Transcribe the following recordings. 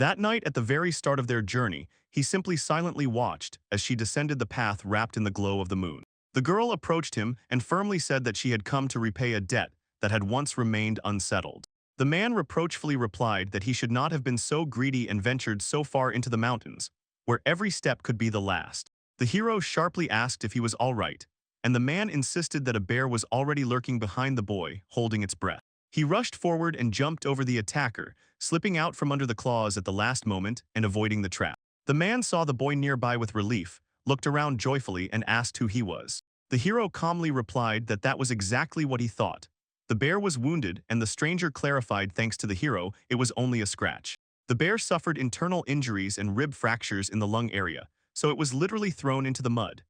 That night at the very start of their journey, he simply silently watched as she descended the path wrapped in the glow of the moon. The girl approached him and firmly said that she had come to repay a debt that had once remained unsettled. The man reproachfully replied that he should not have been so greedy and ventured so far into the mountains, where every step could be the last. The hero sharply asked if he was all right, and the man insisted that a bear was already lurking behind the boy, holding its breath. He rushed forward and jumped over the attacker, slipping out from under the claws at the last moment and avoiding the trap. The man saw the boy nearby with relief, looked around joyfully and asked who he was. The hero calmly replied that that was exactly what he thought. The bear was wounded, and the stranger clarified thanks to the hero it was only a scratch. The bear suffered internal injuries and rib fractures in the lung area, so it was literally thrown into the mud.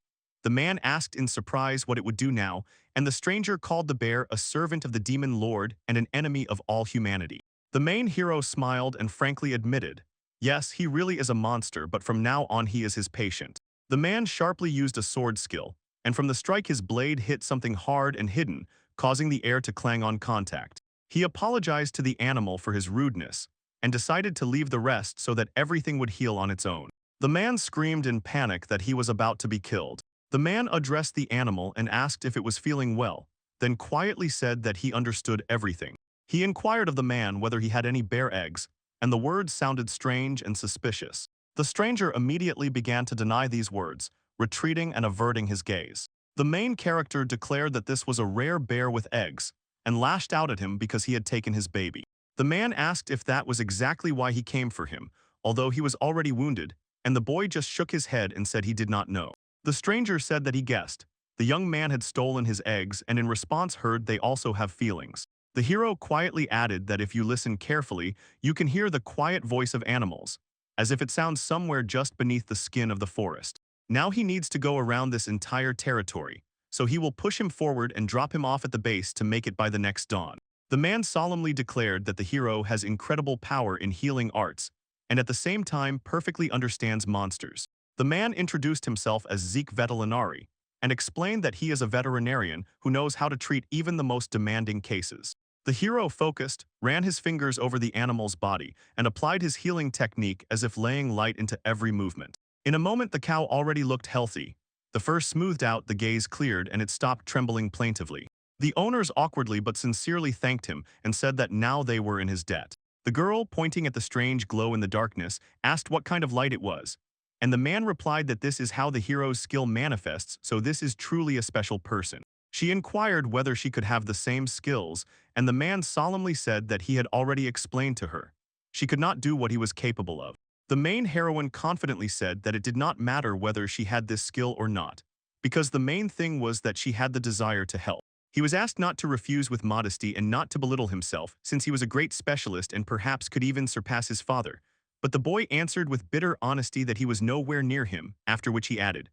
The man asked in surprise what it would do now, and the stranger called the bear a servant of the demon lord and an enemy of all humanity. The main hero smiled and frankly admitted, yes, he really is a monster, but from now on he is his patient. The man sharply used a sword skill, and from the strike his blade hit something hard and hidden, causing the air to clang on contact. He apologized to the animal for his rudeness, and decided to leave the rest so that everything would heal on its own. The man screamed in panic that he was about to be killed. The man addressed the animal and asked if it was feeling well, then quietly said that he understood everything. He inquired of the man whether he had any bear eggs, and the words sounded strange and suspicious. The stranger immediately began to deny these words, retreating and averting his gaze. The main character declared that this was a rare bear with eggs, and lashed out at him because he had taken his baby. The man asked if that was exactly why he came for him, although he was already wounded, and the boy just shook his head and said he did not know. The stranger said that he guessed. The young man had stolen his eggs and in response heard they also have feelings. The hero quietly added that if you listen carefully, you can hear the quiet voice of animals, as if it sounds somewhere just beneath the skin of the forest. Now he needs to go around this entire territory, so he will push him forward and drop him off at the base to make it by the next dawn. The man solemnly declared that the hero has incredible power in healing arts, and at the same time perfectly understands monsters. The man introduced himself as Zeke Veterinary, and explained that he is a veterinarian who knows how to treat even the most demanding cases. The hero focused, ran his fingers over the animal's body, and applied his healing technique as if laying light into every movement. In a moment the cow already looked healthy. The fur smoothed out, the gaze cleared, and it stopped trembling plaintively. The owners awkwardly but sincerely thanked him and said that now they were in his debt. The girl, pointing at the strange glow in the darkness, asked what kind of light it was, and the man replied that this is how the hero's skill manifests, so this is truly a special person. She inquired whether she could have the same skills, and the man solemnly said that he had already explained to her. She could not do what he was capable of. The main heroine confidently said that it did not matter whether she had this skill or not, because the main thing was that she had the desire to help. He was asked not to refuse with modesty and not to belittle himself, since he was a great specialist and perhaps could even surpass his father. But the boy answered with bitter honesty that he was nowhere near him, after which he added,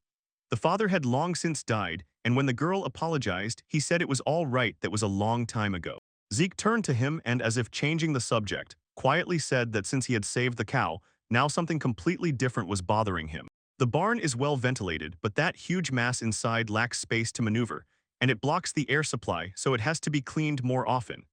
the father had long since died, and when the girl apologized, he said it was all right, that was a long time ago. Zeke turned to him and, as if changing the subject, quietly said that since he had saved the cow, now something completely different was bothering him. The barn is well ventilated, but that huge mass inside lacks space to maneuver, and it blocks the air supply, so it has to be cleaned more often.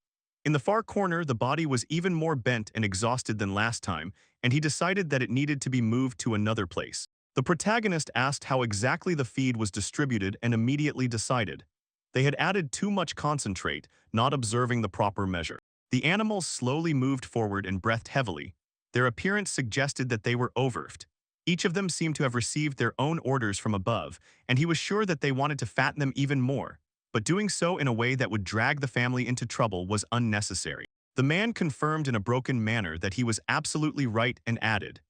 In the far corner, the body was even more bent and exhausted than last time, and he decided that it needed to be moved to another place. The protagonist asked how exactly the feed was distributed and immediately decided. They had added too much concentrate, not observing the proper measure. The animals slowly moved forward and breathed heavily. Their appearance suggested that they were overfed. Each of them seemed to have received their own orders from above, and he was sure that they wanted to fatten them even more. But doing so in a way that would drag the family into trouble was unnecessary. The man confirmed in a broken manner that he was absolutely right and added,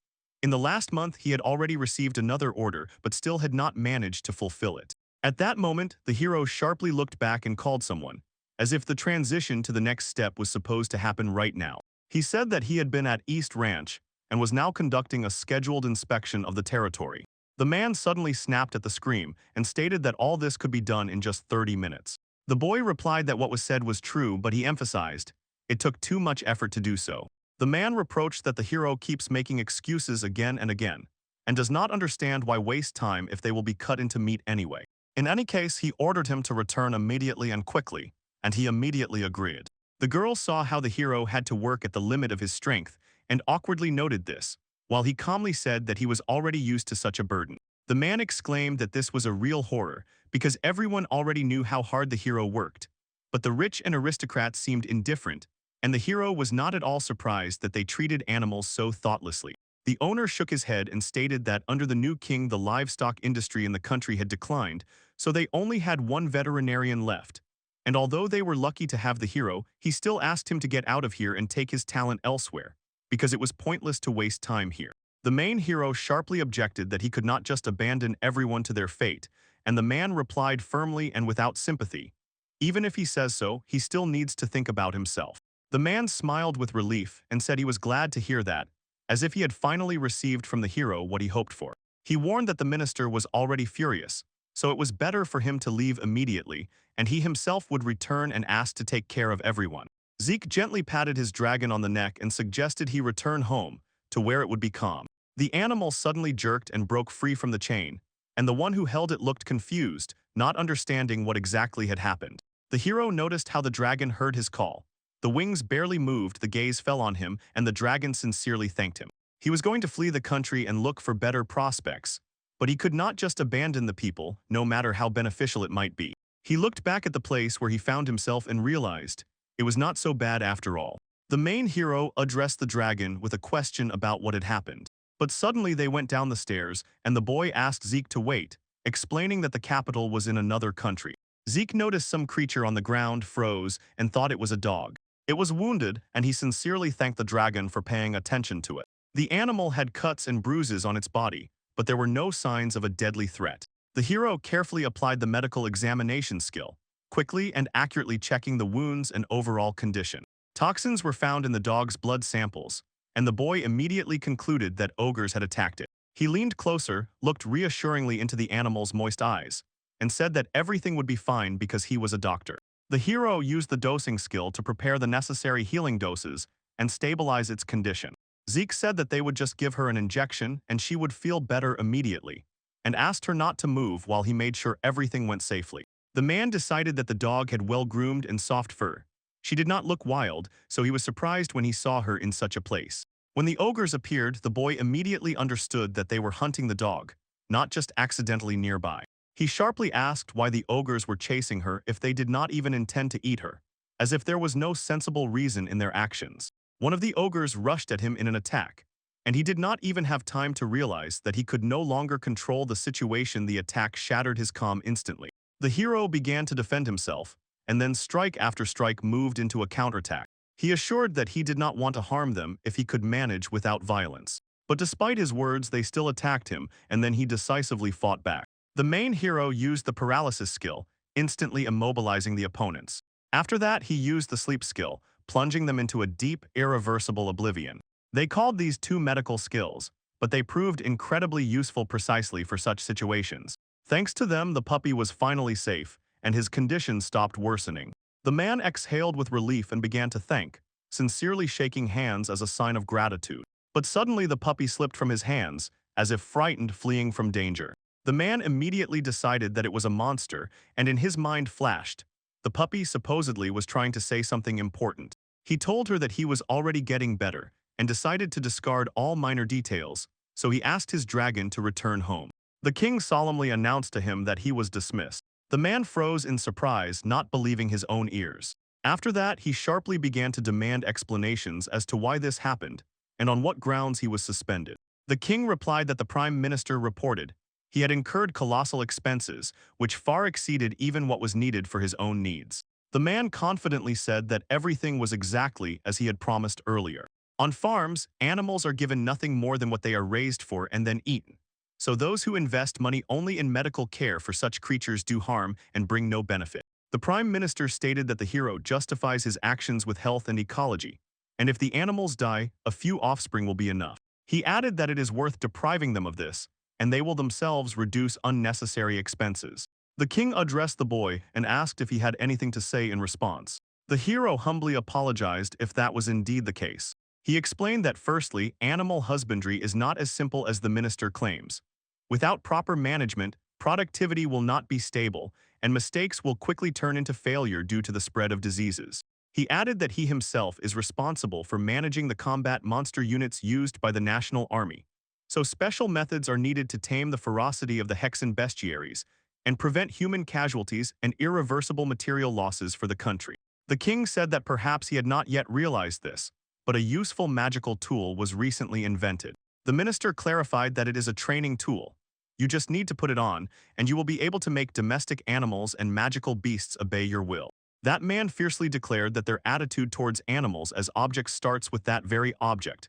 in the last month he had already received another order but still had not managed to fulfill it. At that moment, the hero sharply looked back and called someone, as if the transition to the next step was supposed to happen right now. He said that he had been at East Ranch and was now conducting a scheduled inspection of the territory. The man suddenly snapped at the scream and stated that all this could be done in just 30 minutes. The boy replied that what was said was true, but he emphasized, it took too much effort to do so. The man reproached that the hero keeps making excuses again and again, and does not understand why waste time if they will be cut into meat anyway. In any case, he ordered him to return immediately and quickly, and he immediately agreed. The girl saw how the hero had to work at the limit of his strength, and awkwardly noted this, while he calmly said that he was already used to such a burden. The man exclaimed that this was a real horror, because everyone already knew how hard the hero worked. But the rich and aristocrats seemed indifferent, and the hero was not at all surprised that they treated animals so thoughtlessly. The owner shook his head and stated that under the new king the livestock industry in the country had declined, so they only had one veterinarian left. And although they were lucky to have the hero, he still asked him to get out of here and take his talent elsewhere, because it was pointless to waste time here. The main hero sharply objected that he could not just abandon everyone to their fate, and the man replied firmly and without sympathy, even if he says so, he still needs to think about himself. The man smiled with relief and said he was glad to hear that, as if he had finally received from the hero what he hoped for. He warned that the minister was already furious, so it was better for him to leave immediately, and he himself would return and ask to take care of everyone. Zeke gently patted his dragon on the neck and suggested he return home, to where it would be calm. The animal suddenly jerked and broke free from the chain, and the one who held it looked confused, not understanding what exactly had happened. The hero noticed how the dragon heard his call. The wings barely moved, the gaze fell on him, and the dragon sincerely thanked him. He was going to flee the country and look for better prospects, but he could not just abandon the people, no matter how beneficial it might be. He looked back at the place where he found himself and realized it was not so bad after all. The main hero addressed the dragon with a question about what had happened. But suddenly they went down the stairs, and the boy asked Zeke to wait, explaining that the capital was in another country. Zeke noticed some creature on the ground, froze, and thought it was a dog. It was wounded, and he sincerely thanked the dragon for paying attention to it. The animal had cuts and bruises on its body, but there were no signs of a deadly threat. The hero carefully applied the medical examination skill, quickly and accurately checking the wounds and overall condition. Toxins were found in the dog's blood samples, and the boy immediately concluded that ogres had attacked it. He leaned closer, looked reassuringly into the animal's moist eyes, and said that everything would be fine because he was a doctor. The hero used the dosing skill to prepare the necessary healing doses and stabilize its condition. Zeke said that they would just give her an injection and she would feel better immediately, and asked her not to move while he made sure everything went safely. The man decided that the dog had well-groomed and soft fur. She did not look wild, so he was surprised when he saw her in such a place. When the ogres appeared, the boy immediately understood that they were hunting the dog, not just accidentally nearby. He sharply asked why the ogres were chasing her if they did not even intend to eat her, as if there was no sensible reason in their actions. One of the ogres rushed at him in an attack, and he did not even have time to realize that he could no longer control the situation. The attack shattered his calm instantly. The hero began to defend himself, and then strike after strike moved into a counterattack. He assured that he did not want to harm them if he could manage without violence. But despite his words, they still attacked him, and then he decisively fought back. The main hero used the paralysis skill, instantly immobilizing the opponents. After that, he used the sleep skill, plunging them into a deep, irreversible oblivion. They called these two medical skills, but they proved incredibly useful precisely for such situations. Thanks to them, the puppy was finally safe, and his condition stopped worsening. The man exhaled with relief and began to thank, sincerely shaking hands as a sign of gratitude. But suddenly the puppy slipped from his hands, as if frightened, fleeing from danger. The man immediately decided that it was a monster, and in his mind flashed. The puppy supposedly was trying to say something important. He told her that he was already getting better, and decided to discard all minor details, so he asked his dragon to return home. The king solemnly announced to him that he was dismissed. The man froze in surprise, not believing his own ears. After that, he sharply began to demand explanations as to why this happened, and on what grounds he was suspended. The king replied that the prime minister reported he had incurred colossal expenses, which far exceeded even what was needed for his own needs. The man confidently said that everything was exactly as he had promised earlier. On farms, animals are given nothing more than what they are raised for and then eaten. So those who invest money only in medical care for such creatures do harm and bring no benefit. The prime minister stated that the hero justifies his actions with health and ecology, and if the animals die, a few offspring will be enough. He added that it is worth depriving them of this, and they will themselves reduce unnecessary expenses. The king addressed the boy and asked if he had anything to say in response. The hero humbly apologized if that was indeed the case. He explained that firstly, animal husbandry is not as simple as the minister claims. Without proper management, productivity will not be stable, and mistakes will quickly turn into failure due to the spread of diseases. He added that he himself is responsible for managing the combat monster units used by the National Army. So special methods are needed to tame the ferocity of the Hexen bestiaries and prevent human casualties and irreversible material losses for the country. The king said that perhaps he had not yet realized this, but a useful magical tool was recently invented. The minister clarified that it is a training tool. You just need to put it on, and you will be able to make domestic animals and magical beasts obey your will. That man fiercely declared that their attitude towards animals as objects starts with that very object.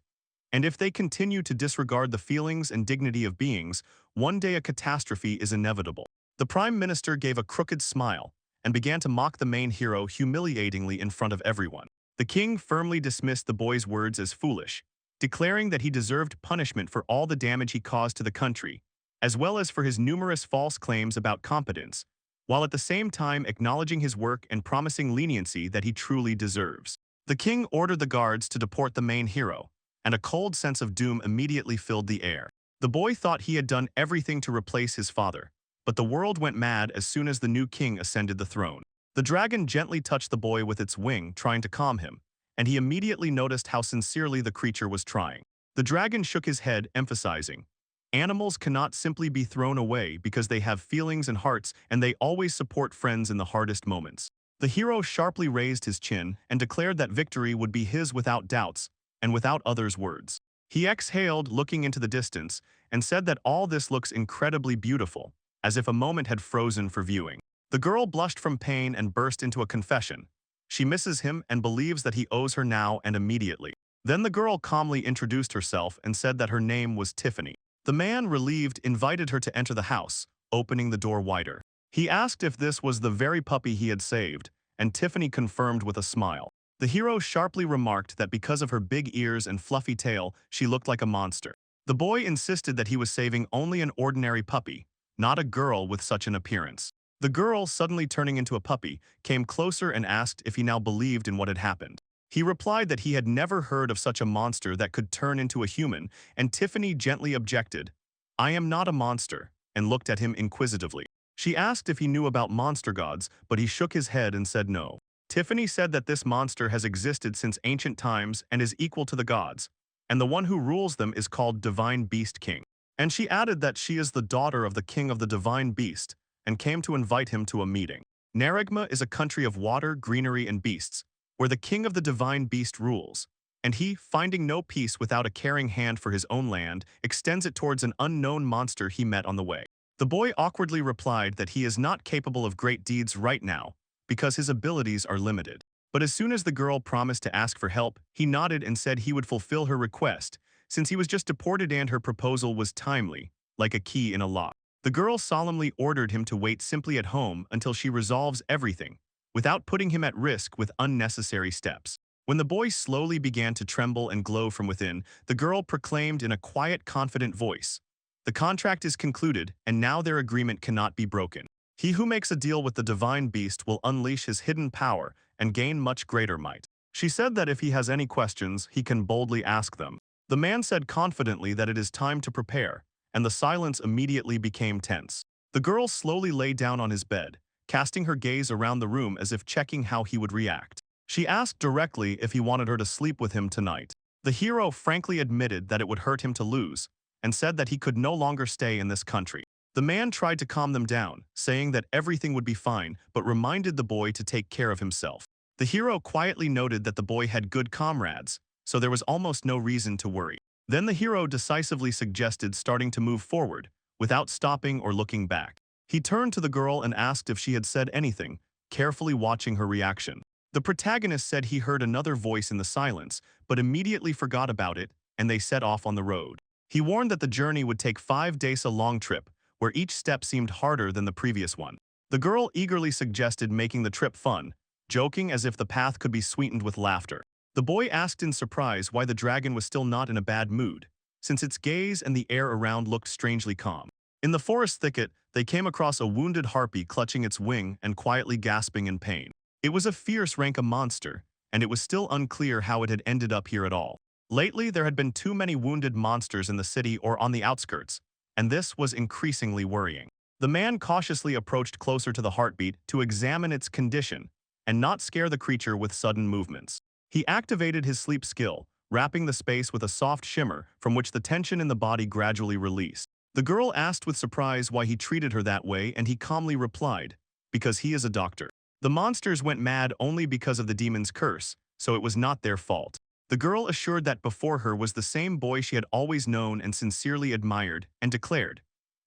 And if they continue to disregard the feelings and dignity of beings, one day a catastrophe is inevitable. The prime minister gave a crooked smile and began to mock the main hero humiliatingly in front of everyone. The king firmly dismissed the boy's words as foolish, declaring that he deserved punishment for all the damage he caused to the country, as well as for his numerous false claims about competence, while at the same time acknowledging his work and promising leniency that he truly deserves. The king ordered the guards to deport the main hero, and a cold sense of doom immediately filled the air. The boy thought he had done everything to replace his father, but the world went mad as soon as the new king ascended the throne. The dragon gently touched the boy with its wing, trying to calm him, and he immediately noticed how sincerely the creature was trying. The dragon shook his head, emphasizing, "Animals cannot simply be thrown away because they have feelings and hearts, and they always support friends in the hardest moments." The hero sharply raised his chin and declared that victory would be his without doubts and without others' words. He exhaled, looking into the distance, and said that all this looks incredibly beautiful, as if a moment had frozen for viewing. The girl blushed from pain and burst into a confession. She misses him and believes that he owes her now and immediately. Then the girl calmly introduced herself and said that her name was Tiffany. The man, relieved, invited her to enter the house, opening the door wider. He asked if this was the very puppy he had saved, and Tiffany confirmed with a smile. The hero sharply remarked that because of her big ears and fluffy tail, she looked like a monster. The boy insisted that he was saving only an ordinary puppy, not a girl with such an appearance. The girl, suddenly turning into a puppy, came closer and asked if he now believed in what had happened. He replied that he had never heard of such a monster that could turn into a human, and Tiffany gently objected, "I am not a monster," and looked at him inquisitively. She asked if he knew about monster gods, but he shook his head and said no. Tiffany said that this monster has existed since ancient times and is equal to the gods, and the one who rules them is called Divine Beast King. And she added that she is the daughter of the king of the Divine Beast and came to invite him to a meeting. Narigma is a country of water, greenery, and beasts, where the king of the Divine Beast rules, and he, finding no peace without a caring hand for his own land, extends it towards an unknown monster he met on the way. The boy awkwardly replied that he is not capable of great deeds right now, because his abilities are limited. But as soon as the girl promised to ask for help, he nodded and said he would fulfill her request, since he was just deported and her proposal was timely, like a key in a lock. The girl solemnly ordered him to wait simply at home until she resolves everything, without putting him at risk with unnecessary steps. When the boy slowly began to tremble and glow from within, the girl proclaimed in a quiet, confident voice, "The contract is concluded, and now their agreement cannot be broken. He who makes a deal with the divine beast will unleash his hidden power and gain much greater might." She said that if he has any questions, he can boldly ask them. The man said confidently that it is time to prepare, and the silence immediately became tense. The girl slowly lay down on his bed, casting her gaze around the room as if checking how he would react. She asked directly if he wanted her to sleep with him tonight. The hero frankly admitted that it would hurt him to lose, and said that he could no longer stay in this country. The man tried to calm them down, saying that everything would be fine, but reminded the boy to take care of himself. The hero quietly noted that the boy had good comrades, so there was almost no reason to worry. Then the hero decisively suggested starting to move forward, without stopping or looking back. He turned to the girl and asked if she had said anything, carefully watching her reaction. The protagonist said he heard another voice in the silence, but immediately forgot about it, and they set off on the road. He warned that the journey would take 5 days, a long trip, where each step seemed harder than the previous one. The girl eagerly suggested making the trip fun, joking as if the path could be sweetened with laughter. The boy asked in surprise why the dragon was still not in a bad mood, since its gaze and the air around looked strangely calm. In the forest thicket, they came across a wounded harpy clutching its wing and quietly gasping in pain. It was a fierce rank monster, and it was still unclear how it had ended up here at all. Lately, there had been too many wounded monsters in the city or on the outskirts, and this was increasingly worrying. The man cautiously approached closer to the heartbeat to examine its condition, and not scare the creature with sudden movements. He activated his sleep skill, wrapping the space with a soft shimmer from which the tension in the body gradually released. The girl asked with surprise why he treated her that way, and he calmly replied, "Because he is a doctor." The monsters went mad only because of the demon's curse, so it was not their fault. The girl assured that before her was the same boy she had always known and sincerely admired, and declared,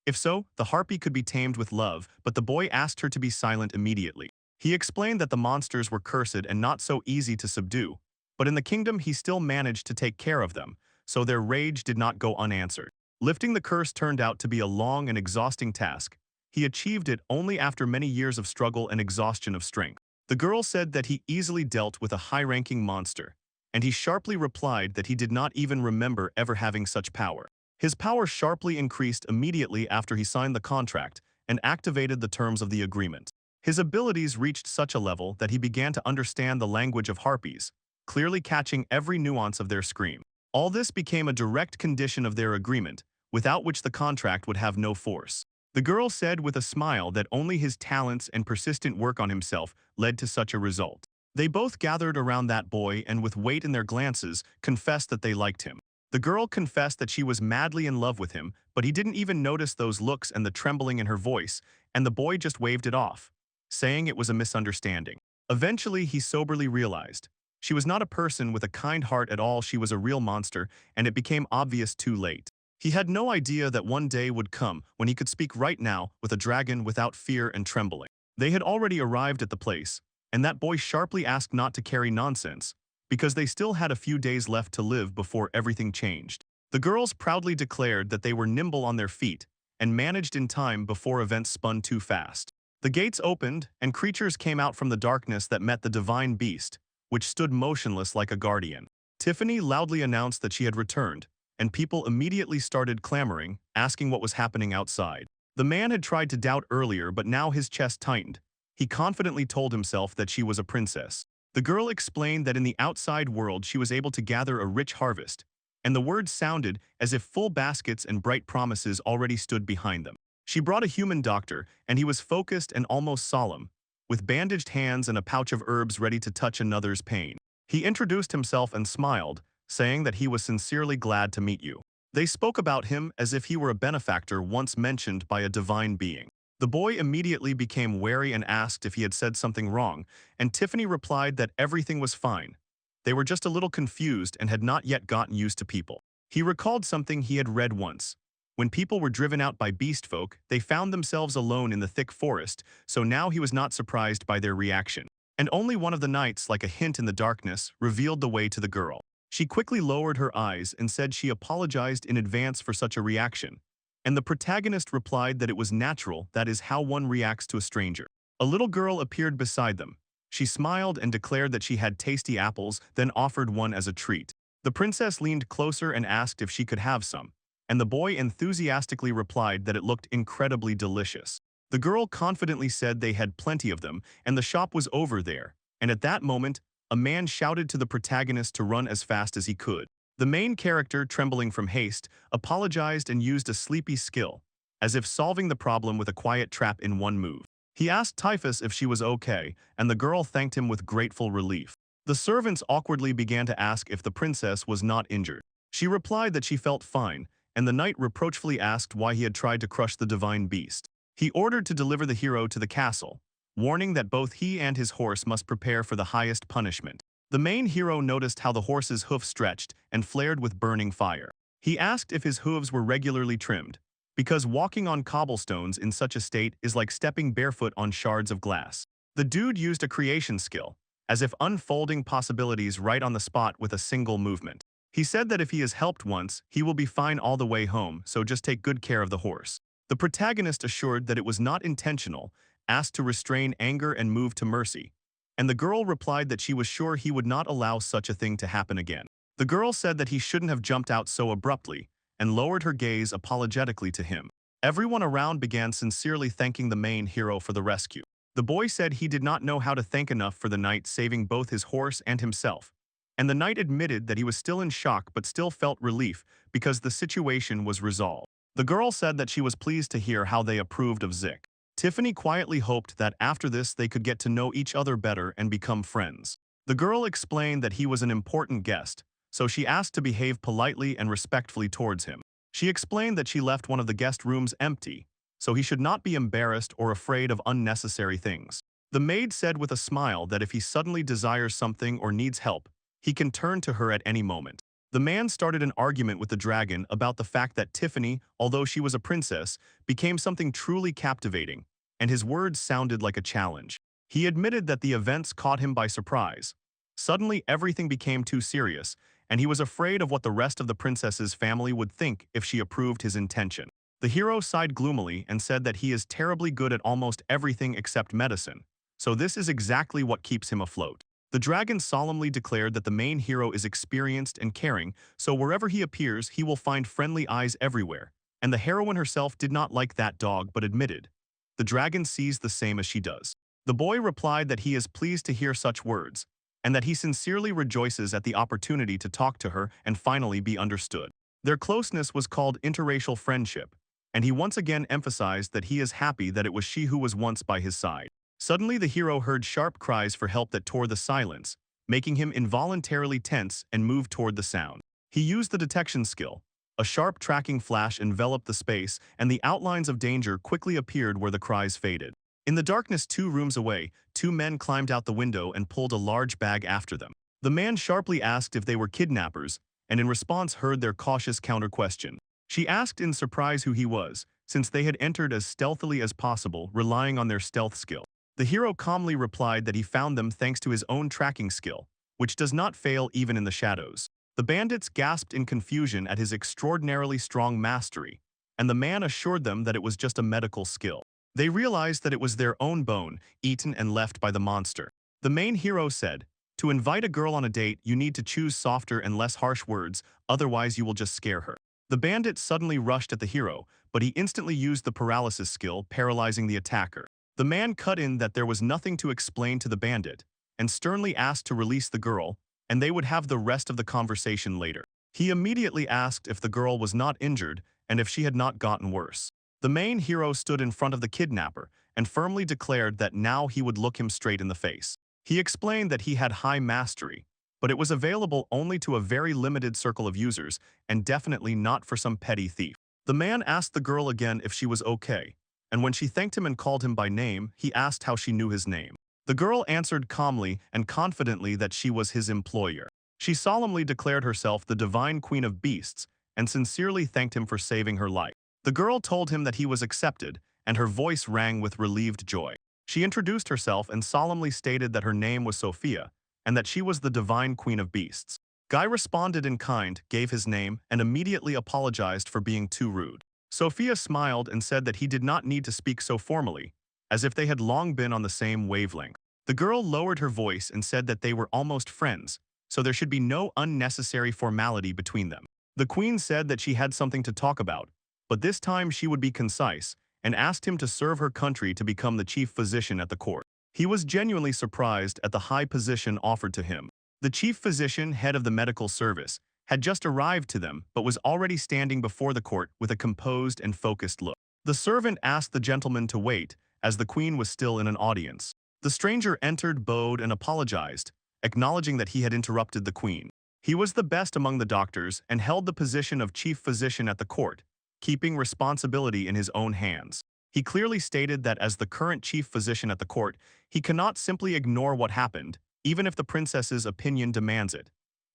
if so, the harpy could be tamed with love, but the boy asked her to be silent immediately. He explained that the monsters were cursed and not so easy to subdue, but in the kingdom he still managed to take care of them, so their rage did not go unanswered. Lifting the curse turned out to be a long and exhausting task. He achieved it only after many years of struggle and exhaustion of strength. The girl said that he easily dealt with a high-ranking monster, and he sharply replied that he did not even remember ever having such power. His power sharply increased immediately after he signed the contract and activated the terms of the agreement. His abilities reached such a level that he began to understand the language of harpies, clearly catching every nuance of their scream. All this became a direct condition of their agreement, without which the contract would have no force. The girl said with a smile that only his talents and persistent work on himself led to such a result. They both gathered around that boy and with weight in their glances confessed that they liked him. The girl confessed that she was madly in love with him, but he didn't even notice those looks and the trembling in her voice, and the boy just waved it off, saying it was a misunderstanding. Eventually, he soberly realized she was not a person with a kind heart at all, she was a real monster, and it became obvious too late. He had no idea that one day would come when he could speak right now with a dragon without fear and trembling. They had already arrived at the place, and that boy sharply asked not to carry nonsense, because they still had a few days left to live before everything changed. The girls proudly declared that they were nimble on their feet and managed in time before events spun too fast. The gates opened, and creatures came out from the darkness that met the divine beast, which stood motionless like a guardian. Tiffany loudly announced that she had returned, and people immediately started clamoring, asking what was happening outside. The man had tried to doubt earlier, but now his chest tightened. He confidently told himself that she was a princess. The girl explained that in the outside world she was able to gather a rich harvest, and the words sounded as if full baskets and bright promises already stood behind them. She brought a human doctor, and he was focused and almost solemn, with bandaged hands and a pouch of herbs ready to touch another's pain. He introduced himself and smiled, saying that he was sincerely glad to meet you. They spoke about him as if he were a benefactor once mentioned by a divine being. The boy immediately became wary and asked if he had said something wrong, and Tiffany replied that everything was fine. They were just a little confused and had not yet gotten used to people. He recalled something he had read once. When people were driven out by beast folk, they found themselves alone in the thick forest, so now he was not surprised by their reaction. And only one of the knights, like a hint in the darkness, revealed the way to the girl. She quickly lowered her eyes and said she apologized in advance for such a reaction. And the protagonist replied that it was natural, that is how one reacts to a stranger. A little girl appeared beside them. She smiled and declared that she had tasty apples, then offered one as a treat. The princess leaned closer and asked if she could have some, and the boy enthusiastically replied that it looked incredibly delicious. The girl confidently said they had plenty of them, and the shop was over there, and at that moment, a man shouted to the protagonist to run as fast as he could. The main character, trembling from haste, apologized and used a sleepy skill, as if solving the problem with a quiet trap in one move. He asked Typhus if she was okay, and the girl thanked him with grateful relief. The servants awkwardly began to ask if the princess was not injured. She replied that she felt fine, and the knight reproachfully asked why he had tried to crush the divine beast. He ordered to deliver the hero to the castle, warning that both he and his horse must prepare for the highest punishment. The main hero noticed how the horse's hoof stretched and flared with burning fire. He asked if his hooves were regularly trimmed, because walking on cobblestones in such a state is like stepping barefoot on shards of glass. The dude used a creation skill, as if unfolding possibilities right on the spot with a single movement. He said that if he is helped once, he will be fine all the way home, so just take good care of the horse. The protagonist assured that it was not intentional, asked to restrain anger and move to mercy, and the girl replied that she was sure he would not allow such a thing to happen again. The girl said that he shouldn't have jumped out so abruptly, and lowered her gaze apologetically to him. Everyone around began sincerely thanking the main hero for the rescue. The boy said he did not know how to thank enough for the knight saving both his horse and himself, and the knight admitted that he was still in shock but still felt relief because the situation was resolved. The girl said that she was pleased to hear how they approved of Zik. Tiffany quietly hoped that after this they could get to know each other better and become friends. The girl explained that he was an important guest, so she asked to behave politely and respectfully towards him. She explained that she left one of the guest rooms empty, so he should not be embarrassed or afraid of unnecessary things. The maid said with a smile that if he suddenly desires something or needs help, he can turn to her at any moment. The man started an argument with the dragon about the fact that Tiffany, although she was a princess, became something truly captivating, and his words sounded like a challenge. He admitted that the events caught him by surprise. Suddenly everything became too serious, and he was afraid of what the rest of the princess's family would think if she approved his intention. The hero sighed gloomily and said that he is terribly good at almost everything except medicine, so this is exactly what keeps him afloat. The dragon solemnly declared that the main hero is experienced and caring, so wherever he appears he will find friendly eyes everywhere, and the heroine herself did not like that dog but admitted, the dragon sees the same as she does. The boy replied that he is pleased to hear such words, and that he sincerely rejoices at the opportunity to talk to her and finally be understood. Their closeness was called interracial friendship, and he once again emphasized that he is happy that it was she who was once by his side. Suddenly the hero heard sharp cries for help that tore the silence, making him involuntarily tense and move toward the sound. He used the detection skill. A sharp tracking flash enveloped the space, and the outlines of danger quickly appeared where the cries faded. In the darkness 2 rooms away, 2 men climbed out the window and pulled a large bag after them. The man sharply asked if they were kidnappers, and in response heard their cautious counter-question. She asked in surprise who he was, since they had entered as stealthily as possible, relying on their stealth skill. The hero calmly replied that he found them thanks to his own tracking skill, which does not fail even in the shadows. The bandits gasped in confusion at his extraordinarily strong mastery, and the man assured them that it was just a medical skill. They realized that it was their own bone, eaten and left by the monster. The main hero said, "To invite a girl on a date, you need to choose softer and less harsh words, otherwise you will just scare her." The bandit suddenly rushed at the hero, but he instantly used the paralysis skill, paralyzing the attacker. The man cut in that there was nothing to explain to the bandit, and sternly asked to release the girl, and they would have the rest of the conversation later. He immediately asked if the girl was not injured and if she had not gotten worse. The main hero stood in front of the kidnapper and firmly declared that now he would look him straight in the face. He explained that he had high mastery, but it was available only to a very limited circle of users and definitely not for some petty thief. The man asked the girl again if she was okay, and when she thanked him and called him by name, he asked how she knew his name. The girl answered calmly and confidently that she was his employer. She solemnly declared herself the divine queen of beasts and sincerely thanked him for saving her life. The girl told him that he was accepted, and her voice rang with relieved joy. She introduced herself and solemnly stated that her name was Sophia, and that she was the divine queen of beasts. Guy responded in kind, gave his name, and immediately apologized for being too rude. Sophia smiled and said that he did not need to speak so formally, as if they had long been on the same wavelength. The girl lowered her voice and said that they were almost friends, so there should be no unnecessary formality between them. The queen said that she had something to talk about, but this time she would be concise, and asked him to serve her country to become the chief physician at the court. He was genuinely surprised at the high position offered to him. The chief physician, head of the medical service, had just arrived to them but was already standing before the court with a composed and focused look. The servant asked the gentleman to wait, as the queen was still in an audience. The stranger entered, bowed, and apologized, acknowledging that he had interrupted the queen. He was the best among the doctors and held the position of chief physician at the court, keeping responsibility in his own hands. He clearly stated that as the current chief physician at the court, he cannot simply ignore what happened, even if the princess's opinion demands it.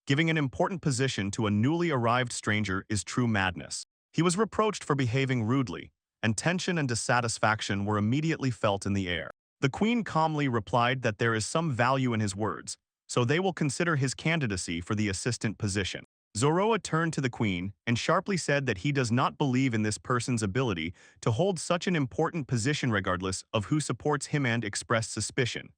Giving an important position to a newly arrived stranger is true madness. He was reproached for behaving rudely, and tension and dissatisfaction were immediately felt in the air. The queen calmly replied that there is some value in his words, so they will consider his candidacy for the assistant position. Zoroa turned to the queen and sharply said that he does not believe in this person's ability to hold such an important position regardless of who supports him and expressed suspicion.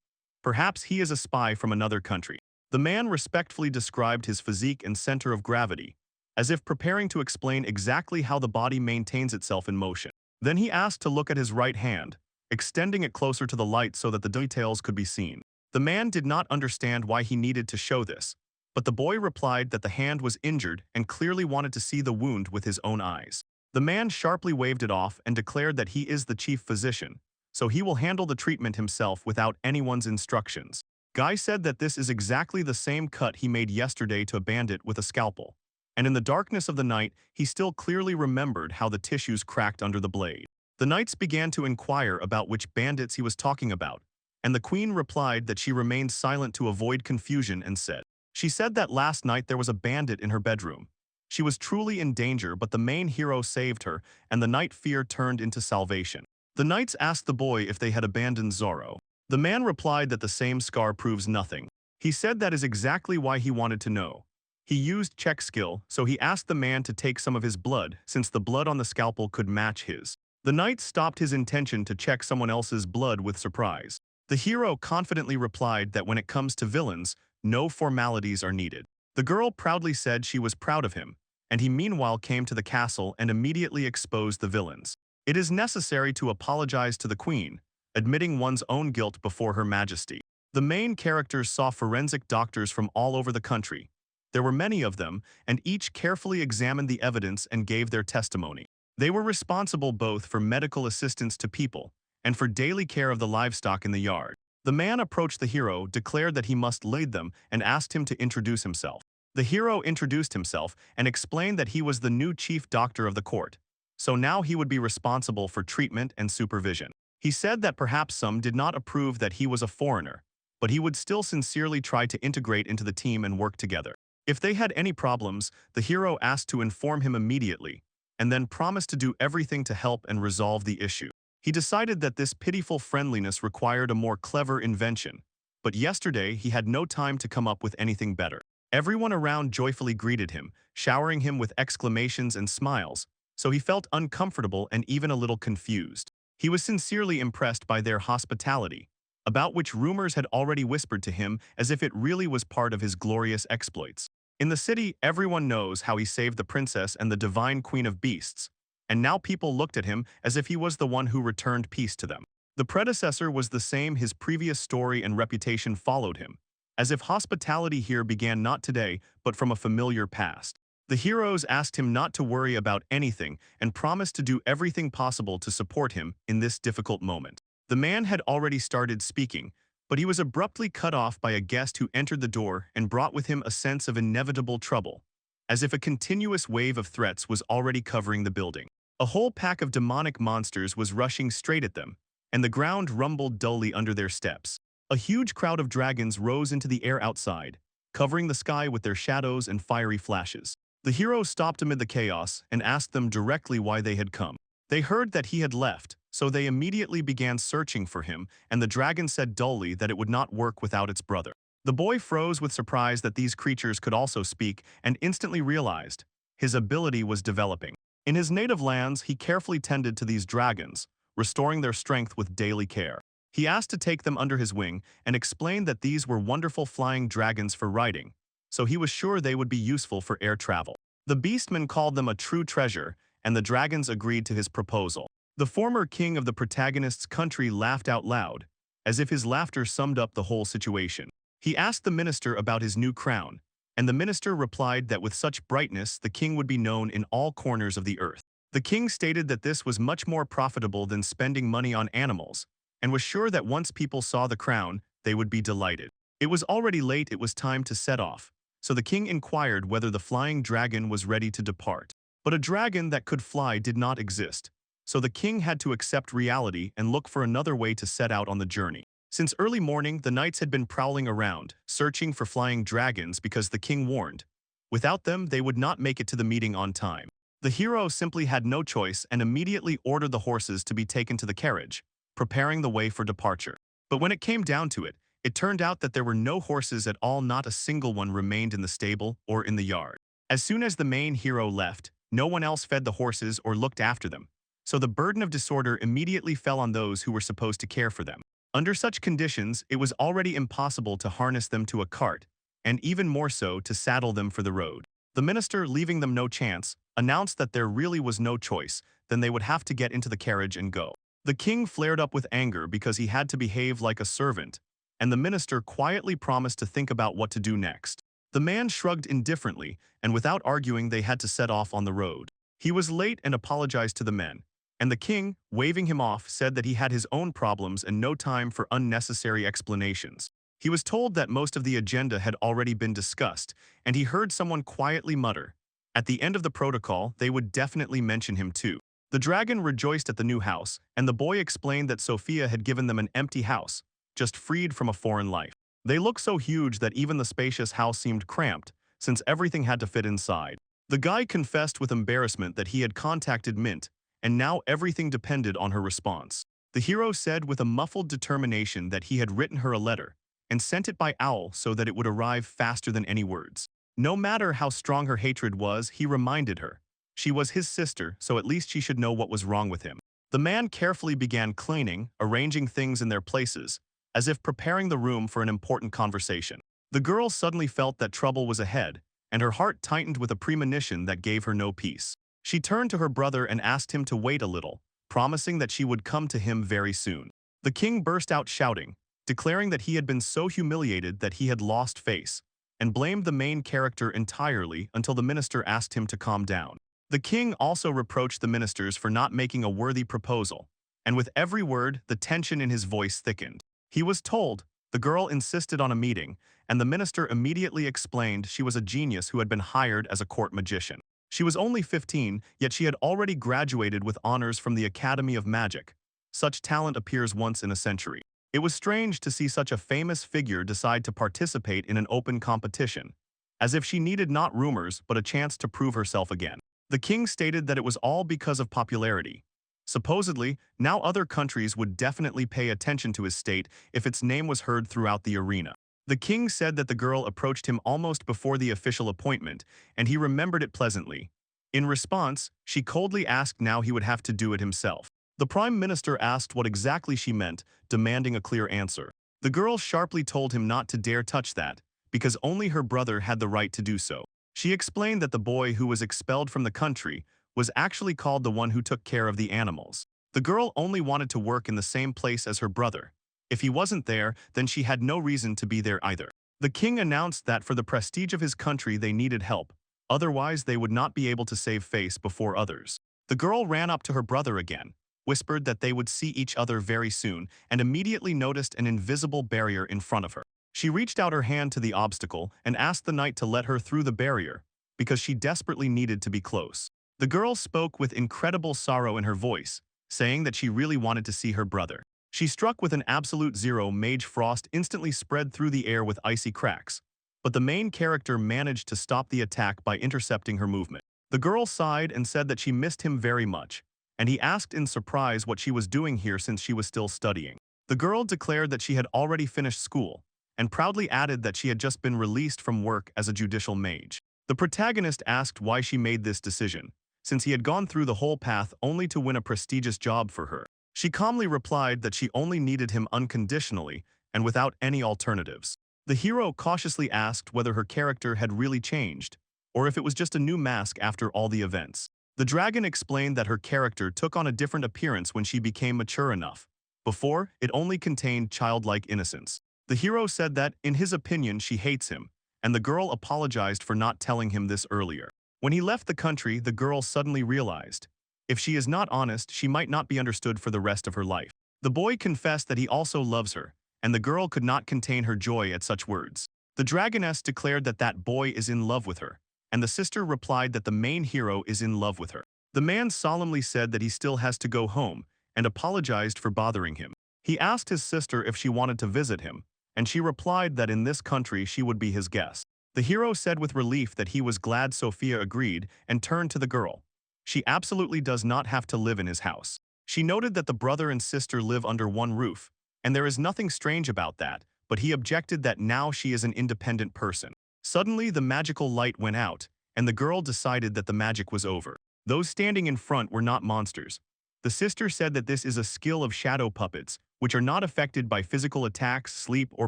Perhaps he is a spy from another country. The man respectfully described his physique and center of gravity, as if preparing to explain exactly how the body maintains itself in motion. Then he asked to look at his right hand, extending it closer to the light so that the details could be seen. The man did not understand why he needed to show this, but the boy replied that the hand was injured and clearly wanted to see the wound with his own eyes. The man sharply waved it off and declared that he is the chief physician, so he will handle the treatment himself without anyone's instructions. Guy said that this is exactly the same cut he made yesterday to a bandit with a scalpel. And in the darkness of the night, he still clearly remembered how the tissues cracked under the blade. The knights began to inquire about which bandits he was talking about, and the queen replied that she remained silent to avoid confusion and said, she said that last night there was a bandit in her bedroom. She was truly in danger, but the main hero saved her, and the night fear turned into salvation. The knights asked the boy if they had abandoned Zoro. The man replied that the same scar proves nothing. He said that is exactly why he wanted to know. He used check skill, so he asked the man to take some of his blood, since the blood on the scalpel could match his. The knight stopped his intention to check someone else's blood with surprise. The hero confidently replied that when it comes to villains, no formalities are needed. The girl proudly said she was proud of him, and he meanwhile came to the castle and immediately exposed the villains. It is necessary to apologize to the queen, admitting one's own guilt before Her Majesty. The main characters saw forensic doctors from all over the country. There were many of them, and each carefully examined the evidence and gave their testimony. They were responsible both for medical assistance to people and for daily care of the livestock in the yard. The man approached the hero, declared that he must lead them, and asked him to introduce himself. The hero introduced himself and explained that he was the new chief doctor of the court, so now he would be responsible for treatment and supervision. He said that perhaps some did not approve that he was a foreigner, but he would still sincerely try to integrate into the team and work together. If they had any problems, the hero asked to inform him immediately, and then promised to do everything to help and resolve the issue. He decided that this pitiful friendliness required a more clever invention, but yesterday he had no time to come up with anything better. Everyone around joyfully greeted him, showering him with exclamations and smiles, so he felt uncomfortable and even a little confused. He was sincerely impressed by their hospitality, about which rumors had already whispered to him as if it really was part of his glorious exploits. In the city, everyone knows how he saved the princess and the divine queen of beasts, and now people looked at him as if he was the one who returned peace to them. The predecessor was the same, his previous story and reputation followed him, as if hospitality here began not today, but from a familiar past. The heroes asked him not to worry about anything and promised to do everything possible to support him in this difficult moment. The man had already started speaking, but he was abruptly cut off by a guest who entered the door and brought with him a sense of inevitable trouble, as if a continuous wave of threats was already covering the building. A whole pack of demonic monsters was rushing straight at them, and the ground rumbled dully under their steps. A huge crowd of dragons rose into the air outside, covering the sky with their shadows and fiery flashes. The hero stopped amid the chaos and asked them directly why they had come. They heard that he had left, so they immediately began searching for him, and the dragon said dully that it would not work without its brother. The boy froze with surprise that these creatures could also speak and instantly realized his ability was developing. In his native lands, he carefully tended to these dragons, restoring their strength with daily care. He asked to take them under his wing and explained that these were wonderful flying dragons for riding, so he was sure they would be useful for air travel. The beastmen called them a true treasure, and the dragons agreed to his proposal. The former king of the protagonist's country laughed out loud, as if his laughter summed up the whole situation. He asked the minister about his new crown, and the minister replied that with such brightness the king would be known in all corners of the earth. The king stated that this was much more profitable than spending money on animals, and was sure that once people saw the crown, they would be delighted. It was already late, it was time to set off, so the king inquired whether the flying dragon was ready to depart. But a dragon that could fly did not exist, so the king had to accept reality and look for another way to set out on the journey. Since early morning, the knights had been prowling around, searching for flying dragons because the king warned. Without them, they would not make it to the meeting on time. The hero simply had no choice and immediately ordered the horses to be taken to the carriage, preparing the way for departure. But when it came down to it, it turned out that there were no horses at all, not a single one remained in the stable or in the yard. As soon as the main hero left, no one else fed the horses or looked after them, so the burden of disorder immediately fell on those who were supposed to care for them. Under such conditions, it was already impossible to harness them to a cart, and even more so to saddle them for the road. The minister, leaving them no chance, announced that there really was no choice, then they would have to get into the carriage and go. The king flared up with anger because he had to behave like a servant, and the minister quietly promised to think about what to do next. The man shrugged indifferently, and without arguing they had to set off on the road. He was late and apologized to the men, And the king, waving him off, said that he had his own problems and no time for unnecessary explanations. He was told that most of the agenda had already been discussed, and he heard someone quietly mutter, "At the end of the protocol, they would definitely mention him too." The dragon rejoiced at the new house, and the boy explained that Sophia had given them an empty house, just freed from a foreign life. They looked so huge that even the spacious house seemed cramped, since everything had to fit inside. The guy confessed with embarrassment that he had contacted Mint, and now everything depended on her response. The hero said with a muffled determination that he had written her a letter, and sent it by owl so that it would arrive faster than any words. No matter how strong her hatred was, he reminded her. She was his sister, so at least she should know what was wrong with him. The man carefully began cleaning, arranging things in their places, as if preparing the room for an important conversation. The girl suddenly felt that trouble was ahead, and her heart tightened with a premonition that gave her no peace. She turned to her brother and asked him to wait a little, promising that she would come to him very soon. The king burst out shouting, declaring that he had been so humiliated that he had lost face, and blamed the main character entirely until the minister asked him to calm down. The king also reproached the ministers for not making a worthy proposal, and with every word, the tension in his voice thickened. He was told, the girl insisted on a meeting, and the minister immediately explained she was a genius who had been hired as a court magician. She was only 15, yet she had already graduated with honors from the Academy of Magic. Such talent appears once in a century. It was strange to see such a famous figure decide to participate in an open competition, as if she needed not rumors but a chance to prove herself again. The king stated that it was all because of popularity. Supposedly, now other countries would definitely pay attention to his state if its name was heard throughout the arena. The king said that the girl approached him almost before the official appointment, and he remembered it pleasantly. In response, she coldly asked now he would have to do it himself. The prime minister asked what exactly she meant, demanding a clear answer. The girl sharply told him not to dare touch that, because only her brother had the right to do so. She explained that the boy who was expelled from the country was actually called the one who took care of the animals. The girl only wanted to work in the same place as her brother. If he wasn't there, then she had no reason to be there either. The king announced that for the prestige of his country they needed help, otherwise they would not be able to save face before others. The girl ran up to her brother again, whispered that they would see each other very soon, and immediately noticed an invisible barrier in front of her. She reached out her hand to the obstacle and asked the knight to let her through the barrier, because she desperately needed to be close. The girl spoke with incredible sorrow in her voice, saying that she really wanted to see her brother. She struck with an absolute zero. Mage frost instantly spread through the air with icy cracks, but the main character managed to stop the attack by intercepting her movement. The girl sighed and said that she missed him very much, and he asked in surprise what she was doing here since she was still studying. The girl declared that she had already finished school, and proudly added that she had just been released from work as a judicial mage. The protagonist asked why she made this decision, since he had gone through the whole path only to win a prestigious job for her. She calmly replied that she only needed him unconditionally and without any alternatives. The hero cautiously asked whether her character had really changed, or if it was just a new mask after all the events. The dragon explained that her character took on a different appearance when she became mature enough. Before, it only contained childlike innocence. The hero said that, in his opinion, she hates him, and the girl apologized for not telling him this earlier. When he left the country, the girl suddenly realized, if she is not honest, she might not be understood for the rest of her life. The boy confessed that he also loves her, and the girl could not contain her joy at such words. The dragoness declared that that boy is in love with her, and the sister replied that the main hero is in love with her. The man solemnly said that he still has to go home, and apologized for bothering him. He asked his sister if she wanted to visit him, and she replied that in this country she would be his guest. The hero said with relief that he was glad Sophia agreed and turned to the girl. She absolutely does not have to live in his house. She noted that the brother and sister live under one roof, and there is nothing strange about that, but he objected that now she is an independent person. Suddenly, the magical light went out, and the girl decided that the magic was over. Those standing in front were not monsters. The sister said that this is a skill of shadow puppets, which are not affected by physical attacks, sleep, or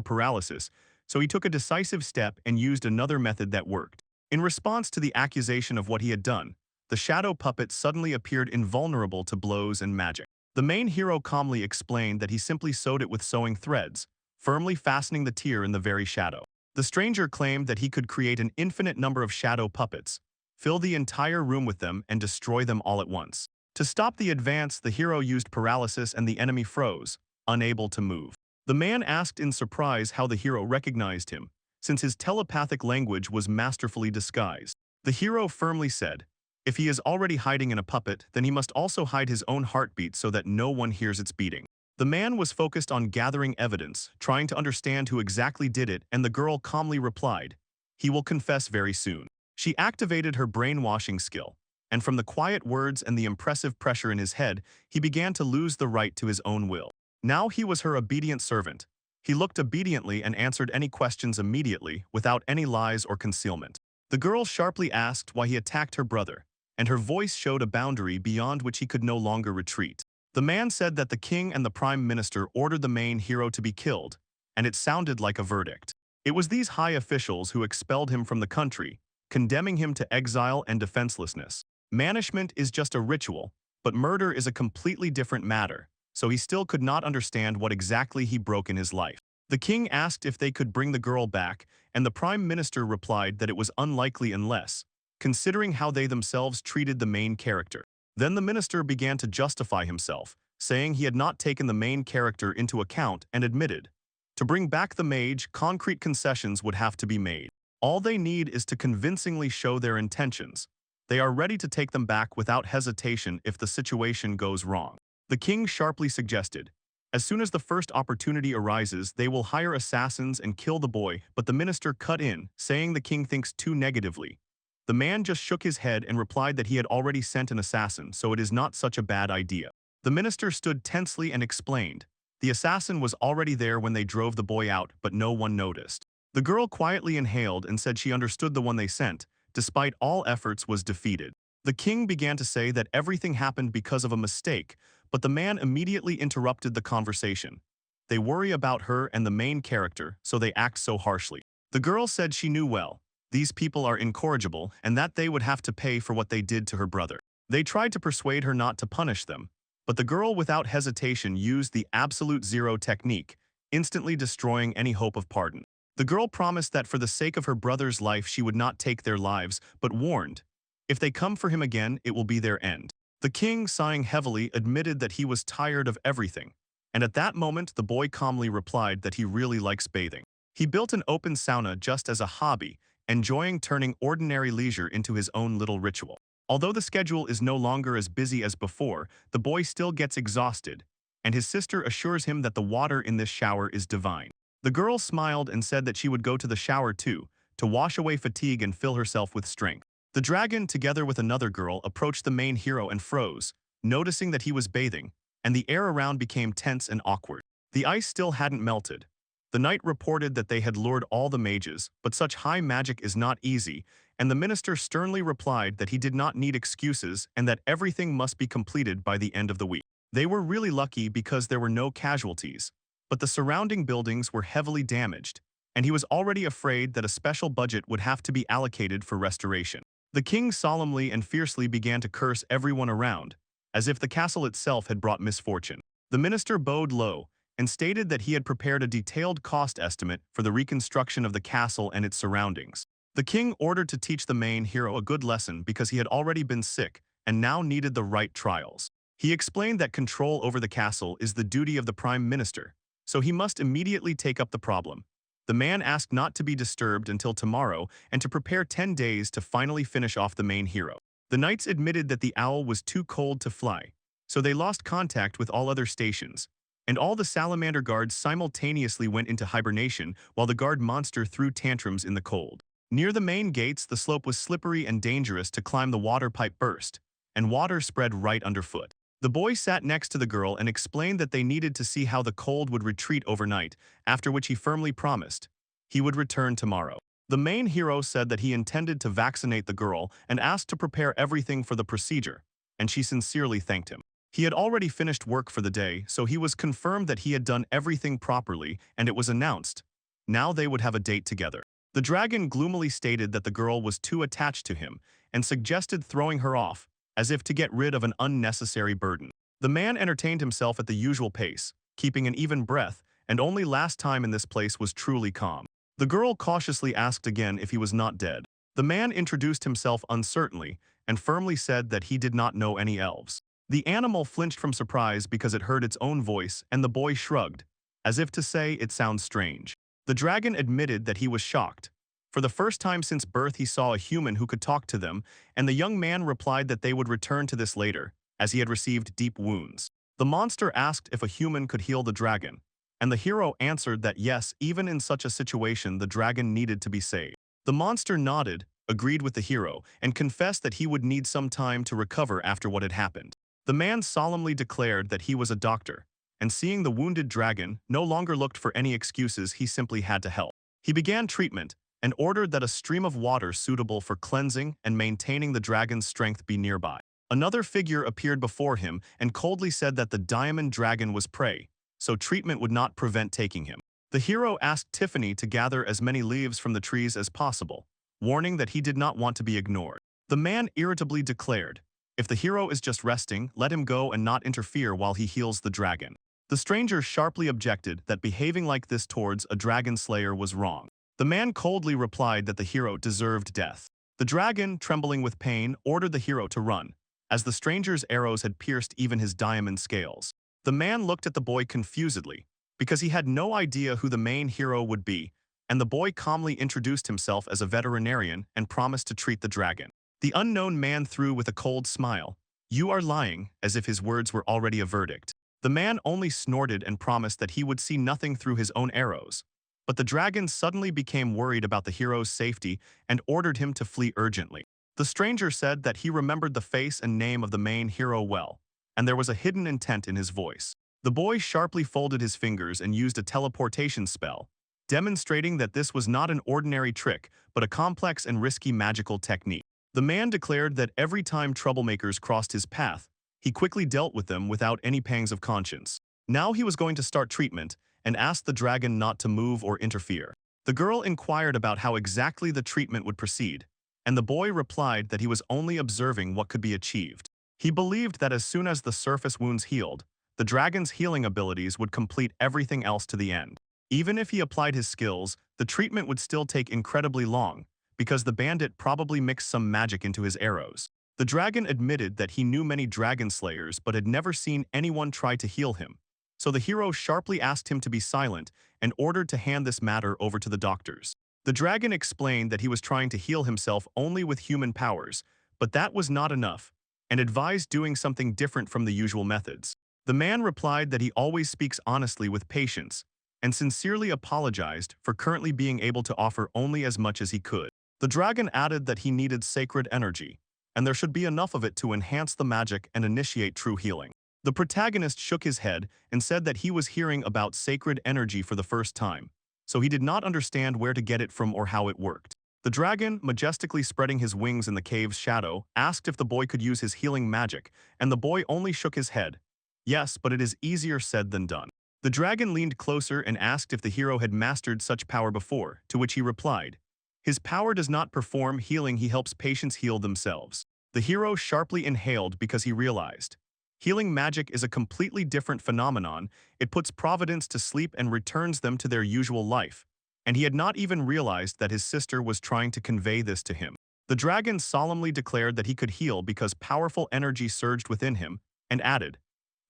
paralysis, so he took a decisive step and used another method that worked. In response to the accusation of what he had done, the shadow puppet suddenly appeared invulnerable to blows and magic. The main hero calmly explained that he simply sewed it with sewing threads, firmly fastening the tear in the very shadow. The stranger claimed that he could create an infinite number of shadow puppets, fill the entire room with them, and destroy them all at once. To stop the advance, the hero used paralysis and the enemy froze, unable to move. The man asked in surprise how the hero recognized him, since his telepathic language was masterfully disguised. The hero firmly said, if he is already hiding in a puppet, then he must also hide his own heartbeat so that no one hears its beating. The man was focused on gathering evidence, trying to understand who exactly did it, and the girl calmly replied, he will confess very soon. She activated her brainwashing skill, and from the quiet words and the impressive pressure in his head, he began to lose the right to his own will. Now he was her obedient servant. He looked obediently and answered any questions immediately, without any lies or concealment. The girl sharply asked why he attacked her brother, and her voice showed a boundary beyond which he could no longer retreat. The man said that the king and the prime minister ordered the main hero to be killed, and it sounded like a verdict. It was these high officials who expelled him from the country, condemning him to exile and defenselessness. Banishment is just a ritual, but murder is a completely different matter, so he still could not understand what exactly he broke in his life. The king asked if they could bring the girl back, and the prime minister replied that it was unlikely unless, considering how they themselves treated the main character. Then the minister began to justify himself, saying he had not taken the main character into account and admitted, to bring back the mage, concrete concessions would have to be made. All they need is to convincingly show their intentions. They are ready to take them back without hesitation if the situation goes wrong. The king sharply suggested, as soon as the first opportunity arises, they will hire assassins and kill the boy, but the minister cut in, saying the king thinks too negatively. The man just shook his head and replied that he had already sent an assassin, so it is not such a bad idea. The minister stood tensely and explained, the assassin was already there when they drove the boy out, but no one noticed. The girl quietly inhaled and said she understood the one they sent, despite all efforts was defeated. The king began to say that everything happened because of a mistake, but the man immediately interrupted the conversation. They worry about her and the main character, so they act so harshly. The girl said she knew well, these people are incorrigible and that they would have to pay for what they did to her brother. They tried to persuade her not to punish them, but the girl without hesitation used the absolute zero technique, instantly destroying any hope of pardon. The girl promised that for the sake of her brother's life she would not take their lives, but warned, if they come for him again, it will be their end. The king, sighing heavily, admitted that he was tired of everything, and at that moment the boy calmly replied that he really likes bathing. He built an open sauna just as a hobby, enjoying turning ordinary leisure into his own little ritual. Although the schedule is no longer as busy as before, the boy still gets exhausted, and his sister assures him that the water in this shower is divine. The girl smiled and said that she would go to the shower too, to wash away fatigue and fill herself with strength. The dragon, together with another girl, approached the main hero and froze, noticing that he was bathing, and the air around became tense and awkward. The ice still hadn't melted. The knight reported that they had lured all the mages, but such high magic is not easy, and the minister sternly replied that he did not need excuses and that everything must be completed by the end of the week. They were really lucky because there were no casualties, but the surrounding buildings were heavily damaged, and he was already afraid that a special budget would have to be allocated for restoration. The king solemnly and fiercely began to curse everyone around, as if the castle itself had brought misfortune. The minister bowed low and stated that he had prepared a detailed cost estimate for the reconstruction of the castle and its surroundings. The king ordered to teach the main hero a good lesson because he had already been sick and now needed the right trials. He explained that control over the castle is the duty of the prime minister, so he must immediately take up the problem. The man asked not to be disturbed until tomorrow and to prepare 10 days to finally finish off the main hero. The knights admitted that the owl was too cold to fly, so they lost contact with all other stations, and all the salamander guards simultaneously went into hibernation while the guard monster threw tantrums in the cold. Near the main gates, the slope was slippery and dangerous to climb. The water pipe burst, and water spread right underfoot. The boy sat next to the girl and explained that they needed to see how the cold would retreat overnight, after which he firmly promised he would return tomorrow. The main hero said that he intended to vaccinate the girl and asked to prepare everything for the procedure, and she sincerely thanked him. He had already finished work for the day, so he was confirmed that he had done everything properly, and it was announced. Now they would have a date together. The dragon gloomily stated that the girl was too attached to him and suggested throwing her off, as if to get rid of an unnecessary burden. The man entertained himself at the usual pace, keeping an even breath, and only last time in this place was truly calm. The girl cautiously asked again if he was not dead. The man introduced himself uncertainly and firmly said that he did not know any elves. The animal flinched from surprise because it heard its own voice, and the boy shrugged, as if to say it sounds strange. The dragon admitted that he was shocked. For the first time since birth he saw a human who could talk to them, and the young man replied that they would return to this later, as he had received deep wounds. The monster asked if a human could heal the dragon, and the hero answered that yes, even in such a situation the dragon needed to be saved. The monster nodded, agreed with the hero, and confessed that he would need some time to recover after what had happened. The man solemnly declared that he was a doctor, and seeing the wounded dragon, no longer looked for any excuses, he simply had to help. He began treatment, and ordered that a stream of water suitable for cleansing and maintaining the dragon's strength be nearby. Another figure appeared before him and coldly said that the diamond dragon was prey, so treatment would not prevent taking him. The hero asked Tiffany to gather as many leaves from the trees as possible, warning that he did not want to be ignored. The man irritably declared, "If the hero is just resting, let him go and not interfere while he heals the dragon." The stranger sharply objected that behaving like this towards a dragon slayer was wrong. The man coldly replied that the hero deserved death. The dragon, trembling with pain, ordered the hero to run, as the stranger's arrows had pierced even his diamond scales. The man looked at the boy confusedly, because he had no idea who the main hero would be, and the boy calmly introduced himself as a veterinarian and promised to treat the dragon. The unknown man threw with a cold smile, "You are lying," as if his words were already a verdict. The man only snorted and promised that he would see nothing through his own arrows. But the dragon suddenly became worried about the hero's safety and ordered him to flee urgently. The stranger said that he remembered the face and name of the main hero well, and there was a hidden intent in his voice. The boy sharply folded his fingers and used a teleportation spell, demonstrating that this was not an ordinary trick, but a complex and risky magical technique. The man declared that every time troublemakers crossed his path, he quickly dealt with them without any pangs of conscience. Now he was going to start treatment, and asked the dragon not to move or interfere. The girl inquired about how exactly the treatment would proceed, and the boy replied that he was only observing what could be achieved. He believed that as soon as the surface wounds healed, the dragon's healing abilities would complete everything else to the end. Even if he applied his skills, the treatment would still take incredibly long, because the bandit probably mixed some magic into his arrows. The dragon admitted that he knew many dragon slayers but had never seen anyone try to heal him. So the hero sharply asked him to be silent and ordered to hand this matter over to the doctors. The dragon explained that he was trying to heal himself only with human powers, but that was not enough, and advised doing something different from the usual methods. The man replied that he always speaks honestly with patience, and sincerely apologized for currently being able to offer only as much as he could. The dragon added that he needed sacred energy, and there should be enough of it to enhance the magic and initiate true healing. The protagonist shook his head and said that he was hearing about sacred energy for the first time, so he did not understand where to get it from or how it worked. The dragon, majestically spreading his wings in the cave's shadow, asked if the boy could use his healing magic, and the boy only shook his head. Yes, but it is easier said than done. The dragon leaned closer and asked if the hero had mastered such power before, to which he replied, "His power does not perform healing, he helps patients heal themselves." The hero sharply inhaled because he realized, healing magic is a completely different phenomenon. It puts providence to sleep and returns them to their usual life, and he had not even realized that his sister was trying to convey this to him. The dragon solemnly declared that he could heal because powerful energy surged within him, and added,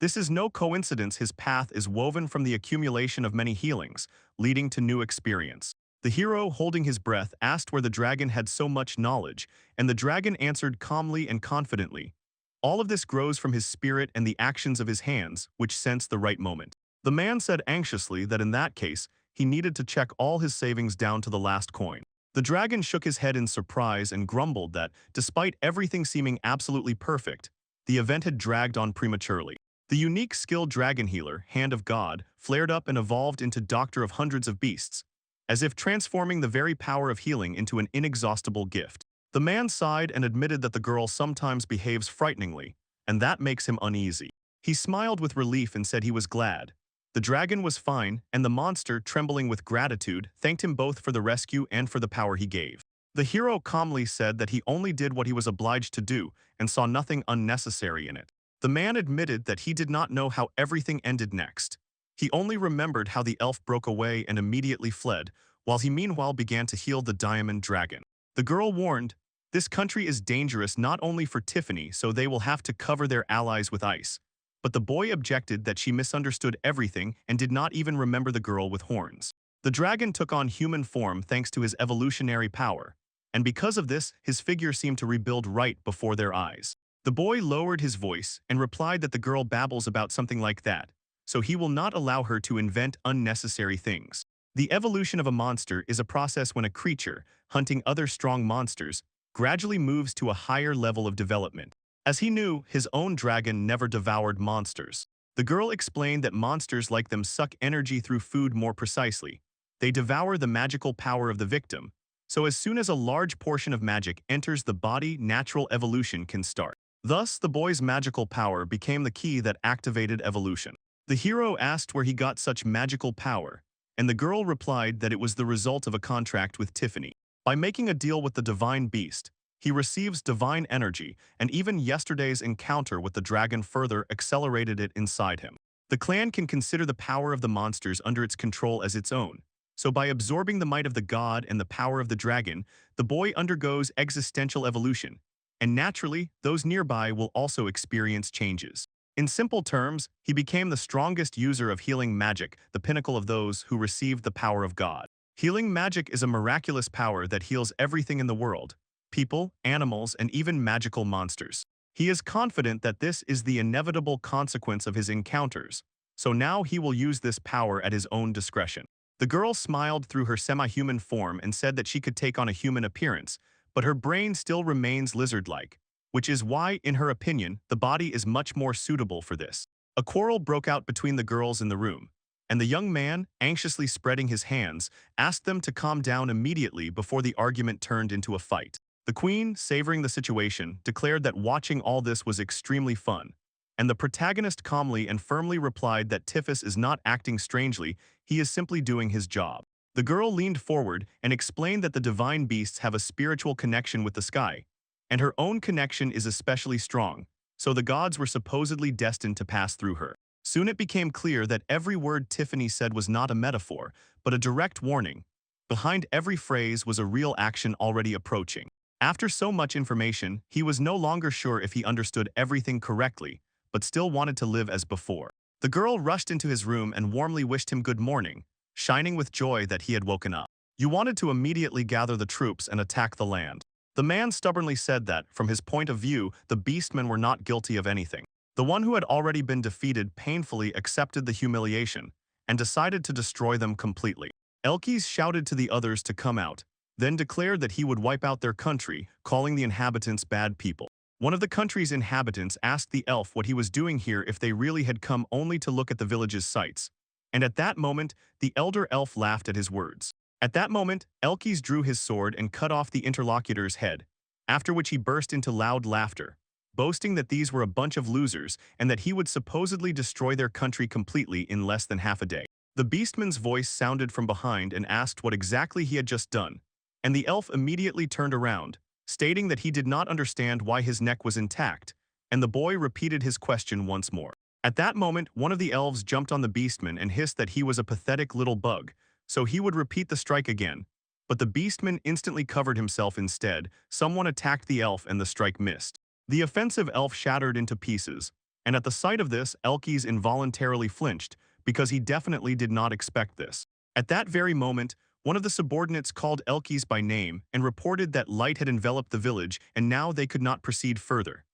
"This is no coincidence, his path is woven from the accumulation of many healings, leading to new experience." The hero, holding his breath, asked where the dragon had so much knowledge, and the dragon answered calmly and confidently, "All of this grows from his spirit and the actions of his hands, which sense the right moment." The man said anxiously that in that case, he needed to check all his savings down to the last coin. The dragon shook his head in surprise and grumbled that, despite everything seeming absolutely perfect, the event had dragged on prematurely. The unique skilled dragon healer, Hand of God, flared up and evolved into Doctor of Hundreds of Beasts, as if transforming the very power of healing into an inexhaustible gift. The man sighed and admitted that the girl sometimes behaves frighteningly, and that makes him uneasy. He smiled with relief and said he was glad. The dragon was fine, and the monster, trembling with gratitude, thanked him both for the rescue and for the power he gave. The hero calmly said that he only did what he was obliged to do and saw nothing unnecessary in it. The man admitted that he did not know how everything ended next. He only remembered how the elf broke away and immediately fled, while he meanwhile began to heal the diamond dragon. The girl warned, This country is dangerous not only for Tiffany, so they will have to cover their allies with ice. But the boy objected that she misunderstood everything and did not even remember the girl with horns. The dragon took on human form thanks to his evolutionary power, and because of this, his figure seemed to rebuild right before their eyes. The boy lowered his voice and replied that the girl babbles about something like that, so he will not allow her to invent unnecessary things. The evolution of a monster is a process when a creature, hunting other strong monsters, gradually moves to a higher level of development. As he knew, his own dragon never devoured monsters. The girl explained that monsters like them suck energy through food more precisely. They devour the magical power of the victim, so as soon as a large portion of magic enters the body, natural evolution can start. Thus, the boy's magical power became the key that activated evolution. The hero asked where he got such magical power, and the girl replied that it was the result of a contract with Tiffany. By making a deal with the divine beast, he receives divine energy, and even yesterday's encounter with the dragon further accelerated it inside him. The clan can consider the power of the monsters under its control as its own, so by absorbing the might of the god and the power of the dragon, the boy undergoes existential evolution, and naturally, those nearby will also experience changes. In simple terms, he became the strongest user of healing magic, the pinnacle of those who received the power of God. Healing magic is a miraculous power that heals everything in the world, people, animals, and even magical monsters. He is confident that this is the inevitable consequence of his encounters, so now he will use this power at his own discretion. The girl smiled through her semi-human form and said that she could take on a human appearance, but her brain still remains lizard-like, which is why, in her opinion, the body is much more suitable for this. A quarrel broke out between the girls in the room, and the young man, anxiously spreading his hands, asked them to calm down immediately before the argument turned into a fight. The queen, savoring the situation, declared that watching all this was extremely fun, and the protagonist calmly and firmly replied that Tiffus is not acting strangely, he is simply doing his job. The girl leaned forward and explained that the divine beasts have a spiritual connection with the sky, and her own connection is especially strong, so the gods were supposedly destined to pass through her. Soon it became clear that every word Tiffany said was not a metaphor, but a direct warning. Behind every phrase was a real action already approaching. After so much information, he was no longer sure if he understood everything correctly, but still wanted to live as before. The girl rushed into his room and warmly wished him good morning, shining with joy that he had woken up. You wanted to immediately gather the troops and attack the land. The man stubbornly said that, from his point of view, the beastmen were not guilty of anything. The one who had already been defeated painfully accepted the humiliation and decided to destroy them completely. Elkis shouted to the others to come out, then declared that he would wipe out their country, calling the inhabitants bad people. One of the country's inhabitants asked the elf what he was doing here if they really had come only to look at the village's sights. And at that moment, the elder elf laughed at his words. At that moment, Elkis drew his sword and cut off the interlocutor's head, after which he burst into loud laughter, boasting that these were a bunch of losers and that he would supposedly destroy their country completely in less than half a day. The beastman's voice sounded from behind and asked what exactly he had just done, and the elf immediately turned around, stating that he did not understand why his neck was intact, and the boy repeated his question once more. At that moment, one of the elves jumped on the beastman and hissed that he was a pathetic little bug, so he would repeat the strike again, but the beastman instantly covered himself instead. Someone attacked the elf and the strike missed. The offensive elf shattered into pieces, and at the sight of this, Elkis involuntarily flinched, because he definitely did not expect this. At that very moment, one of the subordinates called Elkis by name and reported that light had enveloped the village and now they could not proceed further.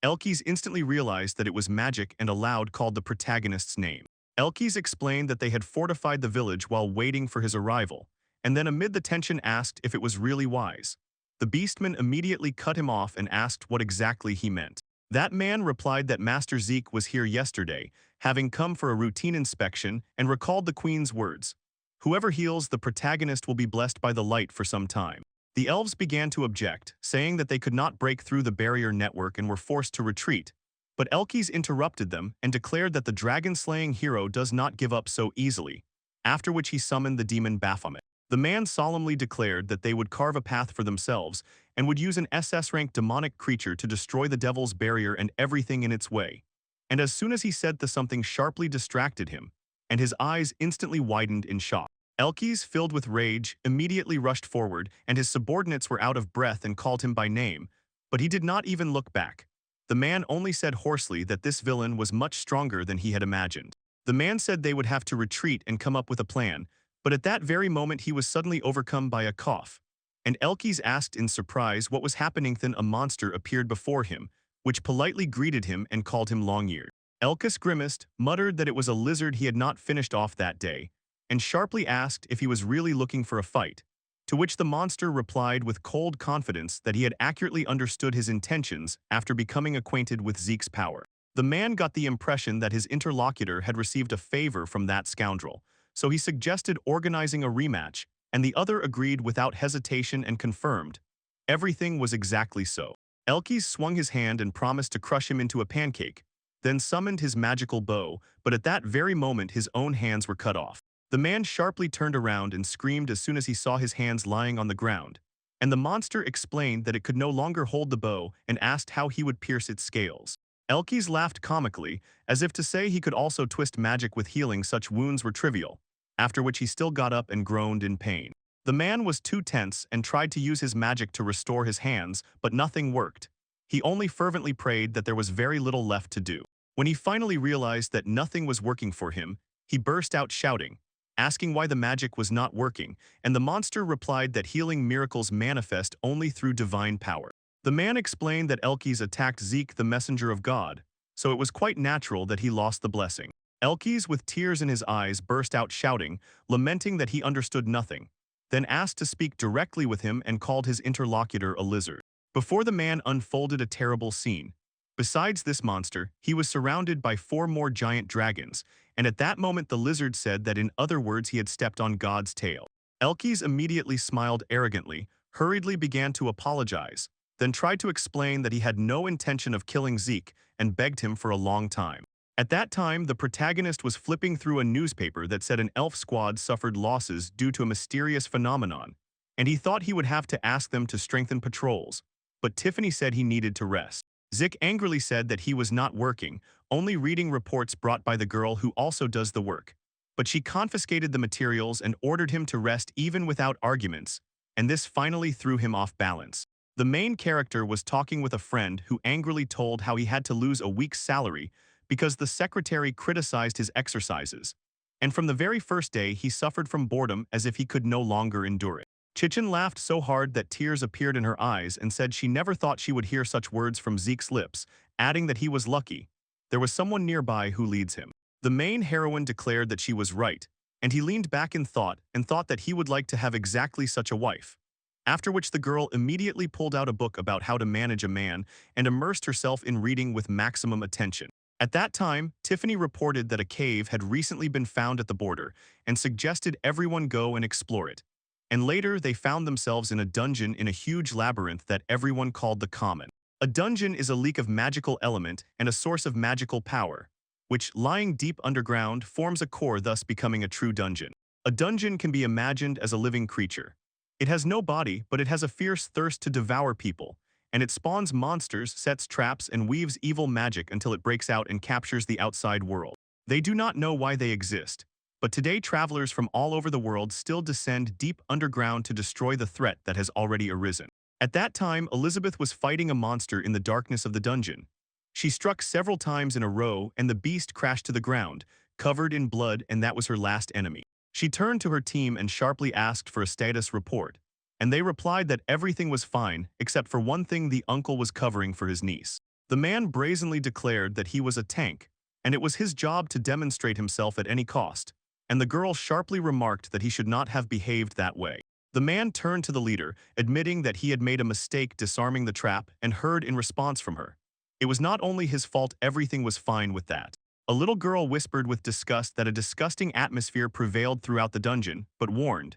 Elkis instantly realized that it was magic and aloud called the protagonist's name. Elkis explained that they had fortified the village while waiting for his arrival, and then amid the tension asked if it was really wise. The beastman immediately cut him off and asked what exactly he meant. That man replied that Master Zeke was here yesterday, having come for a routine inspection, and recalled the queen's words. Whoever heals the protagonist will be blessed by the light for some time. The elves began to object, saying that they could not break through the barrier network and were forced to retreat. But Elkis interrupted them and declared that the dragon-slaying hero does not give up so easily, after which he summoned the demon Baphomet. The man solemnly declared that they would carve a path for themselves and would use an SS-rank demonic creature to destroy the devil's barrier and everything in its way. And as soon as he said that, something sharply distracted him, and his eyes instantly widened in shock. Elkis, filled with rage, immediately rushed forward, and his subordinates were out of breath and called him by name, but he did not even look back. The man only said hoarsely that this villain was much stronger than he had imagined. The man said they would have to retreat and come up with a plan, but at that very moment he was suddenly overcome by a cough. And Elkis asked in surprise what was happening. Then a monster appeared before him, which politely greeted him and called him long-eared. Elkis grimaced, muttered that it was a lizard he had not finished off that day, and sharply asked if he was really looking for a fight, to which the monster replied with cold confidence that he had accurately understood his intentions after becoming acquainted with Zeke's power. The man got the impression that his interlocutor had received a favor from that scoundrel, so he suggested organizing a rematch, and the other agreed without hesitation and confirmed. Everything was exactly so. Elkis swung his hand and promised to crush him into a pancake, then summoned his magical bow, but at that very moment his own hands were cut off. The man sharply turned around and screamed as soon as he saw his hands lying on the ground, and the monster explained that it could no longer hold the bow and asked how he would pierce its scales. Elkis laughed comically, as if to say he could also twist magic with healing such wounds were trivial, after which he still got up and groaned in pain. The man was too tense and tried to use his magic to restore his hands, but nothing worked. He only fervently prayed that there was very little left to do. When he finally realized that nothing was working for him, he burst out shouting, asking why the magic was not working, and the monster replied that healing miracles manifest only through divine power. The man explained that Elkis attacked Zeke, the messenger of God, so it was quite natural that he lost the blessing. Elkis, with tears in his eyes, burst out shouting, lamenting that he understood nothing, then asked to speak directly with him and called his interlocutor a lizard. Before the man unfolded a terrible scene. Besides this monster, he was surrounded by 4 more giant dragons, and at that moment the lizard said that in other words he had stepped on God's tail. Elkis immediately smiled arrogantly, hurriedly began to apologize, then tried to explain that he had no intention of killing Zeke and begged him for a long time. At that time, the protagonist was flipping through a newspaper that said an elf squad suffered losses due to a mysterious phenomenon, and he thought he would have to ask them to strengthen patrols, but Tiffany said he needed to rest. Zeke angrily said that he was not working, only reading reports brought by the girl who also does the work. But she confiscated the materials and ordered him to rest even without arguments, and this finally threw him off balance. The main character was talking with a friend who angrily told how he had to lose a week's salary because the secretary criticized his exercises, and from the very first day he suffered from boredom as if he could no longer endure it. Chichen laughed so hard that tears appeared in her eyes and said she never thought she would hear such words from Zeke's lips, adding that he was lucky. There was someone nearby who leads him. The main heroine declared that she was right, and he leaned back in thought and thought that he would like to have exactly such a wife. After which the girl immediately pulled out a book about how to manage a man and immersed herself in reading with maximum attention. At that time, Tiffany reported that a cave had recently been found at the border and suggested everyone go and explore it. And later, they found themselves in a dungeon in a huge labyrinth that everyone called the Common. A dungeon is a leak of magical element and a source of magical power, which, lying deep underground, forms a core, thus becoming a true dungeon. A dungeon can be imagined as a living creature. It has no body, but it has a fierce thirst to devour people, and it spawns monsters, sets traps, and weaves evil magic until it breaks out and captures the outside world. They do not know why they exist, but today travelers from all over the world still descend deep underground to destroy the threat that has already arisen. At that time, Elizabeth was fighting a monster in the darkness of the dungeon. She struck several times in a row and the beast crashed to the ground, covered in blood, and that was her last enemy. She turned to her team and sharply asked for a status report, and they replied that everything was fine except for one thing: the uncle was covering for his niece. The man brazenly declared that he was a tank, and it was his job to demonstrate himself at any cost, and the girl sharply remarked that he should not have behaved that way. The man turned to the leader, admitting that he had made a mistake disarming the trap, and heard in response from her, it was not only his fault, everything was fine with that. A little girl whispered with disgust that a disgusting atmosphere prevailed throughout the dungeon, but warned.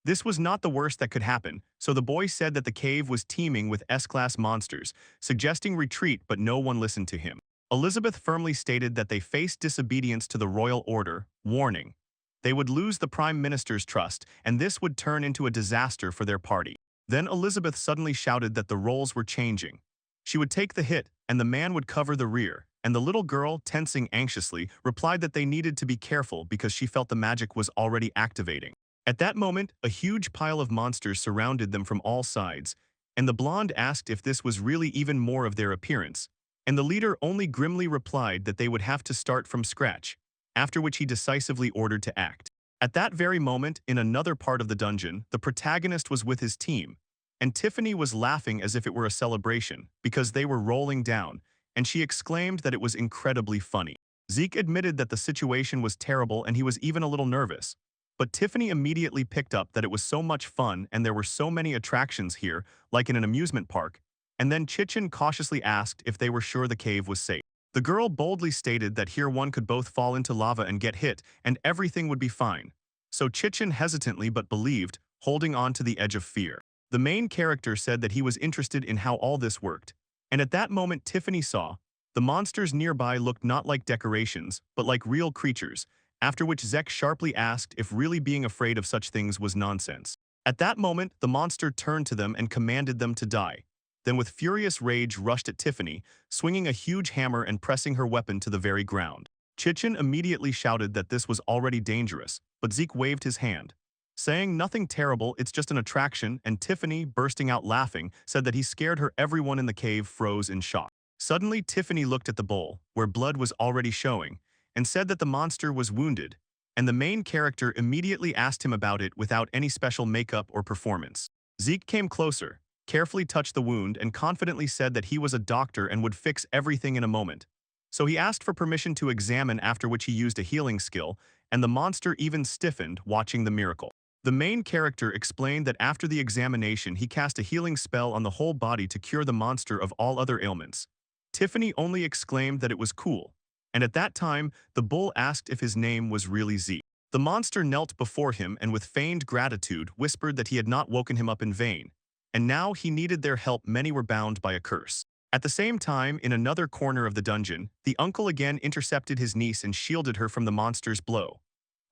This was not the worst that could happen, so the boy said that the cave was teeming with S-class monsters, suggesting retreat, but no one listened to him. Elizabeth firmly stated that they faced disobedience to the royal order, warning they would lose the Prime Minister's trust, and this would turn into a disaster for their party. Then Elizabeth suddenly shouted that the roles were changing. She would take the hit, and the man would cover the rear, and the little girl, tensing anxiously, replied that they needed to be careful because she felt the magic was already activating. At that moment, a huge pile of monsters surrounded them from all sides, and the blonde asked if this was really even more of their appearance, and the leader only grimly replied that they would have to start from scratch, after which he decisively ordered to act. At that very moment, in another part of the dungeon, the protagonist was with his team, and Tiffany was laughing as if it were a celebration, because they were rolling down, and she exclaimed that it was incredibly funny. Zeke admitted that the situation was terrible and he was even a little nervous. But Tiffany immediately picked up that it was so much fun and there were so many attractions here, like in an amusement park, and then Chichen cautiously asked if they were sure the cave was safe. The girl boldly stated that here one could both fall into lava and get hit, and everything would be fine. So Chichen hesitantly but believed, holding on to the edge of fear. The main character said that he was interested in how all this worked, and at that moment Tiffany saw, the monsters nearby looked not like decorations, but like real creatures, after which Zek sharply asked if really being afraid of such things was nonsense. At that moment, the monster turned to them and commanded them to die, then with furious rage rushed at Tiffany, swinging a huge hammer and pressing her weapon to the very ground. Chichen immediately shouted that this was already dangerous, but Zeke waved his hand, saying nothing terrible, it's just an attraction, and Tiffany, bursting out laughing, said that he scared her. Everyone in the cave froze in shock. Suddenly, Tiffany looked at the bowl, where blood was already showing, and said that the monster was wounded, and the main character immediately asked him about it without any special makeup or performance. Zeke came closer, carefully touched the wound, and confidently said that he was a doctor and would fix everything in a moment. So he asked for permission to examine, after which he used a healing skill, and the monster even stiffened watching the miracle. The main character explained that after the examination he cast a healing spell on the whole body to cure the monster of all other ailments. Tiffany only exclaimed that it was cool, and at that time, the bull asked if his name was really Zeke. The monster knelt before him and with feigned gratitude whispered that he had not woken him up in vain, and now he needed their help. Many were bound by a curse. At the same time, in another corner of the dungeon, the uncle again intercepted his niece and shielded her from the monster's blow.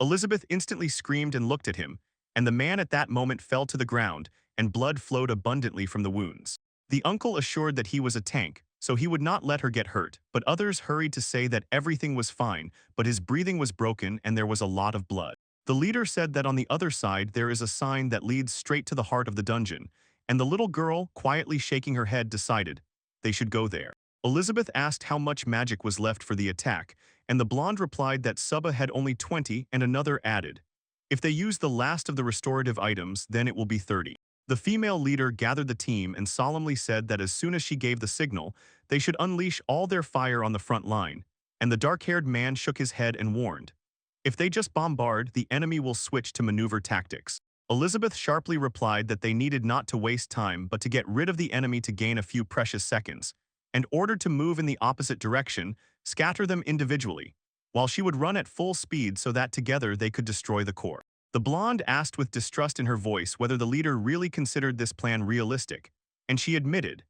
Elizabeth instantly screamed and looked at him, and the man at that moment fell to the ground, and blood flowed abundantly from the wounds. The uncle assured that he was a tank, so he would not let her get hurt, but others hurried to say that everything was fine, but his breathing was broken and there was a lot of blood. The leader said that on the other side there is a sign that leads straight to the heart of the dungeon, and the little girl, quietly shaking her head, decided they should go there. Elizabeth asked how much magic was left for the attack, and the blonde replied that Suba had only 20, and another added, if they use the last of the restorative items, then it will be 30. The female leader gathered the team and solemnly said that as soon as she gave the signal, they should unleash all their fire on the front line, and the dark-haired man shook his head and warned, if they just bombard, the enemy will switch to maneuver tactics. Elizabeth sharply replied that they needed not to waste time but to get rid of the enemy to gain a few precious seconds, and ordered to move in the opposite direction, scatter them individually, while she would run at full speed so that together they could destroy the core. The blonde asked with distrust in her voice whether the leader really considered this plan realistic, and she admitted,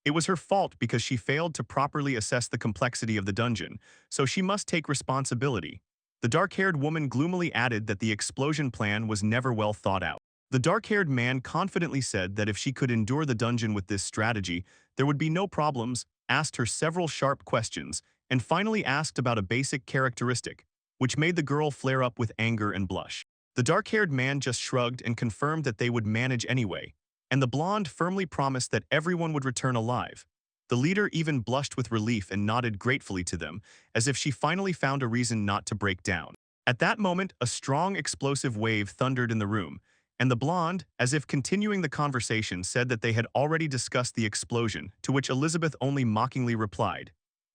it was her fault because she failed to properly assess the complexity of the dungeon, so she must take responsibility. The dark-haired woman gloomily added that the explosion plan was never well thought out. The dark-haired man confidently said that if she could endure the dungeon with this strategy, there would be no problems, asked her several sharp questions, and finally asked about a basic characteristic, which made the girl flare up with anger and blush. The dark-haired man just shrugged and confirmed that they would manage anyway, and the blonde firmly promised that everyone would return alive. The leader even blushed with relief and nodded gratefully to them, as if she finally found a reason not to break down. At that moment, a strong explosive wave thundered in the room, and the blonde, as if continuing the conversation, said that they had already discussed the explosion, to which Elizabeth only mockingly replied,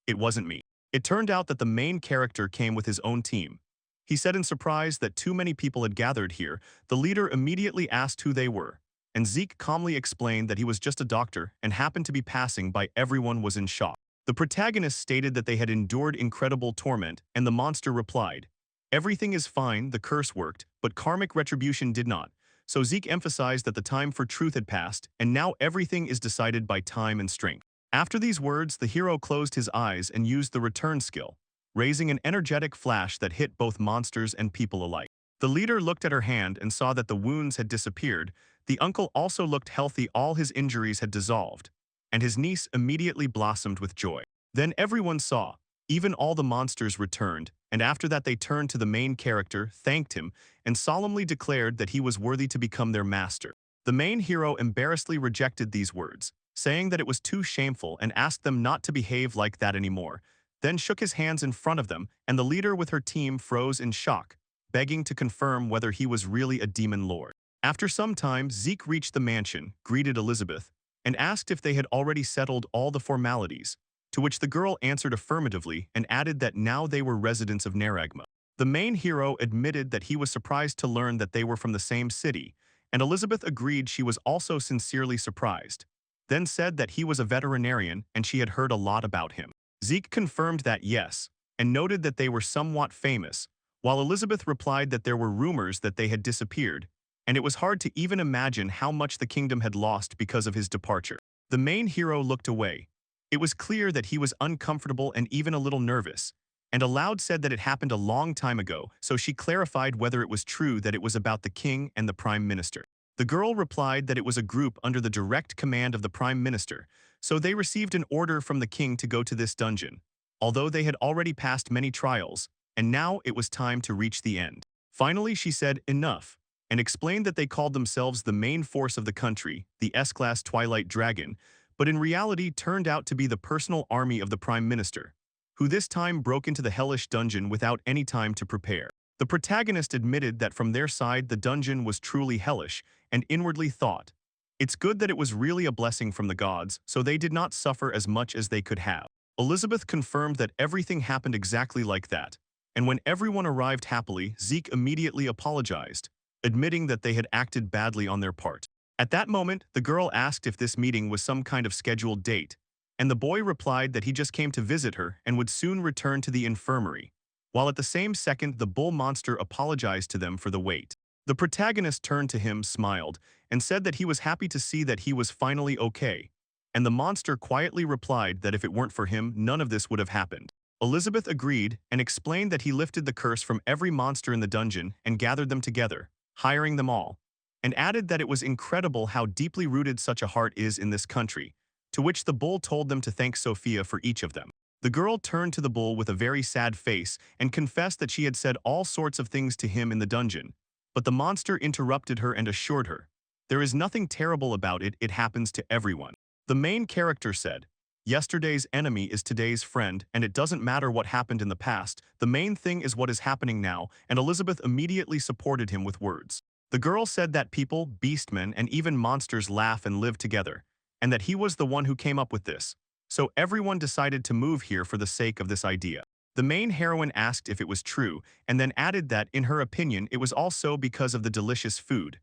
it wasn't me. It turned out that the main character came with his own team. He said in surprise that too many people had gathered here. The leader immediately asked who they were, and Zeke calmly explained that he was just a doctor and happened to be passing by. Everyone was in shock. The protagonist stated that they had endured incredible torment, and the monster replied, everything is fine, the curse worked, but karmic retribution did not. So Zeke emphasized that the time for truth had passed, and now everything is decided by time and strength. After these words, the hero closed his eyes and used the return skill, raising an energetic flash that hit both monsters and people alike. The leader looked at her hand and saw that the wounds had disappeared. The uncle also looked healthy, all his injuries had dissolved, and his niece immediately blossomed with joy. Then everyone saw, even all the monsters returned, and after that they turned to the main character, thanked him, and solemnly declared that he was worthy to become their master. The main hero embarrassedly rejected these words, saying that it was too shameful and asked them not to behave like that anymore, then shook his hands in front of them, and the leader with her team froze in shock, begging to confirm whether he was really a demon lord. After some time, Zeke reached the mansion, greeted Elizabeth, and asked if they had already settled all the formalities, to which the girl answered affirmatively and added that now they were residents of Neragma. The main hero admitted that he was surprised to learn that they were from the same city, and Elizabeth agreed she was also sincerely surprised, then said that he was a veterinarian and she had heard a lot about him. Zeke confirmed that yes, and noted that they were somewhat famous, while Elizabeth replied that there were rumors that they had disappeared, and it was hard to even imagine how much the kingdom had lost because of his departure. The main hero looked away. It was clear that he was uncomfortable and even a little nervous, and aloud said that it happened a long time ago, so she clarified whether it was true that it was about the king and the prime minister. The girl replied that it was a group under the direct command of the prime minister, so they received an order from the king to go to this dungeon, although they had already passed many trials, and now it was time to reach the end. Finally, she said enough, and explained that they called themselves the main force of the country, the S-class Twilight Dragon, but in reality turned out to be the personal army of the prime minister, who this time broke into the hellish dungeon without any time to prepare. The protagonist admitted that from their side the dungeon was truly hellish, and inwardly thought, "It's good that it was really a blessing from the gods, so they did not suffer as much as they could have." Elizabeth confirmed that everything happened exactly like that, and when everyone arrived happily, Zeke immediately apologized, admitting that they had acted badly on their part. At that moment, the girl asked if this meeting was some kind of scheduled date, and the boy replied that he just came to visit her and would soon return to the infirmary, while at the same second the bull monster apologized to them for the wait. The protagonist turned to him, smiled, and said that he was happy to see that he was finally okay, and the monster quietly replied that if it weren't for him, none of this would have happened. Elizabeth agreed and explained that he lifted the curse from every monster in the dungeon and gathered them together, hiring them all, and added that it was incredible how deeply rooted such a heart is in this country, to which the bull told them to thank Sophia for each of them. The girl turned to the bull with a very sad face and confessed that she had said all sorts of things to him in the dungeon, but the monster interrupted her and assured her, "There is nothing terrible about it, it happens to everyone." The main character said, "Yesterday's enemy is today's friend, and it doesn't matter what happened in the past, the main thing is what is happening now," and Elizabeth immediately supported him with words. The girl said that people, beastmen, and even monsters laugh and live together, and that he was the one who came up with this. So everyone decided to move here for the sake of this idea. The main heroine asked if it was true, and then added that, in her opinion, it was also because of the delicious food.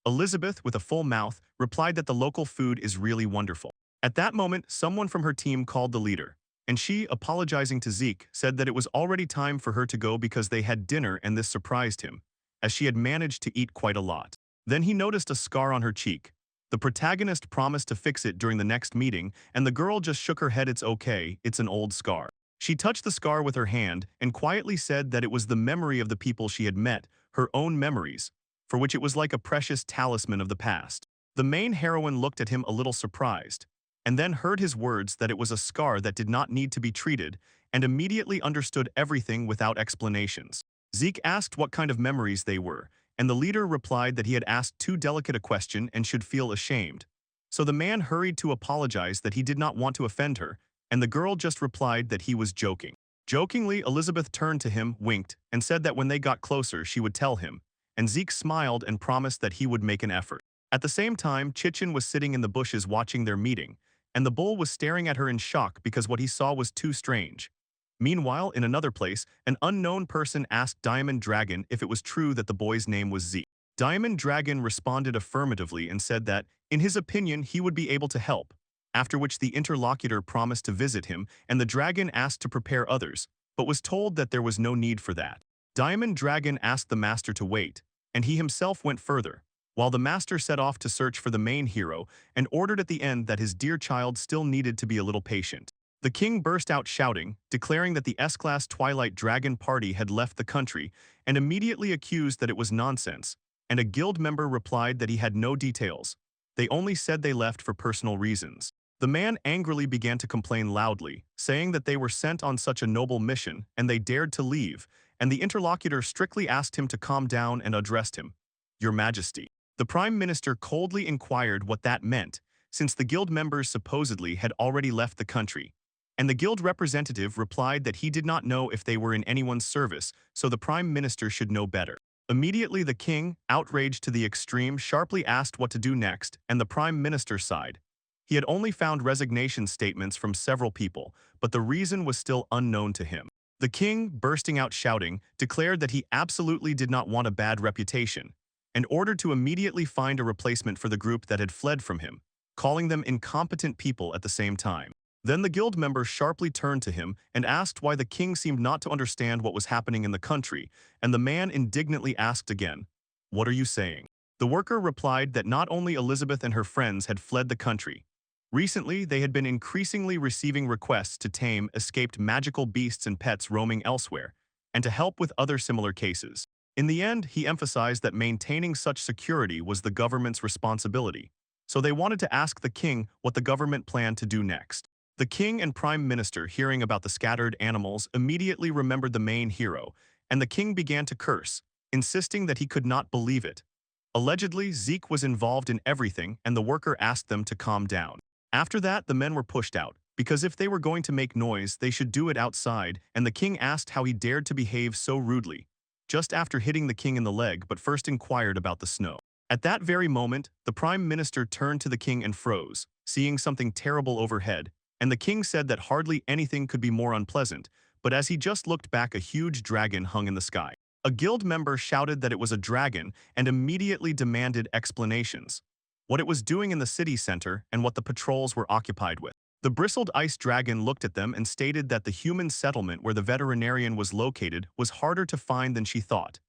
Elizabeth, with a full mouth, replied that the local food is really wonderful. At that moment, someone from her team called the leader, and she, apologizing to Zeke, said that it was already time for her to go because they had dinner and this surprised him, as she had managed to eat quite a lot. Then he noticed a scar on her cheek. The protagonist promised to fix it during the next meeting, and the girl just shook her head. "It's okay, it's an old scar." She touched the scar with her hand and quietly said that it was the memory of the people she had met, her own memories, for which it was like a precious talisman of the past. The main heroine looked at him a little surprised, and then heard his words that it was a scar that did not need to be treated, and immediately understood everything without explanations. Zeke asked what kind of memories they were, and the leader replied that he had asked too delicate a question and should feel ashamed. So the man hurried to apologize that he did not want to offend her, and the girl just replied that he was joking. Jokingly, Elizabeth turned to him, winked, and said that when they got closer she would tell him, and Zeke smiled and promised that he would make an effort. At the same time, Chichen was sitting in the bushes watching their meeting, and the bull was staring at her in shock because what he saw was too strange. Meanwhile, in another place, an unknown person asked Diamond Dragon if it was true that the boy's name was Zeke. Diamond Dragon responded affirmatively and said that, in his opinion, he would be able to help, after which the interlocutor promised to visit him, and the dragon asked to prepare others, but was told that there was no need for that. Diamond Dragon asked the master to wait, and he himself went further, while the master set off to search for the main hero and ordered at the end that his dear child still needed to be a little patient. The king burst out shouting, declaring that the S-class Twilight Dragon party had left the country, and immediately accused that it was nonsense, and a guild member replied that he had no details. They only said they left for personal reasons. The man angrily began to complain loudly, saying that they were sent on such a noble mission and they dared to leave, and the interlocutor strictly asked him to calm down and addressed him, "Your Majesty." The Prime Minister coldly inquired what that meant, since the guild members supposedly had already left the country, and the guild representative replied that he did not know if they were in anyone's service, so the Prime Minister should know better. Immediately the king, outraged to the extreme, sharply asked what to do next, and the Prime Minister sighed. He had only found resignation statements from several people, but the reason was still unknown to him. The king, bursting out shouting, declared that he absolutely did not want a bad reputation, and ordered to immediately find a replacement for the group that had fled from him, calling them incompetent people at the same time. Then the guild member sharply turned to him and asked why the king seemed not to understand what was happening in the country, and the man indignantly asked again, "What are you saying?" The worker replied that not only Elizabeth and her friends had fled the country. Recently, they had been increasingly receiving requests to tame escaped magical beasts and pets roaming elsewhere, and to help with other similar cases. In the end, he emphasized that maintaining such security was the government's responsibility, so they wanted to ask the king what the government planned to do next. The king and prime minister, hearing about the scattered animals, immediately remembered the main hero, and the king began to curse, insisting that he could not believe it. Allegedly, Zeke was involved in everything, and the worker asked them to calm down. After that, the men were pushed out, because if they were going to make noise, they should do it outside, and the king asked how he dared to behave so rudely, just after hitting the king in the leg, but first inquired about the snow. At that very moment, the prime minister turned to the king and froze, seeing something terrible overhead, and the king said that hardly anything could be more unpleasant, but as he just looked back, a huge dragon hung in the sky. A guild member shouted that it was a dragon and immediately demanded explanations, what it was doing in the city center, and what the patrols were occupied with. The bristled ice dragon looked at them and stated that the human settlement where the veterinarian was located was harder to find than she thought,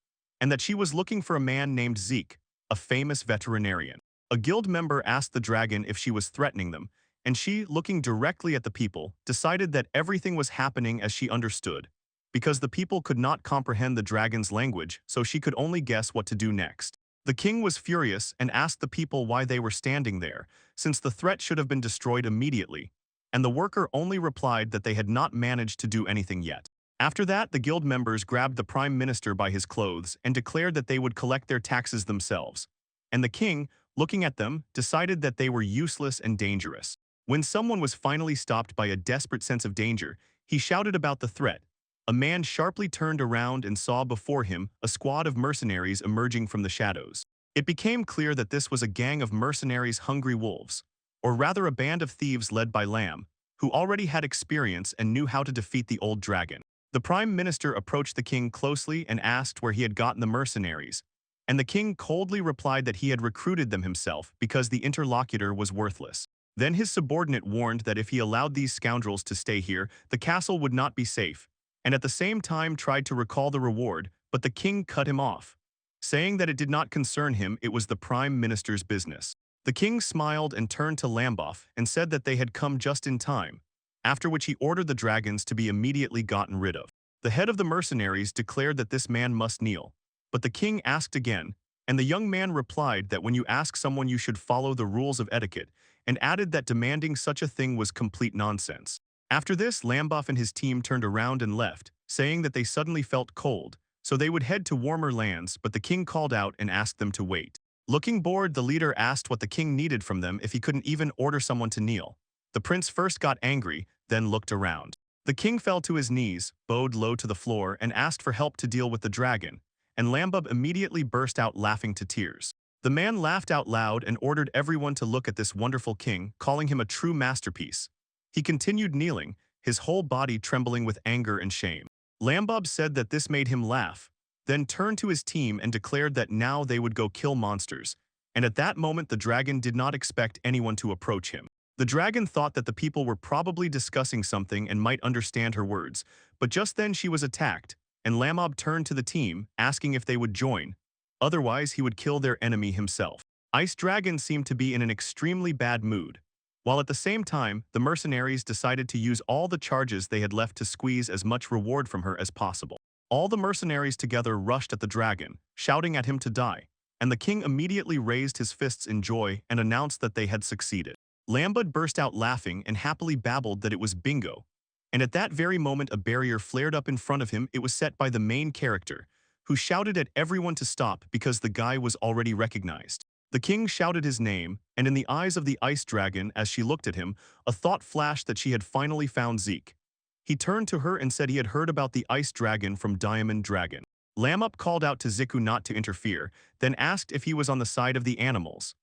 and that she was looking for a man named Zeke, a famous veterinarian. A guild member asked the dragon if she was threatening them, and she, looking directly at the people, decided that everything was happening as she understood, because the people could not comprehend the dragon's language, so she could only guess what to do next. The king was furious and asked the people why they were standing there, since the threat should have been destroyed immediately, and the worker only replied that they had not managed to do anything yet. After that, the guild members grabbed the prime minister by his clothes and declared that they would collect their taxes themselves, and the king, looking at them, decided that they were useless and dangerous. When someone was finally stopped by a desperate sense of danger, he shouted about the threat. A man sharply turned around and saw before him a squad of mercenaries emerging from the shadows. It became clear that this was a gang of mercenaries, hungry wolves, or rather a band of thieves led by Lamb, who already had experience and knew how to defeat the old dragon. The prime minister approached the king closely and asked where he had gotten the mercenaries, and the king coldly replied that he had recruited them himself because the interlocutor was worthless. Then his subordinate warned that if he allowed these scoundrels to stay here, the castle would not be safe, and at the same time tried to recall the reward, but the king cut him off, saying that it did not concern him, it was the prime minister's business. The king smiled and turned to Lamboff and said that they had come just in time, after which he ordered the dragons to be immediately gotten rid of. The head of the mercenaries declared that this man must kneel, but the king asked again, and the young man replied that when you ask someone you should follow the rules of etiquette, and added that demanding such a thing was complete nonsense. After this, Lamboff and his team turned around and left, saying that they suddenly felt cold, so they would head to warmer lands, but the king called out and asked them to wait. Looking bored, the leader asked what the king needed from them if he couldn't even order someone to kneel. The prince first got angry, then looked around. The king fell to his knees, bowed low to the floor, and asked for help to deal with the dragon, and Lamboff immediately burst out laughing to tears. The man laughed out loud and ordered everyone to look at this wonderful king, calling him a true masterpiece. He continued kneeling, his whole body trembling with anger and shame. Lambob said that this made him laugh, then turned to his team and declared that now they would go kill monsters, and at that moment the dragon did not expect anyone to approach him. The dragon thought that the people were probably discussing something and might understand her words, but just then she was attacked, and Lambob turned to the team, asking if they would join. Otherwise, he would kill their enemy himself. Ice Dragon seemed to be in an extremely bad mood, while at the same time, the mercenaries decided to use all the charges they had left to squeeze as much reward from her as possible. All the mercenaries together rushed at the dragon, shouting at him to die, and the king immediately raised his fists in joy and announced that they had succeeded. Lambud burst out laughing and happily babbled that it was bingo. And at that very moment a barrier flared up in front of him. It was set by the main character, who shouted at everyone to stop because the guy was already recognized. The king shouted his name, and in the eyes of the ice dragon as she looked at him, a thought flashed that she had finally found Zeke. He turned to her and said he had heard about the ice dragon from Diamond Dragon. Lamup called out to Ziku not to interfere, then asked if he was on the side of the animals.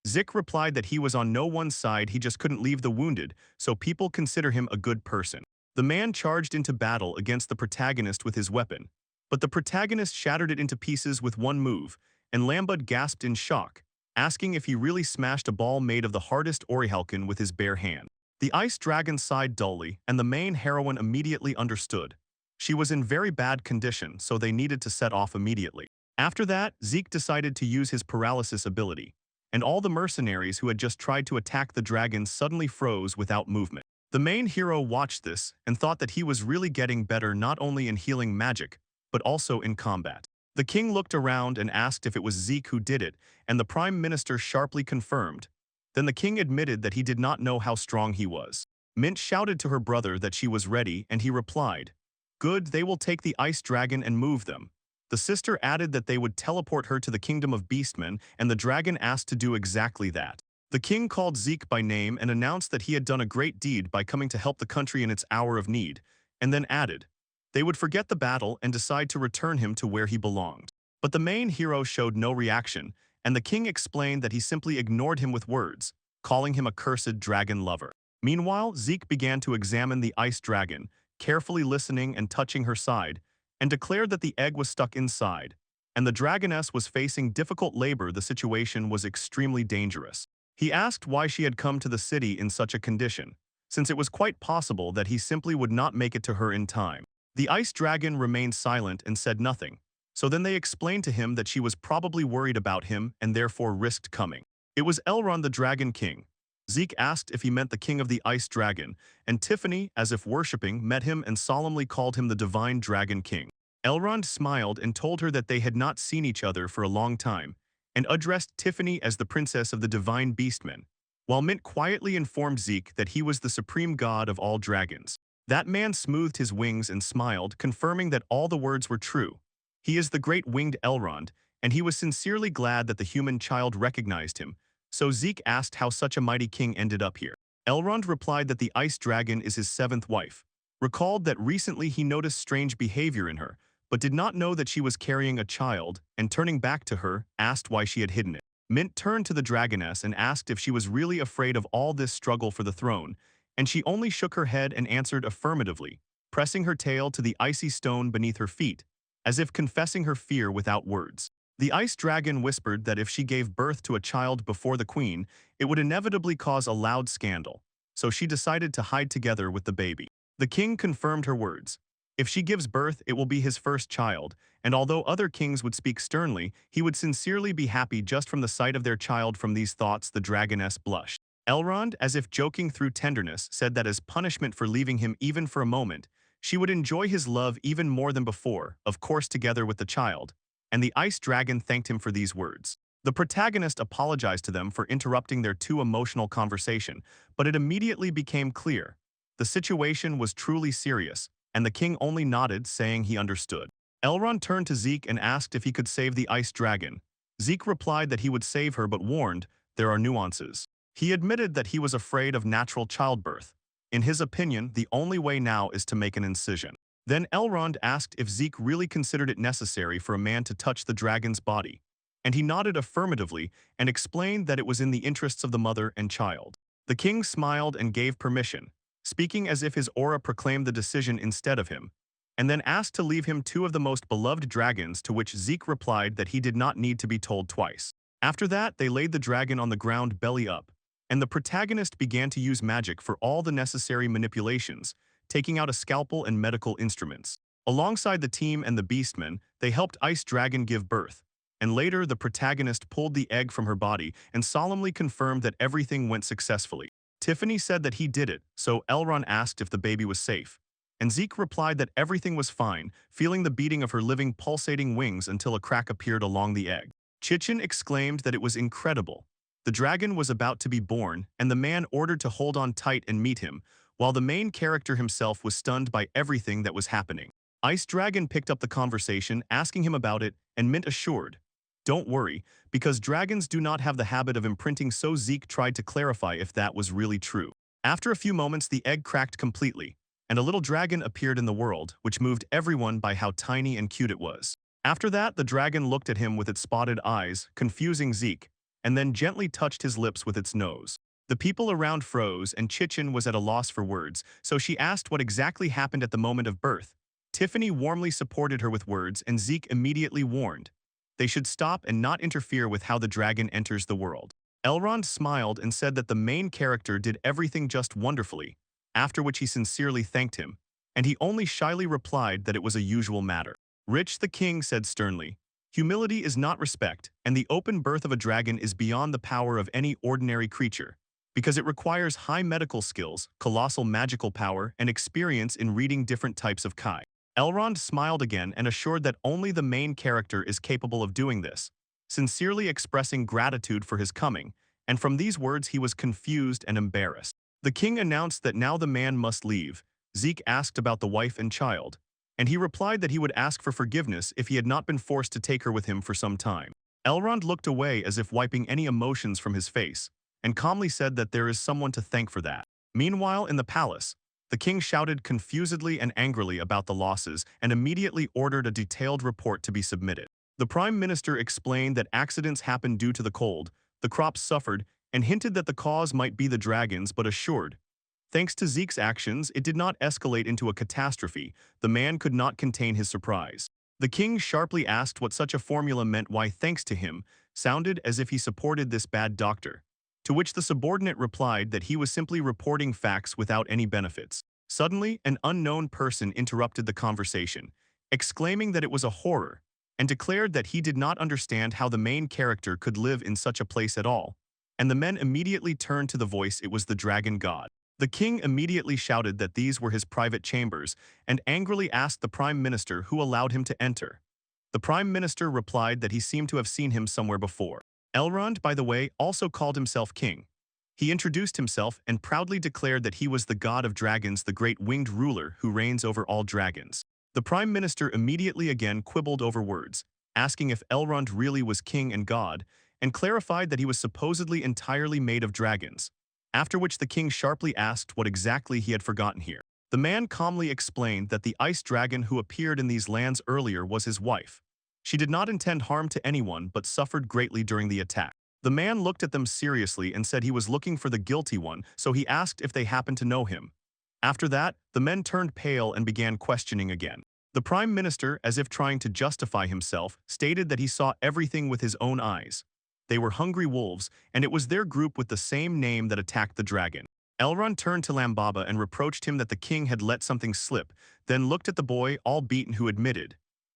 Zik replied that he was on no one's side, he just couldn't leave the wounded, so people consider him a good person. The man charged into battle against the protagonist with his weapon, but the protagonist shattered it into pieces with one move, and Lambud gasped in shock, asking if he really smashed a ball made of the hardest orichalcum with his bare hand. The ice dragon sighed dully, and the main heroine immediately understood. She was in very bad condition, so they needed to set off immediately. After that, Zeke decided to use his paralysis ability, and all the mercenaries who had just tried to attack the dragon suddenly froze without movement. The main hero watched this and thought that he was really getting better not only in healing magic, but also in combat. The king looked around and asked if it was Zeke who did it, and the prime minister sharply confirmed. Then the king admitted that he did not know how strong he was. Mint shouted to her brother that she was ready, and he replied, "Good, they will take the ice dragon and move them." The sister added that they would teleport her to the kingdom of beastmen, and the dragon asked to do exactly that. The king called Zeke by name and announced that he had done a great deed by coming to help the country in its hour of need, and then added, they would forget the battle and decide to return him to where he belonged. But the main hero showed no reaction, and the king explained that he simply ignored him with words, calling him a cursed dragon lover. Meanwhile, Zeke began to examine the ice dragon, carefully listening and touching her side, and declared that the egg was stuck inside, and the dragoness was facing difficult labor. The situation was extremely dangerous. He asked why she had come to the city in such a condition, since it was quite possible that he simply would not make it to her in time. The ice dragon remained silent and said nothing, so then they explained to him that she was probably worried about him and therefore risked coming. It was Elrond the Dragon King. Zeke asked if he meant the king of the ice dragon, and Tiffany, as if worshipping, met him and solemnly called him the divine dragon king. Elrond smiled and told her that they had not seen each other for a long time, and addressed Tiffany as the princess of the divine beastmen, while Mint quietly informed Zeke that he was the supreme god of all dragons. That man smoothed his wings and smiled, confirming that all the words were true. He is the great winged Elrond, and he was sincerely glad that the human child recognized him, so Zeke asked how such a mighty king ended up here. Elrond replied that the ice dragon is his seventh wife, recalled that recently he noticed strange behavior in her, but did not know that she was carrying a child, and turning back to her, asked why she had hidden it. Mint turned to the dragoness and asked if she was really afraid of all this struggle for the throne, and she only shook her head and answered affirmatively, pressing her tail to the icy stone beneath her feet, as if confessing her fear without words. The ice dragon whispered that if she gave birth to a child before the queen, it would inevitably cause a loud scandal, so she decided to hide together with the baby. The king confirmed her words. If she gives birth, it will be his first child, and although other kings would speak sternly, he would sincerely be happy just from the sight of their child. From these thoughts, the dragoness blushed. Elrond, as if joking through tenderness, said that as punishment for leaving him even for a moment, she would enjoy his love even more than before, of course together with the child, and the ice dragon thanked him for these words. The protagonist apologized to them for interrupting their too emotional conversation, but it immediately became clear. The situation was truly serious, and the king only nodded, saying he understood. Elrond turned to Zeke and asked if he could save the ice dragon. Zeke replied that he would save her but warned, there are nuances. He admitted that he was afraid of natural childbirth. In his opinion, the only way now is to make an incision. Then Elrond asked if Zeke really considered it necessary for a man to touch the dragon's body, and he nodded affirmatively and explained that it was in the interests of the mother and child. The king smiled and gave permission, speaking as if his aura proclaimed the decision instead of him, and then asked to leave him two of the most beloved dragons, to which Zeke replied that he did not need to be told twice. After that, they laid the dragon on the ground belly up, and the protagonist began to use magic for all the necessary manipulations, taking out a scalpel and medical instruments. Alongside the team and the beastmen, they helped Ice Dragon give birth, and later the protagonist pulled the egg from her body and solemnly confirmed that everything went successfully. Tiffany said that he did it, so Elrond asked if the baby was safe, and Zeke replied that everything was fine, feeling the beating of her living pulsating wings until a crack appeared along the egg. Chichen exclaimed that it was incredible, The dragon was about to be born, and the man ordered to hold on tight and meet him, while the main character himself was stunned by everything that was happening. Ice Dragon picked up the conversation, asking him about it, and Mint assured, "Don't worry, because dragons do not have the habit of imprinting." So Zeke tried to clarify if that was really true. After a few moments, the egg cracked completely, and a little dragon appeared in the world, which moved everyone by how tiny and cute it was. After that, the dragon looked at him with its spotted eyes, confusing Zeke, and then gently touched his lips with its nose. The people around froze, and Chichen was at a loss for words, so she asked what exactly happened at the moment of birth. Tiffany warmly supported her with words, and Zeke immediately warned they should stop and not interfere with how the dragon enters the world. Elrond smiled and said that the main character did everything just wonderfully, after which he sincerely thanked him, and he only shyly replied that it was a usual matter. Rich the king said sternly, "Humility is not respect, and the open birth of a dragon is beyond the power of any ordinary creature, because it requires high medical skills, colossal magical power, and experience in reading different types of kai." Elrond smiled again and assured that only the main character is capable of doing this, sincerely expressing gratitude for his coming, and from these words he was confused and embarrassed. The king announced that now the man must leave. Zeke asked about the wife and child, and he replied that he would ask for forgiveness if he had not been forced to take her with him for some time. Elrond looked away as if wiping any emotions from his face, and calmly said that there is someone to thank for that. Meanwhile, in the palace, the king shouted confusedly and angrily about the losses and immediately ordered a detailed report to be submitted. The prime minister explained that accidents happened due to the cold, the crops suffered, and hinted that the cause might be the dragons, but assured, thanks to Zeke's actions, it did not escalate into a catastrophe. The man could not contain his surprise. The king sharply asked what such a formula meant. Why thanks to him sounded as if he supported this bad doctor, to which the subordinate replied that he was simply reporting facts without any benefits. Suddenly, an unknown person interrupted the conversation, exclaiming that it was a horror, and declared that he did not understand how the main character could live in such a place at all, and the men immediately turned to the voice. It was the dragon god. The king immediately shouted that these were his private chambers, and angrily asked the prime minister who allowed him to enter. The prime minister replied that he seemed to have seen him somewhere before. Elrond, by the way, also called himself king. He introduced himself and proudly declared that he was the god of dragons, the great winged ruler who reigns over all dragons. The prime minister immediately again quibbled over words, asking if Elrond really was king and god, and clarified that he was supposedly entirely made of dragons, after which the king sharply asked what exactly he had forgotten here. The man calmly explained that the ice dragon who appeared in these lands earlier was his wife. She did not intend harm to anyone but suffered greatly during the attack. The man looked at them seriously and said he was looking for the guilty one, so he asked if they happened to know him. After that, the men turned pale and began questioning again. The prime minister, as if trying to justify himself, stated that he saw everything with his own eyes. They were hungry wolves, and it was their group with the same name that attacked the dragon. Elrond turned to Lambaba and reproached him that the king had let something slip, then looked at the boy, all beaten, who admitted,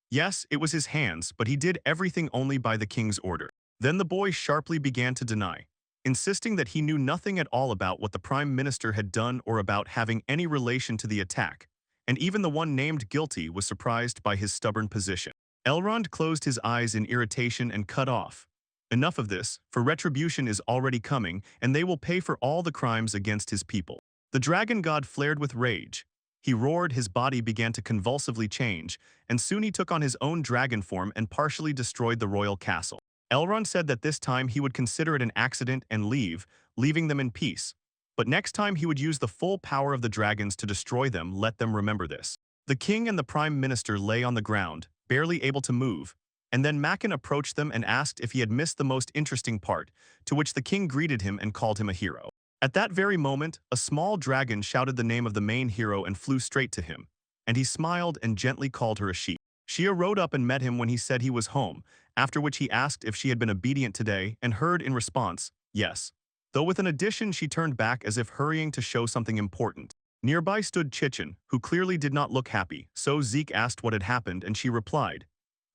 yes, it was his hands, but he did everything only by the king's order. Then the boy sharply began to deny, insisting that he knew nothing at all about what the prime minister had done or about having any relation to the attack, and even the one named guilty was surprised by his stubborn position. Elrond closed his eyes in irritation and cut off. Enough of this, for retribution is already coming, and they will pay for all the crimes against his people. The dragon god flared with rage. He roared, his body began to convulsively change, and soon he took on his own dragon form and partially destroyed the royal castle. Elrond said that this time he would consider it an accident and leave, leaving them in peace. But next time he would use the full power of the dragons to destroy them. Let them remember this. The king and the prime minister lay on the ground, barely able to move, and then Macken approached them and asked if he had missed the most interesting part, to which the king greeted him and called him a hero. At that very moment, a small dragon shouted the name of the main hero and flew straight to him, and he smiled and gently called her a she. Shia rode up and met him when he said he was home, after which he asked if she had been obedient today and heard in response, yes. Though with an addition she turned back as if hurrying to show something important. Nearby stood Chichen, who clearly did not look happy, so Zeke asked what had happened and she replied,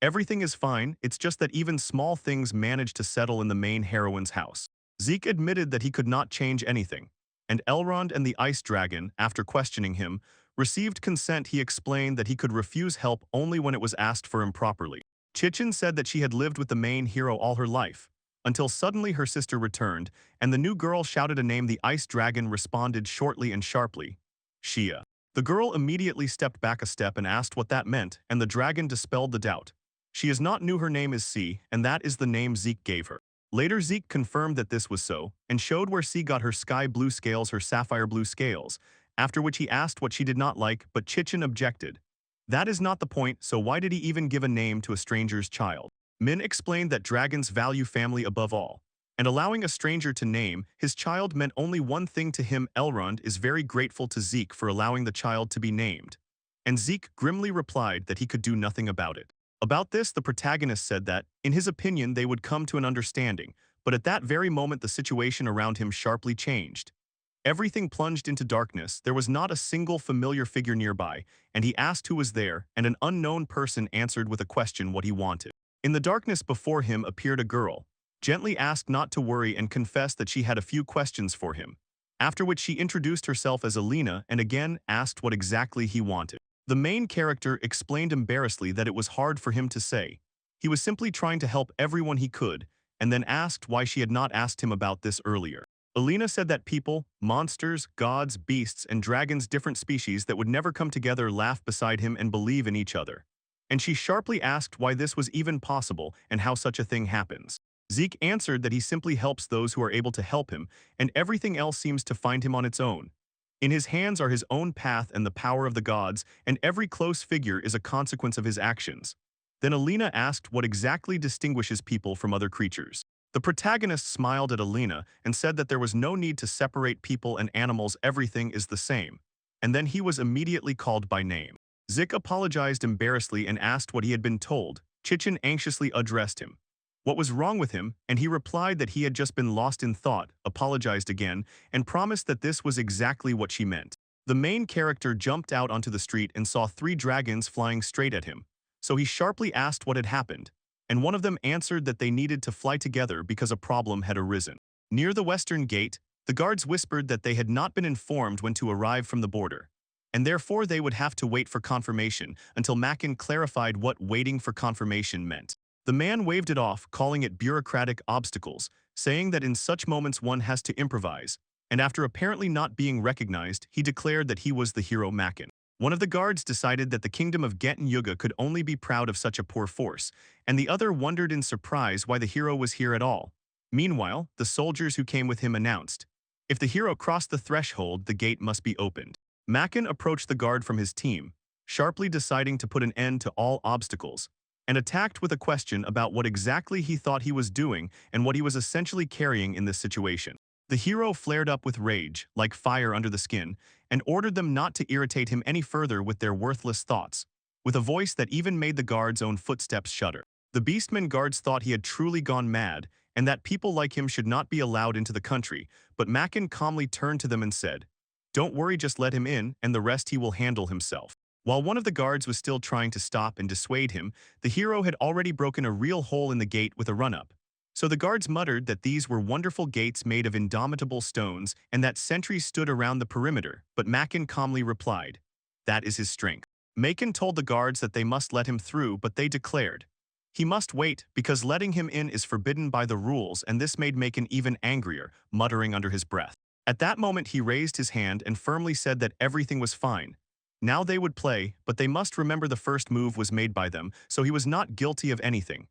everything is fine, it's just that even small things manage to settle in the main heroine's house. Zeke admitted that he could not change anything, and Elrond and the ice dragon, after questioning him, received consent. He explained that he could refuse help only when it was asked for improperly. Chichen said that she had lived with the main hero all her life, until suddenly her sister returned, and the new girl shouted a name. The ice dragon responded shortly and sharply. Shia. The girl immediately stepped back a step and asked what that meant, and the dragon dispelled the doubt. She is not new, her name is C, and that is the name Zeke gave her. Later Zeke confirmed that this was so, and showed where C got her sky blue scales, her sapphire blue scales, after which he asked what she did not like, but Chichen objected. That is not the point, so why did he even give a name to a stranger's child? Min explained that dragons value family above all, and allowing a stranger to name his child meant only one thing to him. Elrond is very grateful to Zeke for allowing the child to be named. And Zeke grimly replied that he could do nothing about it. About this, the protagonist said that, in his opinion, they would come to an understanding, but at that very moment the situation around him sharply changed. Everything plunged into darkness, there was not a single familiar figure nearby, and he asked who was there, and an unknown person answered with a question what he wanted. In the darkness before him appeared a girl, gently asked not to worry and confessed that she had a few questions for him, after which she introduced herself as Alina and again asked what exactly he wanted. The main character explained embarrassedly that it was hard for him to say. He was simply trying to help everyone he could, and then asked why she had not asked him about this earlier. Alina said that people, monsters, gods, beasts, and dragons, different species that would never come together, laugh beside him and believe in each other. And she sharply asked why this was even possible and how such a thing happens. Zeke answered that he simply helps those who are able to help him, and everything else seems to find him on its own. In his hands are his own path and the power of the gods, and every close figure is a consequence of his actions. Then Alina asked what exactly distinguishes people from other creatures. The protagonist smiled at Alina and said that there was no need to separate people and animals, everything is the same. And then he was immediately called by name. Zik apologized embarrassedly and asked what he had been told. Chichen anxiously addressed him. What was wrong with him, and he replied that he had just been lost in thought, apologized again, and promised that this was exactly what she meant. The main character jumped out onto the street and saw 3 dragons flying straight at him. So he sharply asked what had happened, and one of them answered that they needed to fly together because a problem had arisen. Near the western gate, the guards whispered that they had not been informed when to arrive from the border, and therefore they would have to wait for confirmation until Makin clarified what waiting for confirmation meant. The man waved it off, calling it bureaucratic obstacles, saying that in such moments one has to improvise, and after apparently not being recognized, he declared that he was the hero Makin. One of the guards decided that the kingdom of Geten Yuga could only be proud of such a poor force, and the other wondered in surprise why the hero was here at all. Meanwhile, the soldiers who came with him announced, if the hero crossed the threshold, the gate must be opened. Makin approached the guard from his team, sharply deciding to put an end to all obstacles, and attacked with a question about what exactly he thought he was doing and what he was essentially carrying in this situation. The hero flared up with rage, like fire under the skin, and ordered them not to irritate him any further with their worthless thoughts, with a voice that even made the guards' own footsteps shudder. The Beastmen guards thought he had truly gone mad, and that people like him should not be allowed into the country, but Makin calmly turned to them and said, "Don't worry, just let him in, and the rest he will handle himself." While one of the guards was still trying to stop and dissuade him, the hero had already broken a real hole in the gate with a run-up. So the guards muttered that these were wonderful gates made of indomitable stones and that sentries stood around the perimeter, but Makin calmly replied, "That is his strength." Makin told the guards that they must let him through, but they declared, "He must wait, because letting him in is forbidden by the rules," and this made Makin even angrier, muttering under his breath. At that moment he raised his hand and firmly said that everything was fine. Now they would play, but they must remember the first move was made by them, so he was not guilty of anything.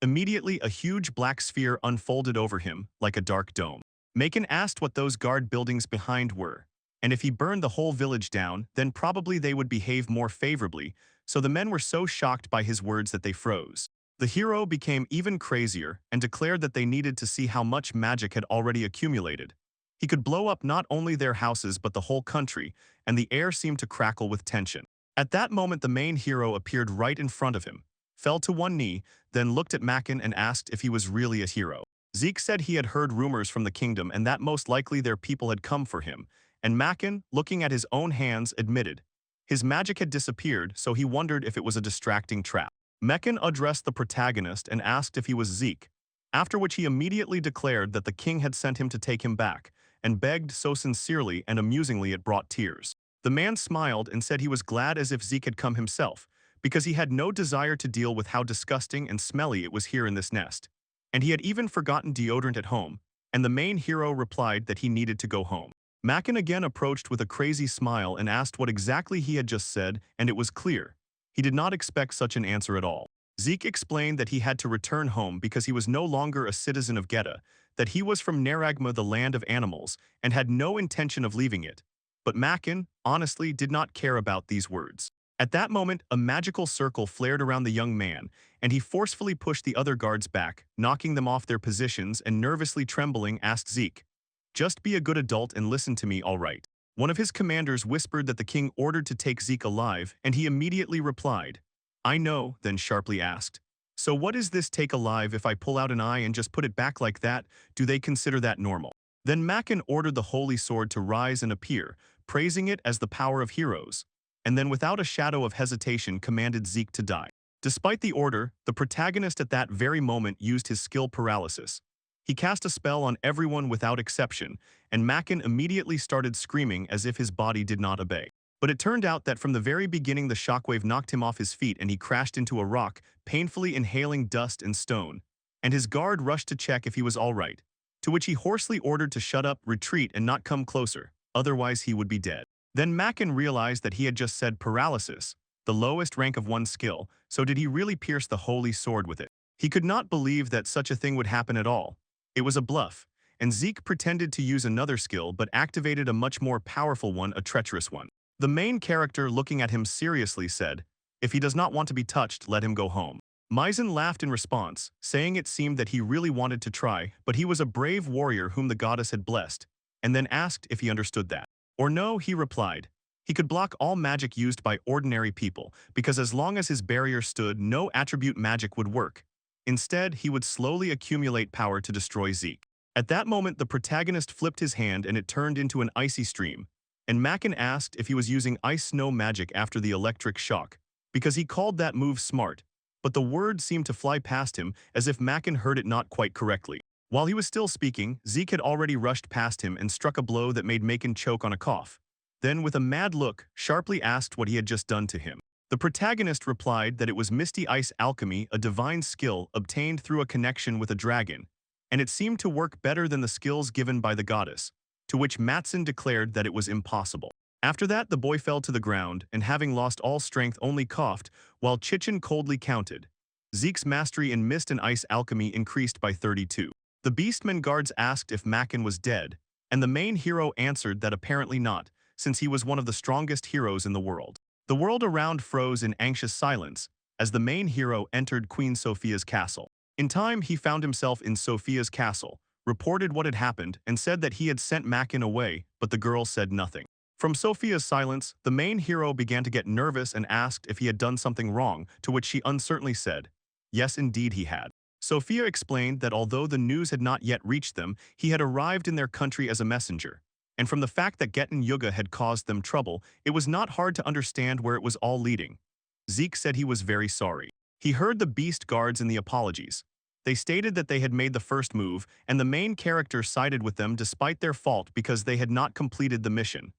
Immediately, a huge black sphere unfolded over him, like a dark dome. Makin asked what those guard buildings behind were, and if he burned the whole village down, then probably they would behave more favorably, so the men were so shocked by his words that they froze. The hero became even crazier and declared that they needed to see how much magic had already accumulated. He could blow up not only their houses but the whole country, and the air seemed to crackle with tension. At that moment the main hero appeared right in front of him, fell to one knee, then looked at Makin and asked if he was really a hero. Zeke said he had heard rumors from the kingdom and that most likely their people had come for him, and Makin, looking at his own hands, admitted his magic had disappeared, so he wondered if it was a distracting trap. Makin addressed the protagonist and asked if he was Zeke, after which he immediately declared that the king had sent him to take him back, and begged so sincerely and amusingly it brought tears. The man smiled and said he was glad as if Zeke had come himself, because he had no desire to deal with how disgusting and smelly it was here in this nest. and he had even forgotten deodorant at home, and the main hero replied that he needed to go home. Makin again approached with a crazy smile and asked what exactly he had just said, and it was clear. He did not expect such an answer at all. Zeke explained that he had to return home because he was no longer a citizen of Geta, that he was from Naragma, the land of animals, and had no intention of leaving it. But Makin, honestly, did not care about these words. At that moment, a magical circle flared around the young man, and he forcefully pushed the other guards back, knocking them off their positions and nervously trembling asked Zeke, "Just be a good adult and listen to me, all right." One of his commanders whispered that the king ordered to take Zeke alive, and he immediately replied, "I know," then sharply asked, "So what is this take alive if I pull out an eye and just put it back like that? Do they consider that normal?" Then Makin ordered the holy sword to rise and appear, praising it as the power of heroes, and then without a shadow of hesitation commanded Zeke to die. Despite the order, the protagonist at that very moment used his skill paralysis. He cast a spell on everyone without exception, and Makin immediately started screaming as if his body did not obey. But it turned out that from the very beginning the shockwave knocked him off his feet and he crashed into a rock, painfully inhaling dust and stone. And his guard rushed to check if he was all right, to which he hoarsely ordered to shut up, retreat, and not come closer, otherwise he would be dead. Then Makin realized that he had just said paralysis, the lowest rank of one's skill, so did he really pierce the holy sword with it? He could not believe that such a thing would happen at all. It was a bluff, and Zeke pretended to use another skill but activated a much more powerful one, a treacherous one. The main character, looking at him seriously, said, "If he does not want to be touched, let him go home." Maizen laughed in response, saying it seemed that he really wanted to try, but he was a brave warrior whom the goddess had blessed, and then asked if he understood that. "Or no," he replied. He could block all magic used by ordinary people, because as long as his barrier stood, no attribute magic would work. Instead, he would slowly accumulate power to destroy Zeke. At that moment, the protagonist flipped his hand and it turned into an icy stream, and Makin asked if he was using ice-snow magic after the electric shock, because he called that move smart, but the word seemed to fly past him as if Makin heard it not quite correctly. While he was still speaking, Zeke had already rushed past him and struck a blow that made Makin choke on a cough. Then, with a mad look, sharply asked what he had just done to him. The protagonist replied that it was Misty Ice Alchemy, a divine skill obtained through a connection with a dragon, and it seemed to work better than the skills given by the goddess, to which Matson declared that it was impossible. After that, the boy fell to the ground, and having lost all strength only coughed, while Chichen coldly counted. Zeke's mastery in mist and ice alchemy increased by 32. The Beastmen guards asked if Makin was dead, and the main hero answered that apparently not, since he was one of the strongest heroes in the world. The world around froze in anxious silence as the main hero entered Queen Sophia's castle. In time, he found himself in Sophia's castle, reported what had happened, and said that he had sent Makin away, but the girl said nothing. From Sophia's silence, the main hero began to get nervous and asked if he had done something wrong, to which she uncertainly said, yes, indeed he had. Sophia explained that although the news had not yet reached them, he had arrived in their country as a messenger. And from the fact that Getten Yuga had caused them trouble, it was not hard to understand where it was all leading. Zeke said he was very sorry. He heard the beast guards in the apologies. They stated that they had made the first move, and the main character sided with them despite their fault because they had not completed the mission.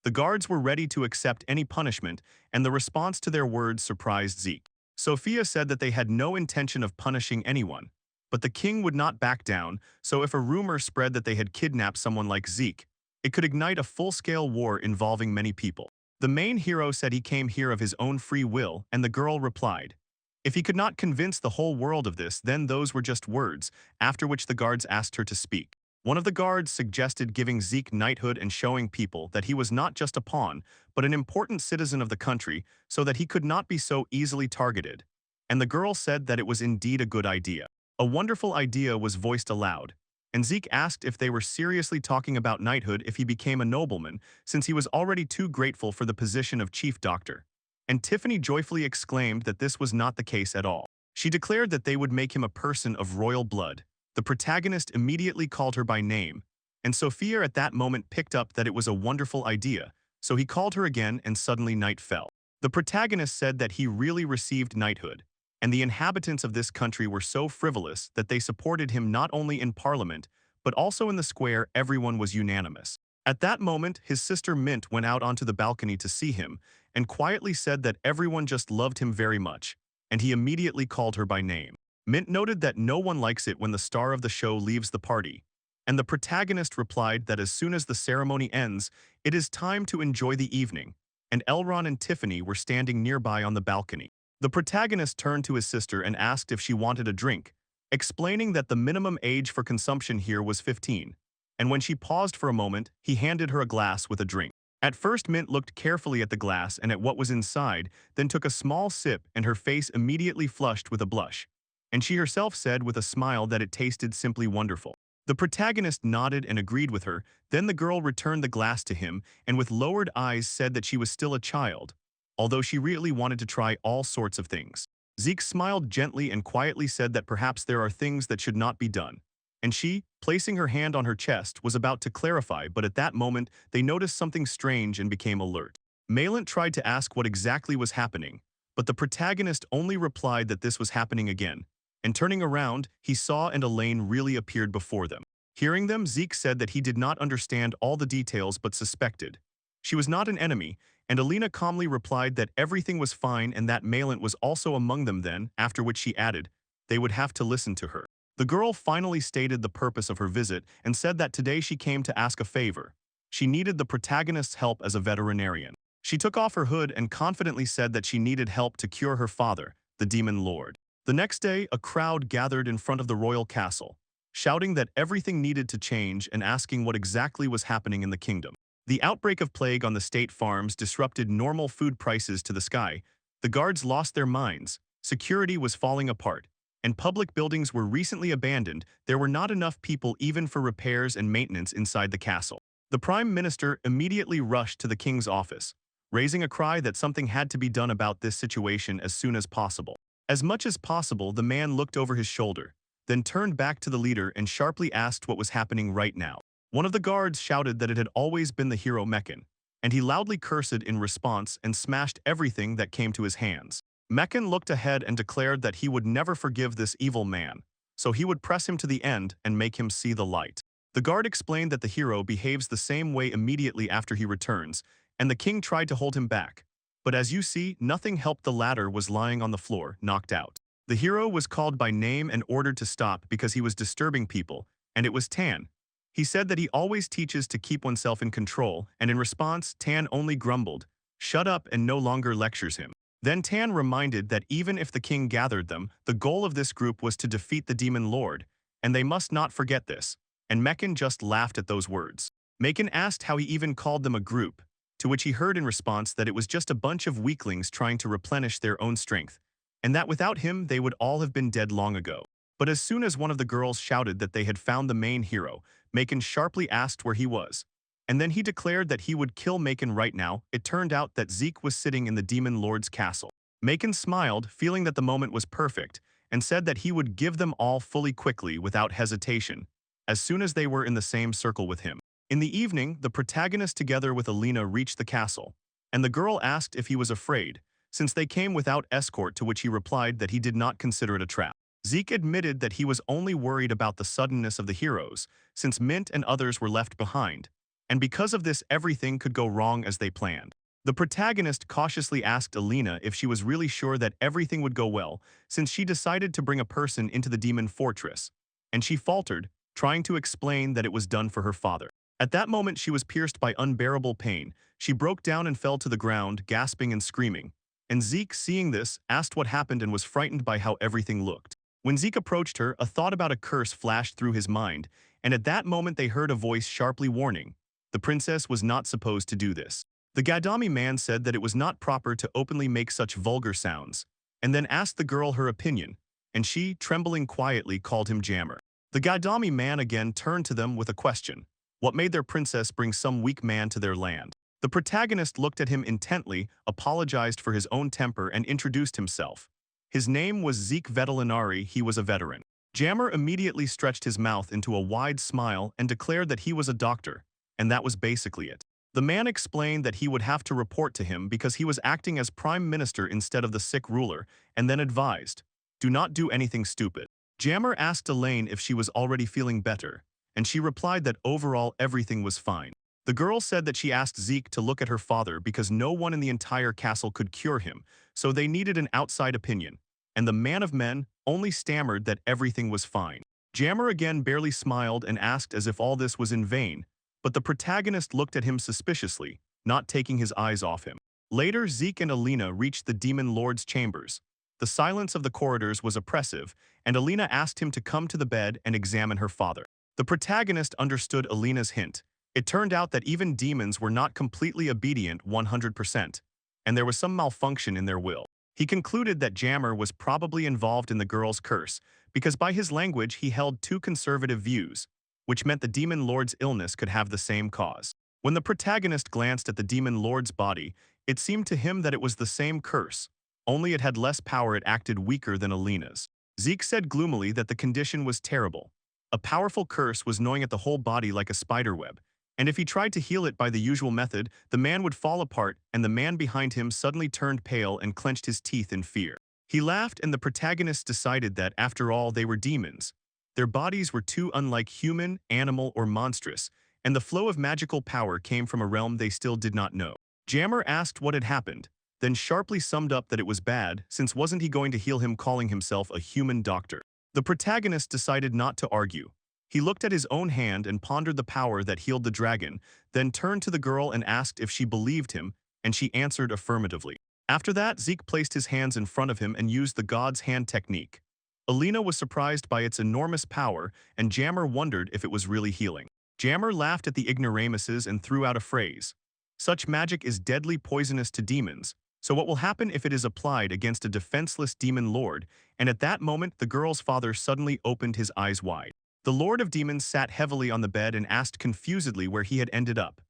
The guards were ready to accept any punishment, and the response to their words surprised Zeke. Sophia said that they had no intention of punishing anyone, but the king would not back down, so if a rumor spread that they had kidnapped someone like Zeke, it could ignite a full-scale war involving many people. The main hero said he came here of his own free will, and the girl replied, if he could not convince the whole world of this, then those were just words, after which the guards asked her to speak. One of the guards suggested giving Zeke knighthood and showing people that he was not just a pawn, but an important citizen of the country, so that he could not be so easily targeted. And the girl said that it was indeed a good idea. A wonderful idea was voiced aloud, and Zeke asked if they were seriously talking about knighthood if he became a nobleman, since he was already too grateful for the position of chief doctor. And Tiffany joyfully exclaimed that this was not the case at all. She declared that they would make him a person of royal blood. The protagonist immediately called her by name, and Sophia at that moment picked up that it was a wonderful idea, so he called her again and suddenly night fell. The protagonist said that he really received knighthood, and the inhabitants of this country were so frivolous that they supported him not only in parliament, but also in the square. Everyone was unanimous. At that moment, his sister Mint went out onto the balcony to see him, and quietly said that everyone just loved him very much, and he immediately called her by name. Mint noted that no one likes it when the star of the show leaves the party, and the protagonist replied that as soon as the ceremony ends, it is time to enjoy the evening, and Elron and Tiffany were standing nearby on the balcony. The protagonist turned to his sister and asked if she wanted a drink, explaining that the minimum age for consumption here was 15, and when she paused for a moment, he handed her a glass with a drink. At first, Mint looked carefully at the glass and at what was inside, then took a small sip and her face immediately flushed with a blush, and she herself said with a smile that it tasted simply wonderful. The protagonist nodded and agreed with her, then the girl returned the glass to him and with lowered eyes said that she was still a child, although she really wanted to try all sorts of things. Zeke smiled gently and quietly said that perhaps there are things that should not be done, and she, placing her hand on her chest, was about to clarify, but at that moment they noticed something strange and became alert. Malent tried to ask what exactly was happening, but the protagonist only replied that this was happening again, and turning around, he saw and Elaine really appeared before them. Hearing them, Zeke said that he did not understand all the details but suspected. She was not an enemy, and Alina calmly replied that everything was fine and that Malent was also among them then, after which she added, they would have to listen to her. The girl finally stated the purpose of her visit and said that today she came to ask a favor. She needed the protagonist's help as a veterinarian. She took off her hood and confidently said that she needed help to cure her father, the demon lord. The next day, a crowd gathered in front of the royal castle, shouting that everything needed to change and asking what exactly was happening in the kingdom. The outbreak of plague on the state farms disrupted normal food prices to the sky, the guards lost their minds, security was falling apart, and public buildings were recently abandoned. There were not enough people even for repairs and maintenance inside the castle. The prime minister immediately rushed to the king's office, raising a cry that something had to be done about this situation as soon as possible. As much as possible, the man looked over his shoulder, then turned back to the leader and sharply asked what was happening right now. One of the guards shouted that it had always been the hero Meccan, and he loudly cursed in response and smashed everything that came to his hands. Meccan looked ahead and declared that he would never forgive this evil man, so he would press him to the end and make him see the light. The guard explained that the hero behaves the same way immediately after he returns, and the king tried to hold him back. But as you see, nothing helped. The latter was lying on the floor, knocked out. The hero was called by name and ordered to stop because he was disturbing people, and it was Tan. He said that he always teaches to keep oneself in control, and in response, Tan only grumbled, "Shut up," and no longer lectures him. Then Tan reminded that even if the king gathered them, the goal of this group was to defeat the demon lord, and they must not forget this, and Meccan just laughed at those words. Meccan asked how he even called them a group, to which he heard in response that it was just a bunch of weaklings trying to replenish their own strength, and that without him they would all have been dead long ago. But as soon as one of the girls shouted that they had found the main hero, Meccan sharply asked where he was, and then he declared that he would kill Meccan right now. It turned out that Zeke was sitting in the demon lord's castle. Meccan smiled, feeling that the moment was perfect, and said that he would give them all fully quickly without hesitation, as soon as they were in the same circle with him. In the evening, the protagonist together with Alina reached the castle, and the girl asked if he was afraid, since they came without escort, to which he replied that he did not consider it a trap. Zeke admitted that he was only worried about the suddenness of the heroes, since Mint and others were left behind, and because of this everything could go wrong as they planned. The protagonist cautiously asked Alina if she was really sure that everything would go well, since she decided to bring a person into the demon fortress, and she faltered, trying to explain that it was done for her father. At that moment she was pierced by unbearable pain. She broke down and fell to the ground, gasping and screaming. And Zeke, seeing this, asked what happened and was frightened by how everything looked. When Zeke approached her, a thought about a curse flashed through his mind, and at that moment they heard a voice sharply warning. The princess was not supposed to do this. The Gadami man said that it was not proper to openly make such vulgar sounds, and then asked the girl her opinion, and she, trembling quietly, called him jammer. The Gadami man again turned to them with a question. What made their princess bring some weak man to their land? The protagonist looked at him intently, apologized for his own temper, and introduced himself. His name was Zeke Vetelinari. He was a veteran. Jammer immediately stretched his mouth into a wide smile and declared that he was a doctor, and that was basically it. The man explained that he would have to report to him because he was acting as prime minister instead of the sick ruler, and then advised, "Do not do anything stupid." Jammer asked Elaine if she was already feeling better, and she replied that overall everything was fine. The girl said that she asked Zeke to look at her father because no one in the entire castle could cure him, so they needed an outside opinion, and the man of men, only stammered that everything was fine. Jammer again barely smiled and asked as if all this was in vain, but the protagonist looked at him suspiciously, not taking his eyes off him. Later, Zeke and Alina reached the Demon Lord's chambers. The silence of the corridors was oppressive, and Alina asked him to come to the bed and examine her father. The protagonist understood Alina's hint. It turned out that even demons were not completely obedient 100%, and there was some malfunction in their will. He concluded that Jammer was probably involved in the girl's curse, because by his language he held two conservative views, which meant the Demon Lord's illness could have the same cause. When the protagonist glanced at the Demon Lord's body, it seemed to him that it was the same curse, only it had less power. It acted weaker than Alina's. Zeke said gloomily that the condition was terrible. A powerful curse was gnawing at the whole body like a spiderweb, and if he tried to heal it by the usual method, the man would fall apart, and the man behind him suddenly turned pale and clenched his teeth in fear. He laughed, and the protagonist decided that, after all, they were demons. Their bodies were too unlike human, animal, or monstrous, and the flow of magical power came from a realm they still did not know. Jammer asked what had happened, then sharply summed up that it was bad, since wasn't he going to heal him, calling himself a human doctor. The protagonist decided not to argue. He looked at his own hand and pondered the power that healed the dragon, then turned to the girl and asked if she believed him, and she answered affirmatively. After that, Zeke placed his hands in front of him and used the God's Hand technique. Alina was surprised by its enormous power, and Jammer wondered if it was really healing. Jammer laughed at the ignoramuses and threw out a phrase. Such magic is deadly poisonous to demons, so what will happen if it is applied against a defenseless demon lord? And at that moment, the girl's father suddenly opened his eyes wide. The Lord of Demons sat heavily on the bed and asked confusedly where he had ended up.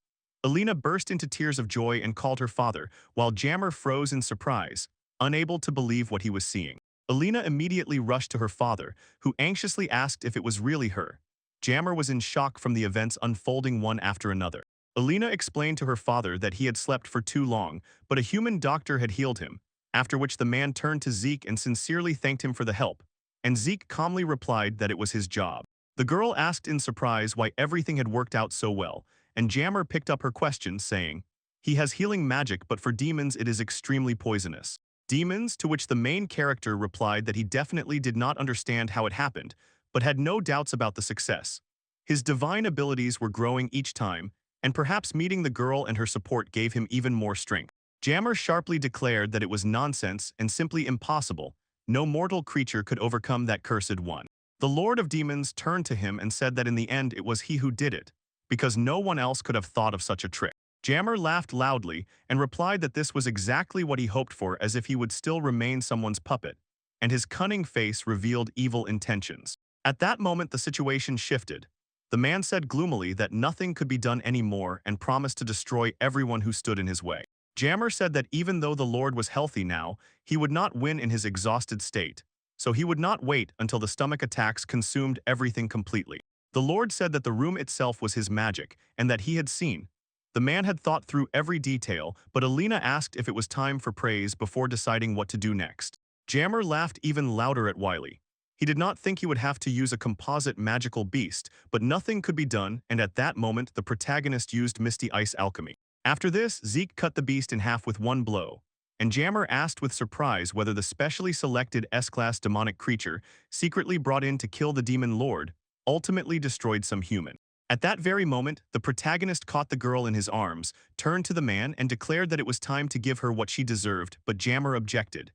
Alina burst into tears of joy and called her father, while Jammer froze in surprise, unable to believe what he was seeing. Alina immediately rushed to her father, who anxiously asked if it was really her. Jammer was in shock from the events unfolding one after another. Alina explained to her father that he had slept for too long, but a human doctor had healed him, after which the man turned to Zeke and sincerely thanked him for the help, and Zeke calmly replied that it was his job. The girl asked in surprise why everything had worked out so well, and Jammer picked up her question, saying, "He has healing magic, but for demons it is extremely poisonous." Demons, to which the main character replied that he definitely did not understand how it happened, but had no doubts about the success. His divine abilities were growing each time, and perhaps meeting the girl and her support gave him even more strength. Jammer sharply declared that it was nonsense and simply impossible. No mortal creature could overcome that cursed one. The Lord of Demons turned to him and said that in the end it was he who did it, because no one else could have thought of such a trick. Jammer laughed loudly and replied that this was exactly what he hoped for, as if he would still remain someone's puppet, and his cunning face revealed evil intentions. At that moment the situation shifted. The man said gloomily that nothing could be done anymore and promised to destroy everyone who stood in his way. Jammer said that even though the Lord was healthy now, he would not win in his exhausted state, so he would not wait until the stomach attacks consumed everything completely. The Lord said that the room itself was his magic, and that he had seen. The man had thought through every detail, but Alina asked if it was time for praise before deciding what to do next. Jammer laughed even louder at Wiley. He did not think he would have to use a composite magical beast, but nothing could be done, and at that moment the protagonist used Misty Ice Alchemy. After this, Zeke cut the beast in half with one blow, and Jammer asked with surprise whether the specially selected S-class demonic creature, secretly brought in to kill the demon lord, ultimately destroyed some human. At that very moment, the protagonist caught the girl in his arms, turned to the man, and declared that it was time to give her what she deserved, but Jammer objected.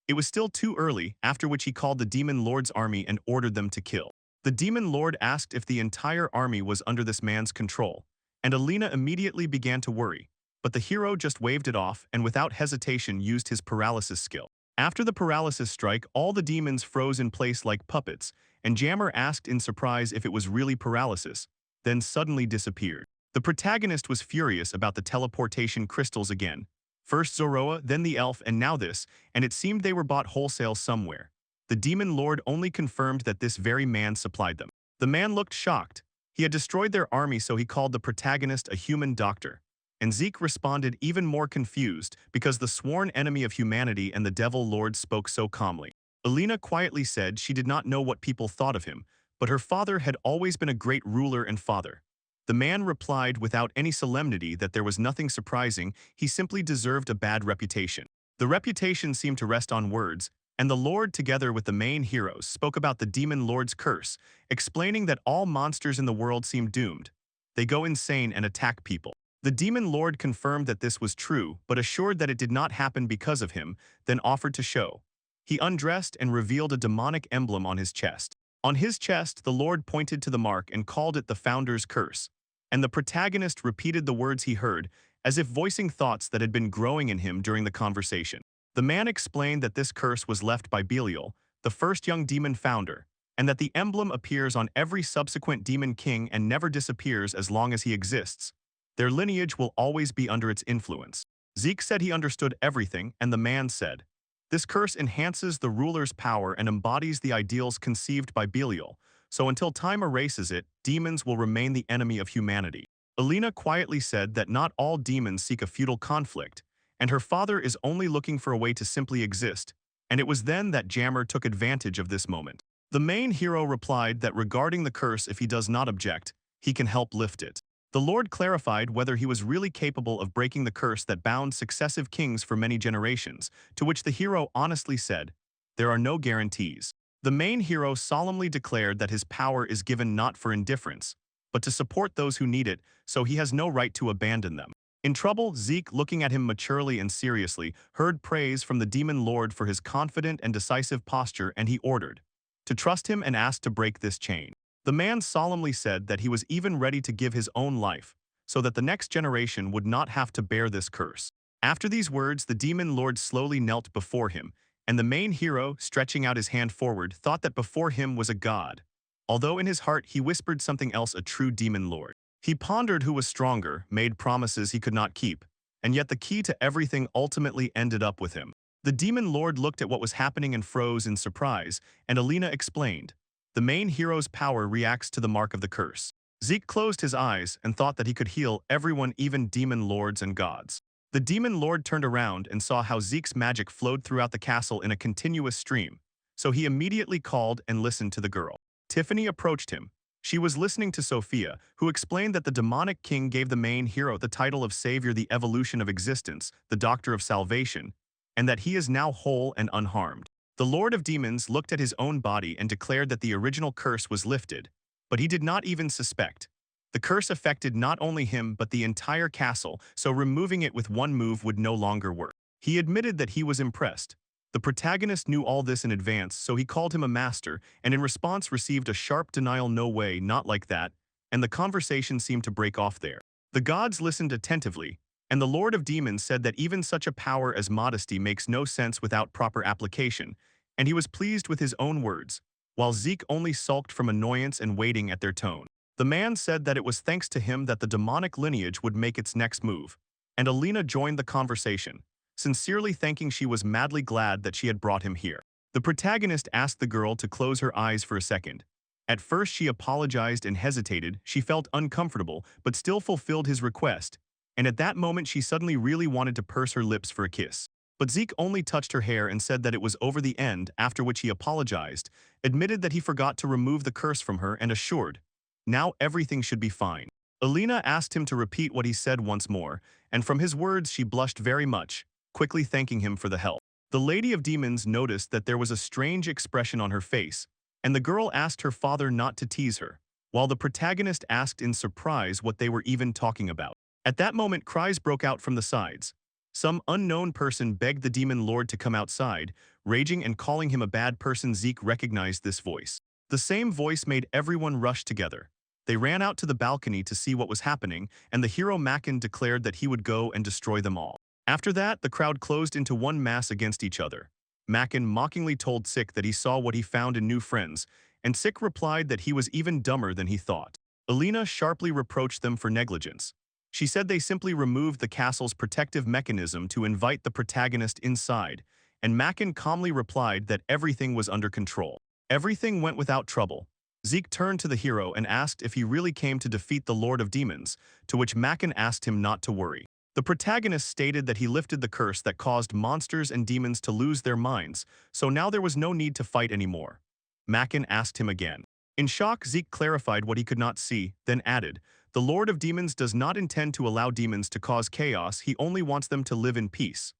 It was still too early, after which he called the Demon Lord's army and ordered them to kill. The Demon Lord asked if the entire army was under this man's control, and Alina immediately began to worry, but the hero just waved it off and without hesitation used his paralysis skill. After the paralysis strike, all the demons froze in place like puppets, and Jammer asked in surprise if it was really paralysis, then suddenly disappeared. The protagonist was furious about the teleportation crystals again. First Zoroa, then the elf, and now this, and it seemed they were bought wholesale somewhere. The Demon Lord only confirmed that this very man supplied them. The man looked shocked. He had destroyed their army, so he called the protagonist a human doctor. And Zeke responded even more confused because the sworn enemy of humanity and the Devil Lord spoke so calmly. Alina quietly said she did not know what people thought of him, but her father had always been a great ruler and father. The man replied without any solemnity that there was nothing surprising, he simply deserved a bad reputation. The reputation seemed to rest on words, And the Lord, together with the main heroes, spoke about the Demon Lord's curse, explaining that all monsters in the world seem doomed. They go insane and attack people. The Demon Lord confirmed that this was true, but assured that it did not happen because of him, then offered to show. He undressed and revealed a demonic emblem on his chest. On his chest, the Lord pointed to the mark and called it the Founder's Curse. And the protagonist repeated the words he heard, as if voicing thoughts that had been growing in him during the conversation. The man explained that this curse was left by Belial, the first young demon founder, and that the emblem appears on every subsequent demon king and never disappears as long as he exists. Their lineage will always be under its influence. Zeke said he understood everything, and the man said, "This curse enhances the ruler's power and embodies the ideals conceived by Belial, so until time erases it, demons will remain the enemy of humanity." Alina quietly said that not all demons seek a futile conflict, and her father is only looking for a way to simply exist, and it was then that Jammer took advantage of this moment. The main hero replied that regarding the curse, if he does not object, he can help lift it. The Lord clarified whether he was really capable of breaking the curse that bound successive kings for many generations, to which the hero honestly said, "There are no guarantees." The main hero solemnly declared that his power is given not for indifference, but to support those who need it, so he has no right to abandon them. In trouble, Zeke, looking at him maturely and seriously, heard praise from the Demon Lord for his confident and decisive posture, and he ordered to trust him and asked to break this chain. The man solemnly said that he was even ready to give his own life, so that the next generation would not have to bear this curse. After these words, the Demon Lord slowly knelt before him, and the main hero, stretching out his hand forward, thought that before him was a god. Although in his heart he whispered something else, a true Demon Lord. He pondered who was stronger, made promises he could not keep, and yet the key to everything ultimately ended up with him. The Demon Lord looked at what was happening and froze in surprise, and Alina explained, "The main hero's power reacts to the mark of the curse." Zeke closed his eyes and thought that he could heal everyone, even demon lords and gods. The Demon Lord turned around and saw how Zeke's magic flowed throughout the castle in a continuous stream, so he immediately called and listened to the girl. Tiffany approached him. She was listening to Sophia, who explained that the demonic king gave the main hero the title of Savior, the evolution of existence, the Doctor of Salvation, and that he is now whole and unharmed. The Lord of Demons looked at his own body and declared that the original curse was lifted, but he did not even suspect. The curse affected not only him but the entire castle, so removing it with one move would no longer work. He admitted that he was impressed. The protagonist knew all this in advance, so he called him a master, and in response received a sharp denial, "No way, not like that," and the conversation seemed to break off there. The gods listened attentively, and the Lord of Demons said that even such a power as modesty makes no sense without proper application, and he was pleased with his own words, while Zeke only sulked from annoyance and waiting at their tone. The man said that it was thanks to him that the demonic lineage would make its next move, and Alina joined the conversation, sincerely thanking she was madly glad that she had brought him here. The protagonist asked the girl to close her eyes for a second. At first she apologized and hesitated, she felt uncomfortable, but still fulfilled his request, and at that moment she suddenly really wanted to purse her lips for a kiss. But Zeke only touched her hair and said that it was over the end, after which he apologized, admitted that he forgot to remove the curse from her, and assured, now everything should be fine. Alina asked him to repeat what he said once more, and from his words she blushed very much, quickly thanking him for the help. The Lady of Demons noticed that there was a strange expression on her face, and the girl asked her father not to tease her, while the protagonist asked in surprise what they were even talking about. At that moment, cries broke out from the sides. Some unknown person begged the Demon Lord to come outside, raging and calling him a bad person. Zeke recognized this voice. The same voice made everyone rush together. They ran out to the balcony to see what was happening, and the hero Makin declared that he would go and destroy them all. After that, the crowd closed into one mass against each other. Makin mockingly told Sik that he saw what he found in new friends, and Sik replied that he was even dumber than he thought. Alina sharply reproached them for negligence. She said they simply removed the castle's protective mechanism to invite the protagonist inside, and Makin calmly replied that everything was under control. Everything went without trouble. Zeke turned to the hero and asked if he really came to defeat the Lord of Demons, to which Makin asked him not to worry. The protagonist stated that he lifted the curse that caused monsters and demons to lose their minds, so now there was no need to fight anymore. Makin asked him again. In shock, Zeke clarified what he could not see, then added, "The Lord of Demons does not intend to allow demons to cause chaos, he only wants them to live in peace."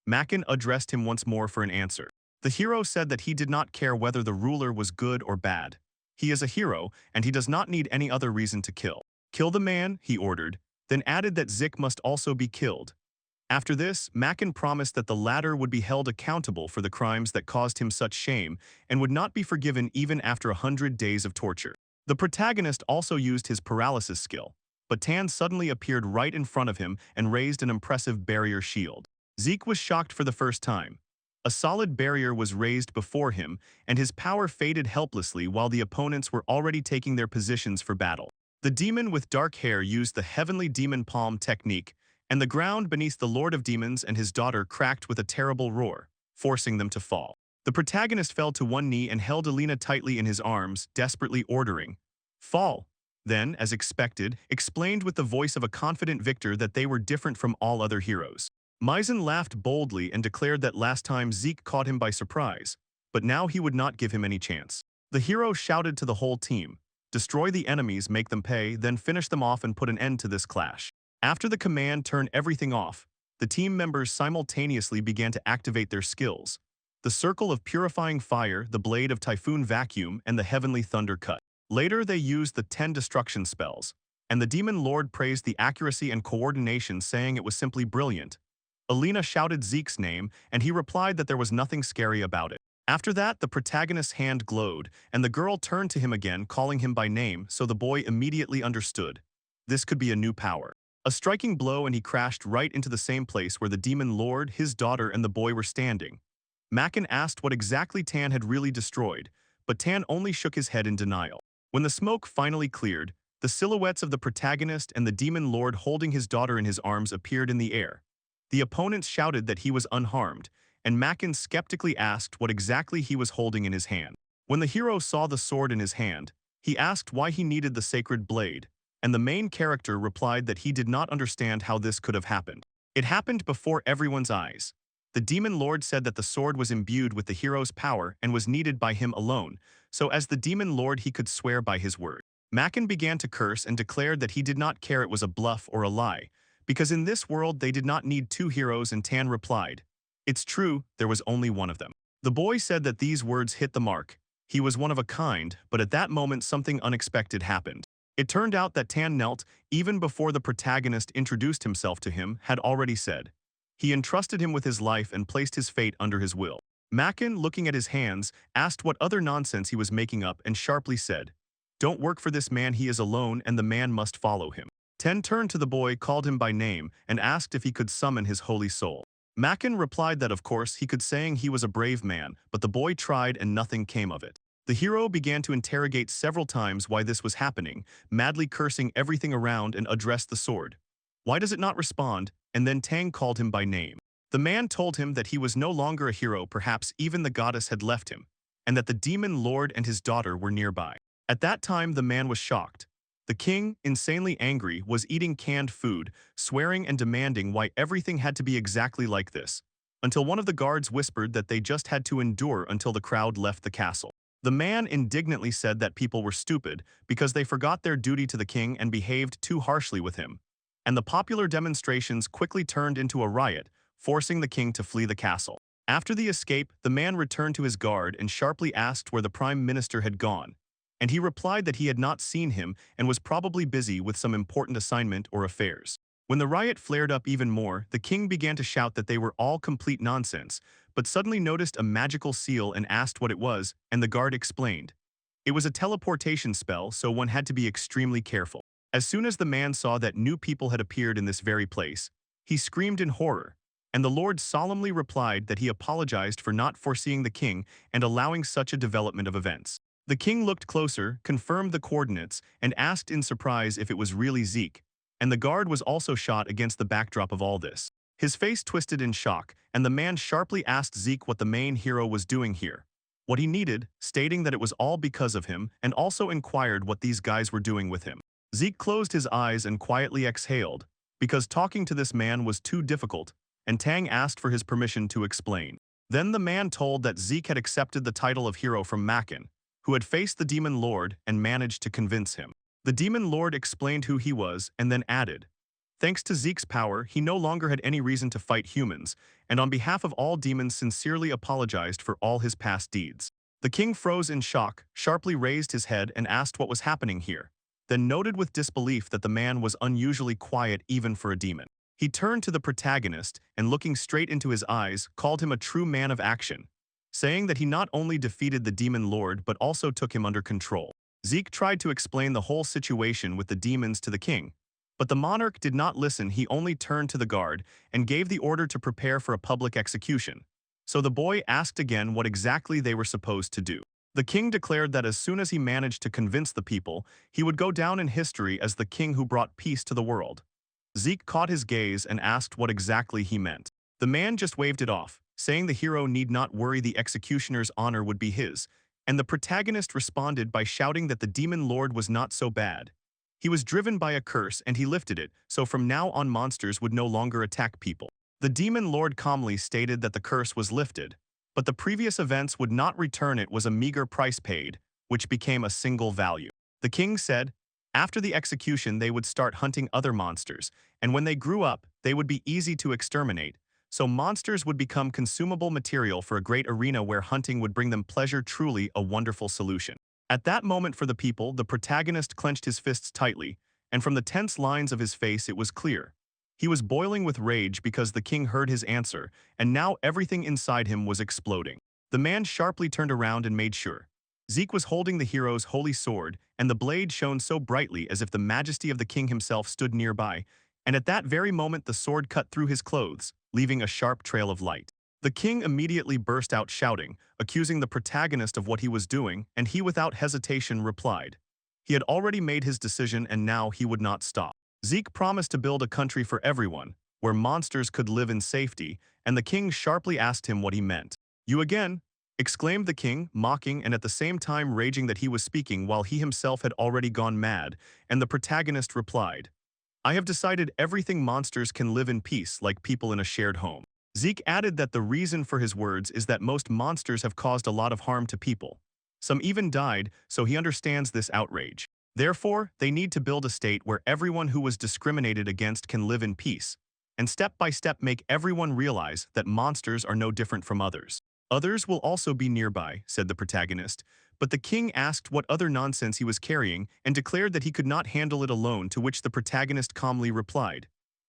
Makin addressed him once more for an answer. The hero said that he did not care whether the ruler was good or bad. He is a hero, and he does not need any other reason to kill. Kill the man, he ordered, then added that Zik must also be killed. After this, Makin promised that the latter would be held accountable for the crimes that caused him such shame and would not be forgiven even after 100 days of torture. The protagonist also used his paralysis skill, but Tan suddenly appeared right in front of him and raised an impressive barrier shield. Zeke was shocked for the first time. A solid barrier was raised before him, and his power faded helplessly while the opponents were already taking their positions for battle. The demon with dark hair used the heavenly demon palm technique, and the ground beneath the Lord of Demons and his daughter cracked with a terrible roar, forcing them to fall. The protagonist fell to one knee and held Alina tightly in his arms, desperately ordering, "Fall." Then, as expected, explained with the voice of a confident victor that they were different from all other heroes. Maizen laughed boldly and declared that last time Zeke caught him by surprise, but now he would not give him any chance. The hero shouted to the whole team, "Destroy the enemies, make them pay, then finish them off and put an end to this clash." After the command "turn everything off," the team members simultaneously began to activate their skills. The circle of purifying fire, the blade of typhoon vacuum, and the heavenly thunder cut. Later they used the 10 destruction spells, and the demon lord praised the accuracy and coordination, saying it was simply brilliant. Alina shouted Zeke's name, and he replied that there was nothing scary about it. After that, the protagonist's hand glowed, and the girl turned to him again, calling him by name, so the boy immediately understood. This could be a new power. A striking blow and he crashed right into the same place where the demon lord, his daughter, and the boy were standing. Makin asked what exactly Tan had really destroyed, but Tan only shook his head in denial. When the smoke finally cleared, the silhouettes of the protagonist and the demon lord holding his daughter in his arms appeared in the air. The opponents shouted that he was unharmed, and Makin skeptically asked what exactly he was holding in his hand. When the hero saw the sword in his hand, he asked why he needed the sacred blade, and the main character replied that he did not understand how this could have happened. It happened before everyone's eyes. The demon lord said that the sword was imbued with the hero's power and was needed by him alone, so as the demon lord he could swear by his word. Makin began to curse and declared that he did not care it was a bluff or a lie, because in this world they did not need two heroes, and Tan replied, "It's true, there was only one of them." The boy said that these words hit the mark. He was one of a kind, but at that moment something unexpected happened. It turned out that Tan knelt, even before the protagonist introduced himself to him, had already said. He entrusted him with his life and placed his fate under his will. Makin, looking at his hands, asked what other nonsense he was making up and sharply said, "Don't work for this man, he is alone and the man must follow him." Ten turned to the boy, called him by name, and asked if he could summon his holy soul. Makin replied that of course he could, saying he was a brave man, but the boy tried and nothing came of it. The hero began to interrogate several times why this was happening, madly cursing everything around, and addressed the sword. "Why does it not respond?" And then Tang called him by name. The man told him that he was no longer a hero, perhaps even the goddess had left him, and that the demon lord and his daughter were nearby. At that time the man was shocked. The king, insanely angry, was eating canned food, swearing and demanding why everything had to be exactly like this, until one of the guards whispered that they just had to endure until the crowd left the castle. The man indignantly said that people were stupid because they forgot their duty to the king and behaved too harshly with him. And the popular demonstrations quickly turned into a riot, forcing the king to flee the castle. After the escape, the man returned to his guard and sharply asked where the prime minister had gone, and he replied that he had not seen him and was probably busy with some important assignment or affairs. When the riot flared up even more, the king began to shout that they were all complete nonsense, but suddenly noticed a magical seal and asked what it was, and the guard explained. It was a teleportation spell, so one had to be extremely careful. As soon as the man saw that new people had appeared in this very place, he screamed in horror, and the lord solemnly replied that he apologized for not foreseeing the king and allowing such a development of events. The king looked closer, confirmed the coordinates, and asked in surprise if it was really Zeke, and the guard was also shot against the backdrop of all this. His face twisted in shock, and the man sharply asked Zeke what the main hero was doing here, what he needed, stating that it was all because of him, and also inquired what these guys were doing with him. Zeke closed his eyes and quietly exhaled, because talking to this man was too difficult, and Tang asked for his permission to explain. Then the man told that Zeke had accepted the title of hero from Makin, who had faced the demon lord and managed to convince him. The demon lord explained who he was and then added, Thanks to Zeke's power, he no longer had any reason to fight humans, and on behalf of all demons sincerely apologized for all his past deeds. The king froze in shock, sharply raised his head and asked what was happening here, then noted with disbelief that the man was unusually quiet even for a demon. He turned to the protagonist and looking straight into his eyes, called him a true man of action, saying that he not only defeated the demon lord but also took him under control. Zeke tried to explain the whole situation with the demons to the king, but the monarch did not listen. He only turned to the guard and gave the order to prepare for a public execution. So the boy asked again what exactly they were supposed to do. The king declared that as soon as he managed to convince the people, he would go down in history as the king who brought peace to the world. Zeke caught his gaze and asked what exactly he meant. The man just waved it off, saying the hero need not worry, the executioner's honor would be his, and the protagonist responded by shouting that the demon lord was not so bad. He was driven by a curse and he lifted it, so from now on monsters would no longer attack people. The demon lord calmly stated that the curse was lifted, but the previous events would not return. It was a meager price paid, which became a single value. The king said, after the execution they would start hunting other monsters, and when they grew up, they would be easy to exterminate, so monsters would become consumable material for a great arena where hunting would bring them pleasure. Truly a wonderful solution. At that moment for the people, the protagonist clenched his fists tightly, and from the tense lines of his face it was clear. He was boiling with rage because the king heard his answer, and now everything inside him was exploding. The man sharply turned around and made sure. Zeke was holding the hero's holy sword, and the blade shone so brightly as if the majesty of the king himself stood nearby, and at that very moment the sword cut through his clothes, leaving a sharp trail of light. The king immediately burst out shouting, accusing the protagonist of what he was doing, and he without hesitation replied. He had already made his decision and now he would not stop. Zeke promised to build a country for everyone, where monsters could live in safety, and the king sharply asked him what he meant. You again? Exclaimed the king, mocking and at the same time raging that he was speaking while he himself had already gone mad, and the protagonist replied, I have decided everything monsters can live in peace like people in a shared home. Zeke added that the reason for his words is that most monsters have caused a lot of harm to people. Some even died, so he understands this outrage. Therefore, they need to build a state where everyone who was discriminated against can live in peace, and step by step make everyone realize that monsters are no different from others. Others will also be nearby, said the protagonist, but the king asked what other nonsense he was carrying and declared that he could not handle it alone, to which the protagonist calmly replied,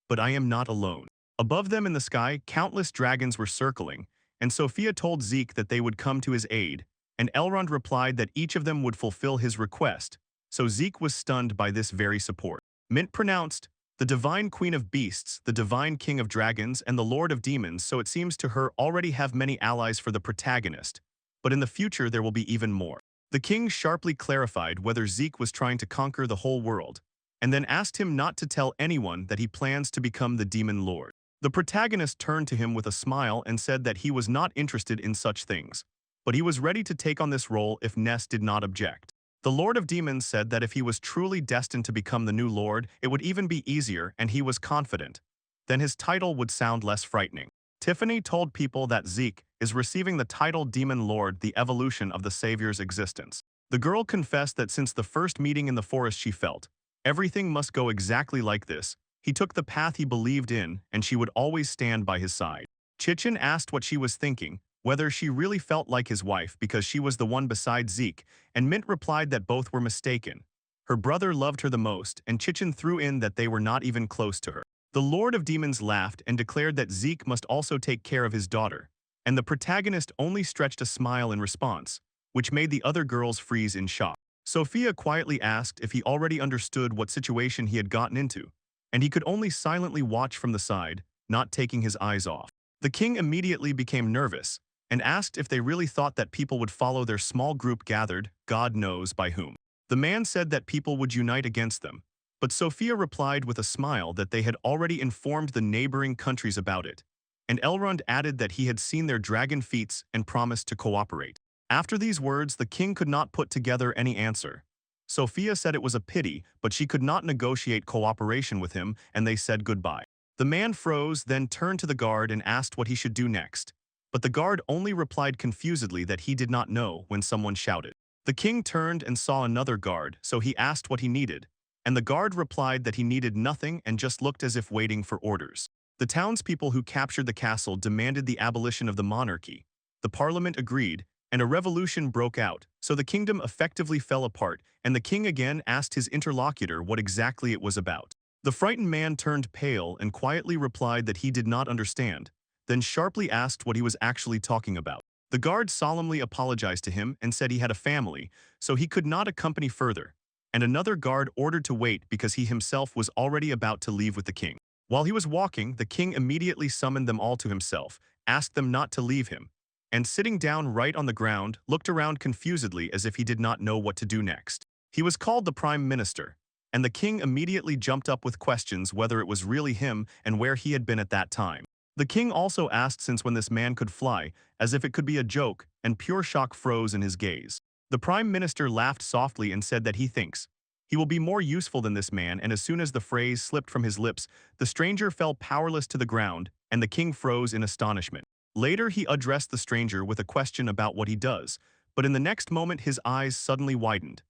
but I am not alone. Above them in the sky, countless dragons were circling, and Sophia told Zeke that they would come to his aid, and Elrond replied that each of them would fulfill his request, so Zeke was stunned by this very support. Mint pronounced, the divine queen of beasts, the divine king of dragons, and the lord of demons, so it seems to her already have many allies for the protagonist, but in the future there will be even more. The king sharply clarified whether Zeke was trying to conquer the whole world, and then asked him not to tell anyone that he plans to become the demon lord. The protagonist turned to him with a smile and said that he was not interested in such things, but he was ready to take on this role if Ness did not object. The Lord of Demons said that if he was truly destined to become the new lord, it would even be easier, and he was confident. Then his title would sound less frightening. Tiffany told people that Zeke is receiving the title Demon Lord, the evolution of the Savior's existence. The girl confessed that since the first meeting in the forest she felt, everything must go exactly like this. He took the path he believed in, and she would always stand by his side. Chichen asked what she was thinking, whether she really felt like his wife because she was the one beside Zeke, and Mint replied that both were mistaken. Her brother loved her the most, and Chichen threw in that they were not even close to her. The Lord of Demons laughed and declared that Zeke must also take care of his daughter, and the protagonist only stretched a smile in response, which made the other girls freeze in shock. Sophia quietly asked if he already understood what situation he had gotten into, and he could only silently watch from the side, not taking his eyes off. The king immediately became nervous, and asked if they really thought that people would follow their small group gathered, God knows by whom. The man said that people would unite against them, but Sophia replied with a smile that they had already informed the neighboring countries about it, and Elrond added that he had seen their dragon feats and promised to cooperate. After these words, the king could not put together any answer. Sophia said it was a pity, but she could not negotiate cooperation with him, and they said goodbye. The man froze, then turned to the guard and asked what he should do next. But the guard only replied confusedly that he did not know when someone shouted. The king turned and saw another guard, so he asked what he needed, and the guard replied that he needed nothing and just looked as if waiting for orders. The townspeople who captured the castle demanded the abolition of the monarchy. The parliament agreed, and a revolution broke out, so the kingdom effectively fell apart, and the king again asked his interlocutor what exactly it was about. The frightened man turned pale and quietly replied that he did not understand, then sharply asked what he was actually talking about. The guard solemnly apologized to him and said he had a family, so he could not accompany further, and another guard ordered to wait because he himself was already about to leave with the king. While he was walking, the king immediately summoned them all to himself, asked them not to leave him, and sitting down right on the ground, looked around confusedly as if he did not know what to do next. He was called the prime minister, and the king immediately jumped up with questions whether it was really him and where he had been at that time. The king also asked since when this man could fly, as if it could be a joke, and pure shock froze in his gaze. The prime minister laughed softly and said that he thinks he will be more useful than this man, and as soon as the phrase slipped from his lips, the stranger fell powerless to the ground, and the king froze in astonishment. Later he addressed the stranger with a question about what he does, but in the next moment his eyes suddenly widened.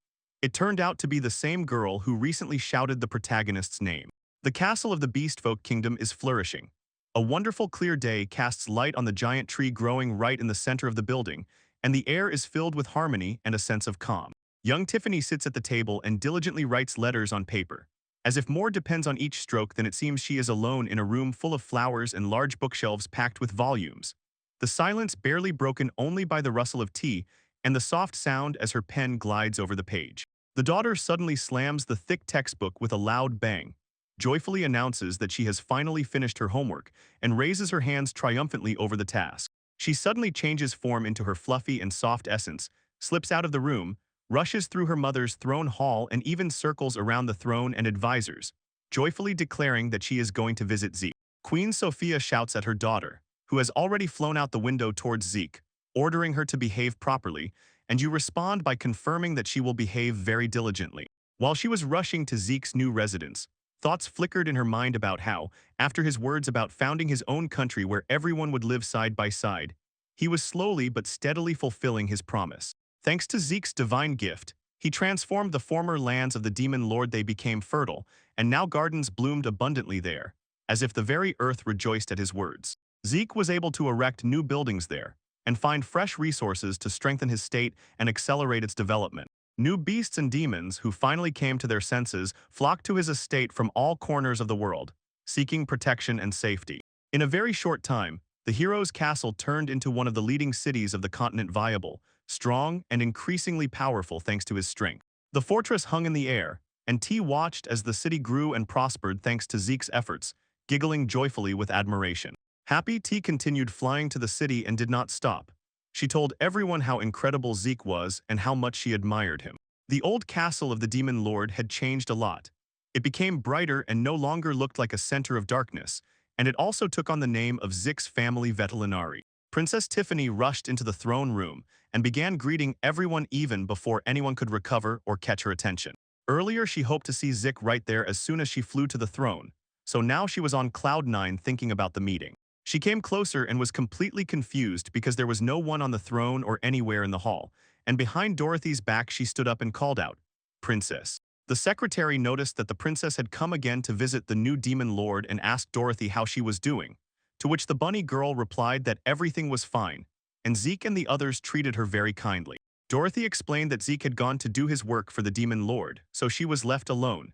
It turned out to be the same girl who recently shouted the protagonist's name. The castle of the Beastfolk Kingdom is flourishing. A wonderful clear day casts light on the giant tree growing right in the center of the building, and the air is filled with harmony and a sense of calm. Young Tiffany sits at the table and diligently writes letters on paper. As if more depends on each stroke than it seems she is alone in a room full of flowers and large bookshelves packed with volumes. The silence barely broken only by the rustle of tea and the soft sound as her pen glides over the page. The daughter suddenly slams the thick textbook with a loud bang, joyfully announces that she has finally finished her homework, and raises her hands triumphantly over the task. She suddenly changes form into her fluffy and soft essence, slips out of the room, rushes through her mother's throne hall and even circles around the throne and advisors, joyfully declaring that she is going to visit Zeke. Queen Sophia shouts at her daughter, who has already flown out the window towards Zeke, ordering her to behave properly, and you respond by confirming that she will behave very diligently. While she was rushing to Zeke's new residence, thoughts flickered in her mind about how, after his words about founding his own country where everyone would live side by side, he was slowly but steadily fulfilling his promise. Thanks to Zeke's divine gift, he transformed the former lands of the demon lord. They became fertile, and now gardens bloomed abundantly there, as if the very earth rejoiced at his words. Zeke was able to erect new buildings there, and find fresh resources to strengthen his state and accelerate its development. New beasts and demons who finally came to their senses flocked to his estate from all corners of the world, seeking protection and safety. In a very short time, the hero's castle turned into one of the leading cities of the continent, viable, strong, and increasingly powerful thanks to his strength. The fortress hung in the air, and T watched as the city grew and prospered thanks to Zeke's efforts, giggling joyfully with admiration. Happy, T continued flying to the city and did not stop. She told everyone how incredible Zeke was and how much she admired him. The old castle of the demon lord had changed a lot. It became brighter and no longer looked like a center of darkness, and it also took on the name of Zeke's family veterinary. Princess Tiffany rushed into the throne room and began greeting everyone even before anyone could recover or catch her attention. Earlier, she hoped to see Zeke right there as soon as she flew to the throne, so now she was on cloud 9 thinking about the meeting. She came closer and was completely confused because there was no one on the throne or anywhere in the hall, and behind Dorothy's back she stood up and called out, "Princess." The secretary noticed that the princess had come again to visit the new demon lord and asked Dorothy how she was doing, to which the bunny girl replied that everything was fine, and Zeke and the others treated her very kindly. Dorothy explained that Zeke had gone to do his work for the demon lord, so she was left alone.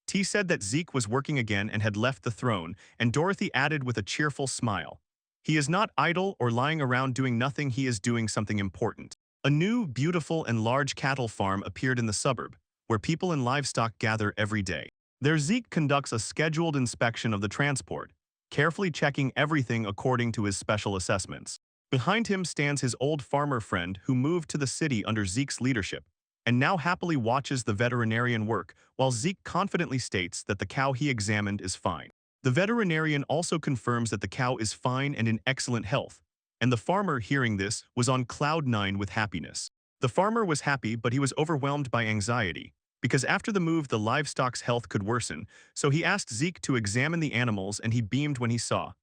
T said that Zeke was working again and had left the throne, and Dorothy added with a cheerful smile, "He is not idle or lying around doing nothing, he is doing something important." A new, beautiful, and large cattle farm appeared in the suburb, where people and livestock gather every day. There Zeke conducts a scheduled inspection of the transport, carefully checking everything according to his special assessments. Behind him stands his old farmer friend who moved to the city under Zeke's leadership, and now happily watches the veterinarian work, while Zeke confidently states that the cow he examined is fine. The veterinarian also confirms that the cow is fine and in excellent health, and the farmer, hearing this, was on cloud 9 with happiness. The farmer was happy, but he was overwhelmed by anxiety, because after the move the livestock's health could worsen, so he asked Zeke to examine the animals and he beamed when he saw.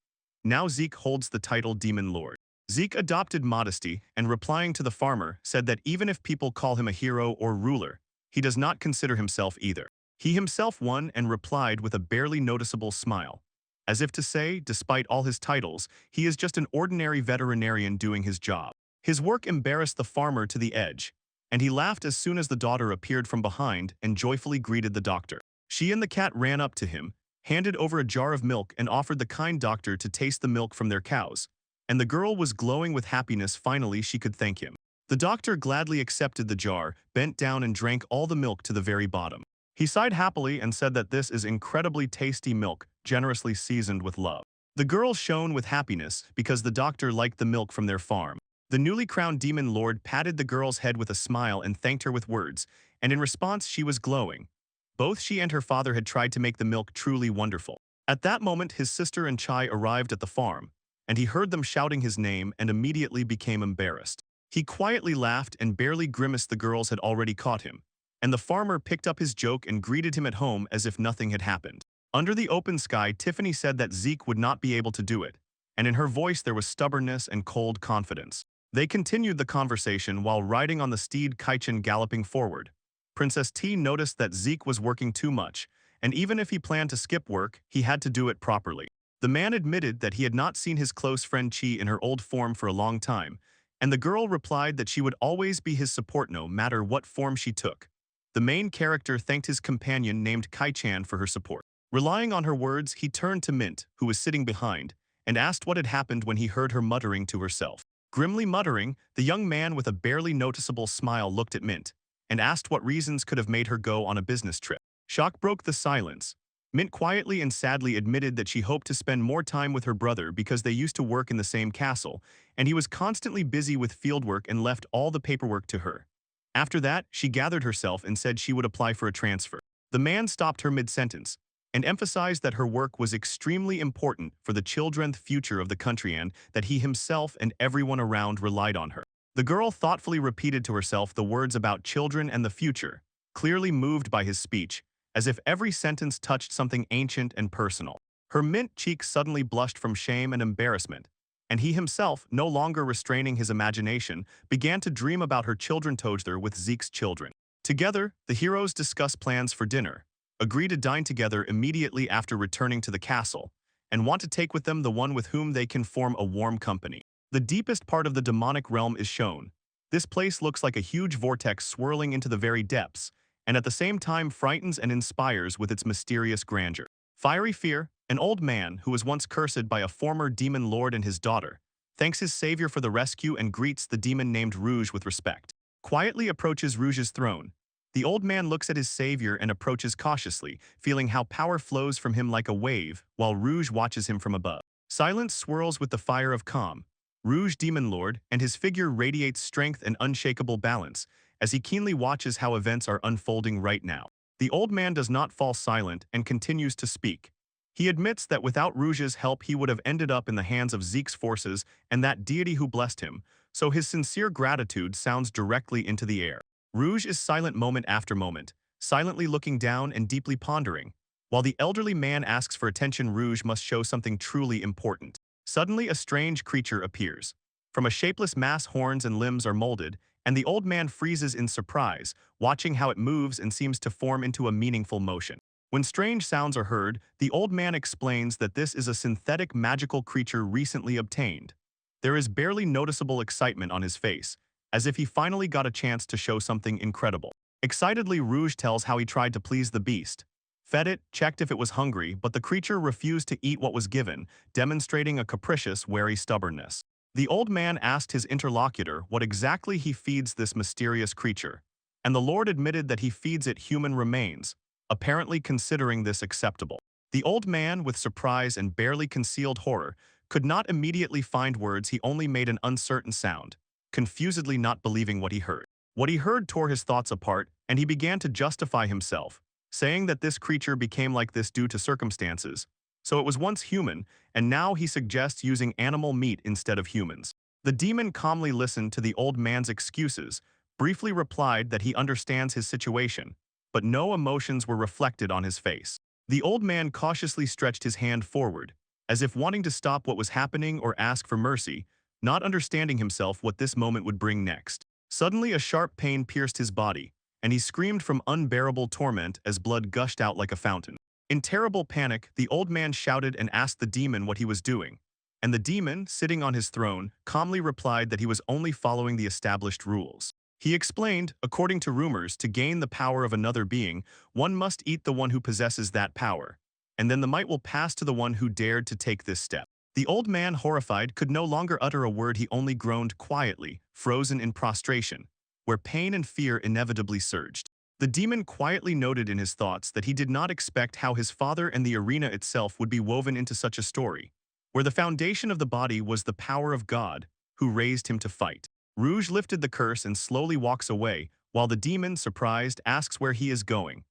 Now Zeke holds the title Demon Lord. Zeke adopted modesty and, replying to the farmer, said that even if people call him a hero or ruler, he does not consider himself either. He himself won and replied with a barely noticeable smile, as if to say, despite all his titles, he is just an ordinary veterinarian doing his job. His work embarrassed the farmer to the edge, and he laughed as soon as the daughter appeared from behind and joyfully greeted the doctor. She and the cat ran up to him, handed over a jar of milk and offered the kind doctor to taste the milk from their cows, and the girl was glowing with happiness finally she could thank him. The doctor gladly accepted the jar, bent down and drank all the milk to the very bottom. He sighed happily and said that this is incredibly tasty milk, generously seasoned with love. The girl shone with happiness because the doctor liked the milk from their farm. The newly crowned demon lord patted the girl's head with a smile and thanked her with words, and in response she was glowing. Both she and her father had tried to make the milk truly wonderful. At that moment his sister and Chai arrived at the farm, and he heard them shouting his name and immediately became embarrassed. He quietly laughed and barely grimaced the girls had already caught him, and the farmer picked up his joke and greeted him at home as if nothing had happened. Under the open sky, Tiffany said that Zeke would not be able to do it, and in her voice there was stubbornness and cold confidence. They continued the conversation while riding on the steed Kaichin galloping forward. Princess T noticed that Zeke was working too much, and even if he planned to skip work, he had to do it properly. The man admitted that he had not seen his close friend Chi in her old form for a long time, and the girl replied that she would always be his support no matter what form she took. The main character thanked his companion named Kai-chan for her support. Relying on her words, he turned to Mint, who was sitting behind, and asked what had happened when he heard her muttering to herself. Grimly muttering, the young man with a barely noticeable smile looked at Mint, and asked what reasons could have made her go on a business trip. Shock broke the silence. Mint quietly and sadly admitted that she hoped to spend more time with her brother because they used to work in the same castle, and he was constantly busy with fieldwork and left all the paperwork to her. After that, she gathered herself and said she would apply for a transfer. The man stopped her mid-sentence and emphasized that her work was extremely important for the children's future of the country and that he himself and everyone around relied on her. The girl thoughtfully repeated to herself the words about children and the future, clearly moved by his speech, as if every sentence touched something ancient and personal. Her mint cheeks suddenly blushed from shame and embarrassment, and he himself, no longer restraining his imagination, began to dream about her children together with Zeke's children. Together, the heroes discuss plans for dinner, agree to dine together immediately after returning to the castle, and want to take with them the one with whom they can form a warm company. The deepest part of the demonic realm is shown. This place looks like a huge vortex swirling into the very depths, and at the same time frightens and inspires with its mysterious grandeur. Fiery Fear, an old man who was once cursed by a former demon lord and his daughter, thanks his savior for the rescue and greets the demon named Rouge with respect. Quietly approaches Rouge's throne. The old man looks at his savior and approaches cautiously, feeling how power flows from him like a wave, while Rouge watches him from above. Silence swirls with the fire of calm. Rouge Demon Lord, and his figure radiates strength and unshakable balance, as he keenly watches how events are unfolding right now. The old man does not fall silent and continues to speak. He admits that without Rouge's help he would have ended up in the hands of Zeke's forces and that deity who blessed him, so his sincere gratitude sounds directly into the air. Rouge is silent moment after moment, silently looking down and deeply pondering. While the elderly man asks for attention, Rouge must show something truly important. Suddenly a strange creature appears. From a shapeless mass, horns and limbs are molded, and the old man freezes in surprise, watching how it moves and seems to form into a meaningful motion. When strange sounds are heard, the old man explains that this is a synthetic magical creature recently obtained. There is barely noticeable excitement on his face, as if he finally got a chance to show something incredible. Excitedly, Rouge tells how he tried to please the beast. Fed it, checked if it was hungry, but the creature refused to eat what was given, demonstrating a capricious, wary stubbornness. The old man asked his interlocutor what exactly he feeds this mysterious creature, and the lord admitted that he feeds it human remains, apparently considering this acceptable. The old man, with surprise and barely concealed horror, could not immediately find words. He only made an uncertain sound, confusedly not believing what he heard. What he heard tore his thoughts apart, and he began to justify himself, saying that this creature became like this due to circumstances. So it was once human, and now he suggests using animal meat instead of humans. The demon calmly listened to the old man's excuses, briefly replied that he understands his situation, but no emotions were reflected on his face. The old man cautiously stretched his hand forward, as if wanting to stop what was happening or ask for mercy, not understanding himself what this moment would bring next. Suddenly a sharp pain pierced his body, and he screamed from unbearable torment as blood gushed out like a fountain. In terrible panic, the old man shouted and asked the demon what he was doing, and the demon, sitting on his throne, calmly replied that he was only following the established rules. He explained, according to rumors, to gain the power of another being, one must eat the one who possesses that power, and then the might will pass to the one who dared to take this step. The old man, horrified, could no longer utter a word. He only groaned quietly, frozen in prostration, where pain and fear inevitably surged. The demon quietly noted in his thoughts that he did not expect how his father and the arena itself would be woven into such a story, where the foundation of the body was the power of God, who raised him to fight. Rouge lifted the curse and slowly walks away, while the demon, surprised, asks where he is going.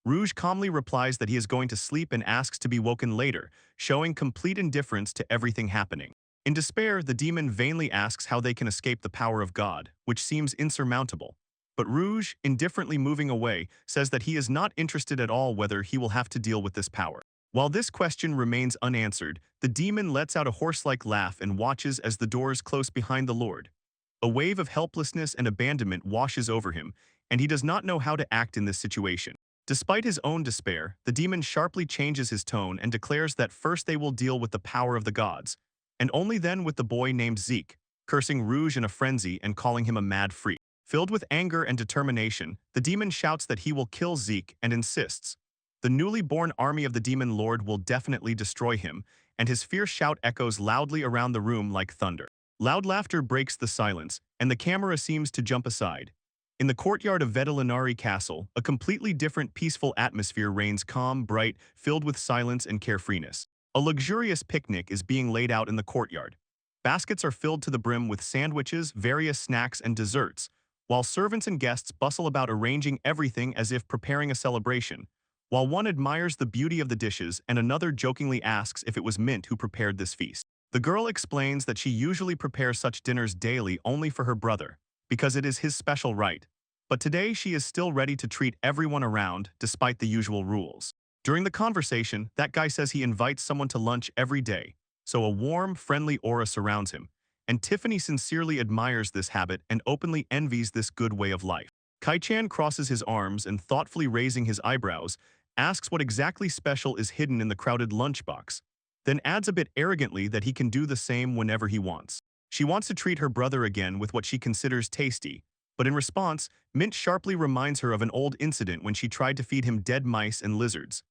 Rouge calmly replies that he is going to sleep and asks to be woken later, showing complete indifference to everything happening. In despair, the demon vainly asks how they can escape the power of God, which seems insurmountable. But Rouge, indifferently moving away, says that he is not interested at all whether he will have to deal with this power. While this question remains unanswered, the demon lets out a horse-like laugh and watches as the doors close behind the Lord. A wave of helplessness and abandonment washes over him, and he does not know how to act in this situation. Despite his own despair, the demon sharply changes his tone and declares that first they will deal with the power of the gods, and only then with the boy named Zeke, cursing Rouge in a frenzy and calling him a mad freak. Filled with anger and determination, the demon shouts that he will kill Zeke and insists the newly born army of the demon lord will definitely destroy him, and his fierce shout echoes loudly around the room like thunder. Loud laughter breaks the silence, and the camera seems to jump aside. In the courtyard of Vetelinari Castle, a completely different peaceful atmosphere reigns, calm, bright, filled with silence and carefreeness. A luxurious picnic is being laid out in the courtyard. Baskets are filled to the brim with sandwiches, various snacks, and desserts, while servants and guests bustle about arranging everything as if preparing a celebration. While one admires the beauty of the dishes and another jokingly asks if it was Mint who prepared this feast. The girl explains that she usually prepares such dinners daily only for her brother, because it is his special right. But today she is still ready to treat everyone around, despite the usual rules. During the conversation, that guy says he invites someone to lunch every day, so a warm, friendly aura surrounds him, and Tiffany sincerely admires this habit and openly envies this good way of life. Kai-chan crosses his arms and, thoughtfully raising his eyebrows, asks what exactly special is hidden in the crowded lunchbox, then adds a bit arrogantly that he can do the same whenever he wants. She wants to treat her brother again with what she considers tasty, but in response, Mint sharply reminds her of an old incident when she tried to feed him dead mice and lizards.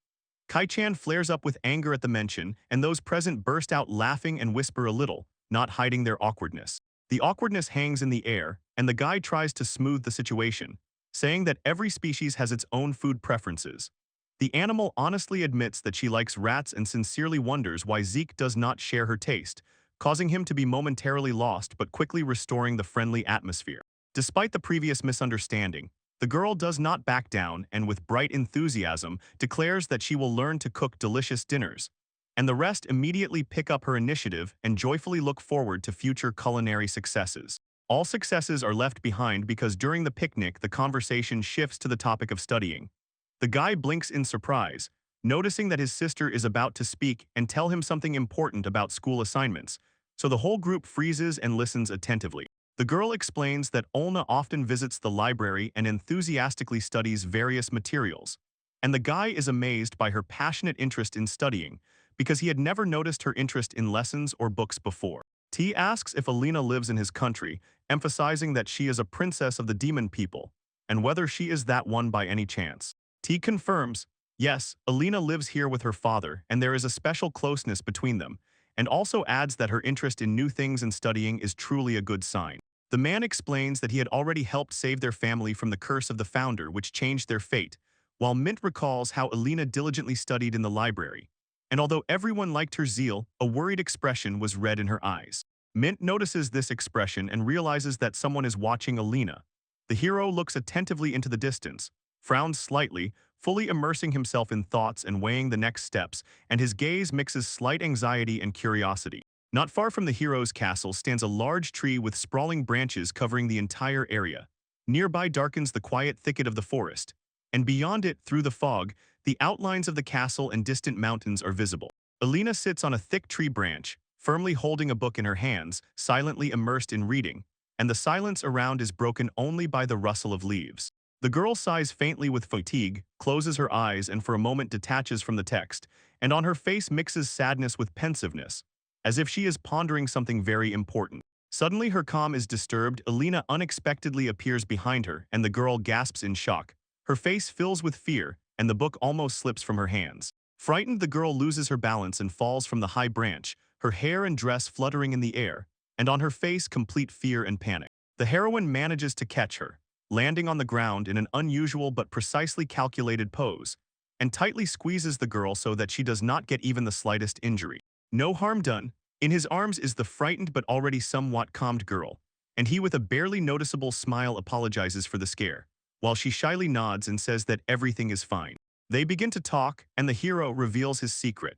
Kai-chan flares up with anger at the mention, and those present burst out laughing and whisper a little, not hiding their awkwardness. The awkwardness hangs in the air, and the guy tries to smooth the situation, saying that every species has its own food preferences. The animal honestly admits that she likes rats and sincerely wonders why Zeke does not share her taste, causing him to be momentarily lost but quickly restoring the friendly atmosphere. Despite the previous misunderstanding, the girl does not back down and with bright enthusiasm declares that she will learn to cook delicious dinners, and the rest immediately pick up her initiative and joyfully look forward to future culinary successes. All successes are left behind because during the picnic the conversation shifts to the topic of studying. The guy blinks in surprise, noticing that his sister is about to speak and tell him something important about school assignments, so the whole group freezes and listens attentively. The girl explains that Olna often visits the library and enthusiastically studies various materials, and the guy is amazed by her passionate interest in studying because he had never noticed her interest in lessons or books before. T asks if Alina lives in his country, emphasizing that she is a princess of the demon people, and whether she is that one by any chance. T confirms, yes, Alina lives here with her father and there is a special closeness between them, and also adds that her interest in new things and studying is truly a good sign. The man explains that he had already helped save their family from the curse of the founder which changed their fate, while Mint recalls how Alina diligently studied in the library, and although everyone liked her zeal, a worried expression was read in her eyes. Mint notices this expression and realizes that someone is watching Alina. The hero looks attentively into the distance, frowns slightly, fully immersing himself in thoughts and weighing the next steps, and his gaze mixes slight anxiety and curiosity. Not far from the hero's castle stands a large tree with sprawling branches covering the entire area. Nearby darkens the quiet thicket of the forest, and beyond it, through the fog, the outlines of the castle and distant mountains are visible. Alina sits on a thick tree branch, firmly holding a book in her hands, silently immersed in reading, and the silence around is broken only by the rustle of leaves. The girl sighs faintly with fatigue, closes her eyes and for a moment detaches from the text, and on her face mixes sadness with pensiveness, as if she is pondering something very important. Suddenly her calm is disturbed, Alina unexpectedly appears behind her, and the girl gasps in shock. Her face fills with fear, and the book almost slips from her hands. Frightened, the girl loses her balance and falls from the high branch, her hair and dress fluttering in the air, and on her face complete fear and panic. The heroine manages to catch her, landing on the ground in an unusual but precisely calculated pose, and tightly squeezes the girl so that she does not get even the slightest injury. No harm done. In his arms is the frightened but already somewhat calmed girl, and he with a barely noticeable smile apologizes for the scare, while she shyly nods and says that everything is fine. They begin to talk, and the hero reveals his secret.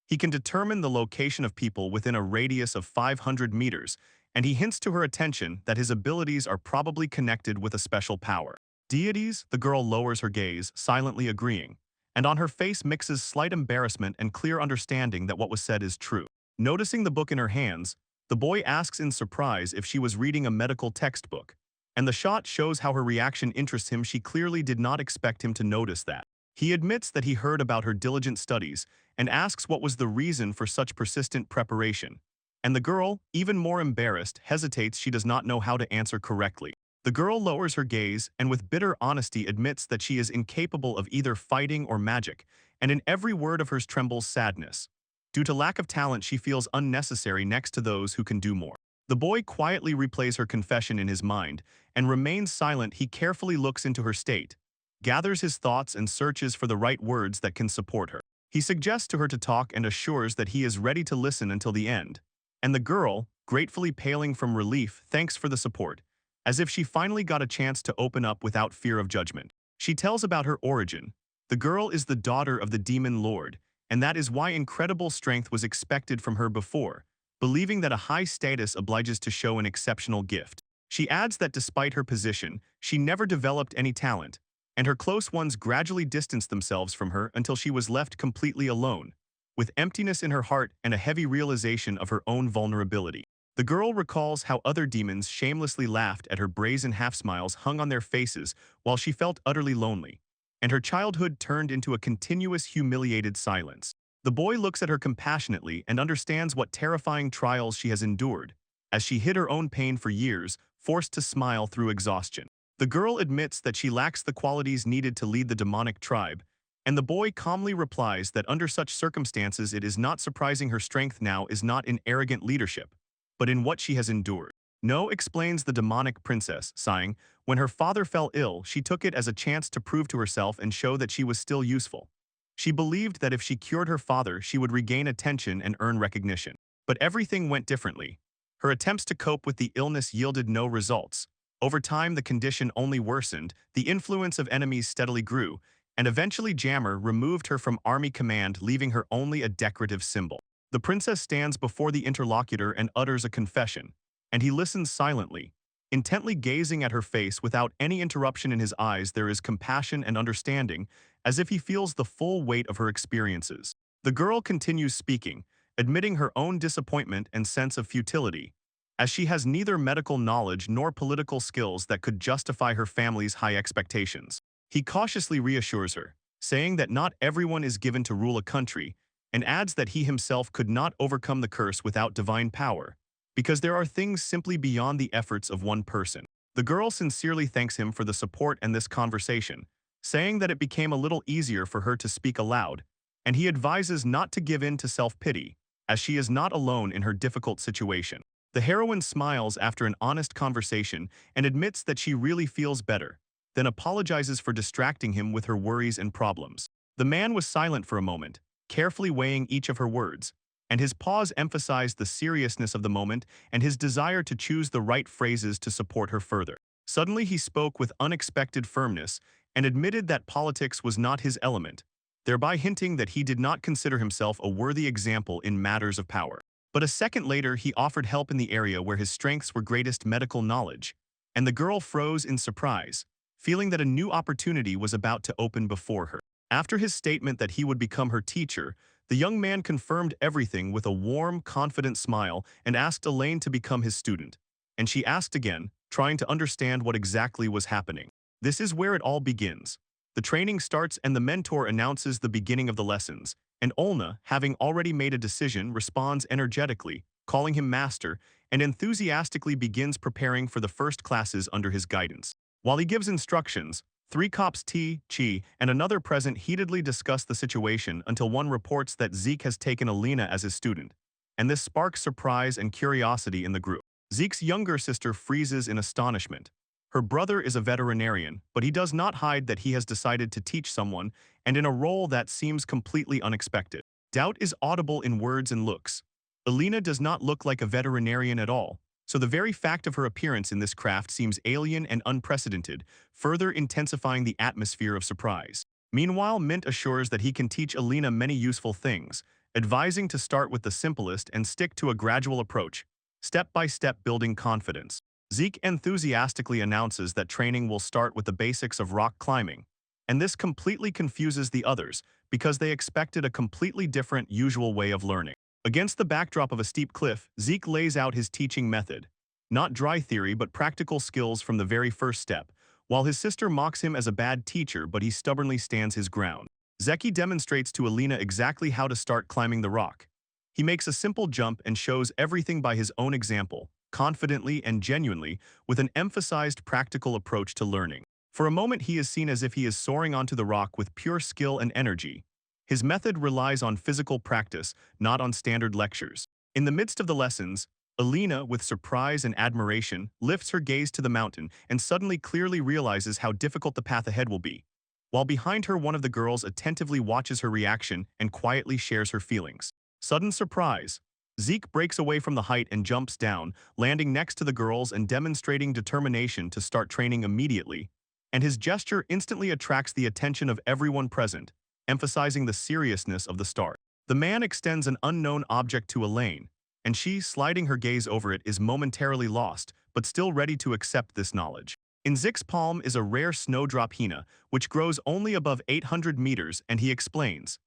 He can determine the location of people within a radius of 500 meters, and he hints to her attention that his abilities are probably connected with a special power. Deities? The girl lowers her gaze, silently agreeing, and on her face mixes slight embarrassment and clear understanding that what was said is true. Noticing the book in her hands, the boy asks in surprise if she was reading a medical textbook, and the shot shows how her reaction interests him. She clearly did not expect him to notice that. He admits that he heard about her diligent studies and asks what was the reason for such persistent preparation. And the girl, even more embarrassed, hesitates. She does not know how to answer correctly. The girl lowers her gaze and with bitter honesty admits that she is incapable of either fighting or magic, and in every word of hers trembles sadness. Due to lack of talent, she feels unnecessary next to those who can do more. The boy quietly replays her confession in his mind and remains silent. He carefully looks into her state, gathers his thoughts and searches for the right words that can support her. He suggests to her to talk and assures that he is ready to listen until the end. And the girl, gratefully paling from relief, thanks for the support, as if she finally got a chance to open up without fear of judgment. She tells about her origin. The girl is the daughter of the demon lord, and that is why incredible strength was expected from her before, believing that a high status obliges to show an exceptional gift. She adds that despite her position, she never developed any talent, and her close ones gradually distanced themselves from her until she was left completely alone, with emptiness in her heart and a heavy realization of her own vulnerability. The girl recalls how other demons shamelessly laughed at her brazen half-smiles hung on their faces while she felt utterly lonely, and her childhood turned into a continuous humiliated silence. The boy looks at her compassionately and understands what terrifying trials she has endured, as she hid her own pain for years, forced to smile through exhaustion. The girl admits that she lacks the qualities needed to lead the demonic tribe, and the boy calmly replies that under such circumstances it is not surprising her strength now is not in arrogant leadership, but in what she has endured. No, explains the demonic princess, sighing, when her father fell ill, she took it as a chance to prove to herself and show that she was still useful. She believed that if she cured her father, she would regain attention and earn recognition. But everything went differently. Her attempts to cope with the illness yielded no results. Over time, the condition only worsened, the influence of enemies steadily grew, and eventually Jammer removed her from army command, leaving her only a decorative symbol. The princess stands before the interlocutor and utters a confession, and he listens silently, intently gazing at her face without any interruption in his eyes. There is compassion and understanding, as if he feels the full weight of her experiences. The girl continues speaking, admitting her own disappointment and sense of futility, as she has neither medical knowledge nor political skills that could justify her family's high expectations. He cautiously reassures her, saying that not everyone is given to rule a country, and adds that he himself could not overcome the curse without divine power, because there are things simply beyond the efforts of one person. The girl sincerely thanks him for the support and this conversation, saying that it became a little easier for her to speak aloud, and he advises not to give in to self-pity, as she is not alone in her difficult situation. The heroine smiles after an honest conversation and admits that she really feels better, then apologizes for distracting him with her worries and problems. The man was silent for a moment, carefully weighing each of her words, and his pause emphasized the seriousness of the moment and his desire to choose the right phrases to support her further. Suddenly he spoke with unexpected firmness and admitted that politics was not his element, thereby hinting that he did not consider himself a worthy example in matters of power. But a second later he offered help in the area where his strengths were greatest, medical knowledge, and the girl froze in surprise, feeling that a new opportunity was about to open before her. After his statement that he would become her teacher, the young man confirmed everything with a warm, confident smile and asked Elaine to become his student. And she asked again, trying to understand what exactly was happening. This is where it all begins. The training starts and the mentor announces the beginning of the lessons, and Olna, having already made a decision, responds energetically, calling him master, and enthusiastically begins preparing for the first classes under his guidance. While he gives instructions, three cops T, Chi, and another present heatedly discuss the situation until one reports that Zeke has taken Alina as his student, and this sparks surprise and curiosity in the group. Zeke's younger sister freezes in astonishment. Her brother is a veterinarian, but he does not hide that he has decided to teach someone, and in a role that seems completely unexpected. Doubt is audible in words and looks. Alina does not look like a veterinarian at all, so the very fact of her appearance in this craft seems alien and unprecedented, further intensifying the atmosphere of surprise. Meanwhile, Mint assures that he can teach Alina many useful things, advising to start with the simplest and stick to a gradual approach, step-by-step building confidence. Zeke enthusiastically announces that training will start with the basics of rock climbing, and this completely confuses the others because they expected a completely different usual way of learning. Against the backdrop of a steep cliff, Zeke lays out his teaching method. Not dry theory, but practical skills from the very first step, while his sister mocks him as a bad teacher, but he stubbornly stands his ground. Zeki demonstrates to Alina exactly how to start climbing the rock. He makes a simple jump and shows everything by his own example, confidently and genuinely, with an emphasized practical approach to learning. For a moment he is seen as if he is soaring onto the rock with pure skill and energy. His method relies on physical practice, not on standard lectures. In the midst of the lessons, Alina, with surprise and admiration, lifts her gaze to the mountain and suddenly clearly realizes how difficult the path ahead will be. While behind her, one of the girls attentively watches her reaction and quietly shares her feelings. Sudden surprise. Zeke breaks away from the height and jumps down, landing next to the girls and demonstrating determination to start training immediately, and his gesture instantly attracts the attention of everyone present, emphasizing the seriousness of the start. The man extends an unknown object to Elaine, and she, sliding her gaze over it, is momentarily lost, but still ready to accept this knowledge. In Zeke's palm is a rare snowdrop hina, which grows only above 800 meters, and he explains.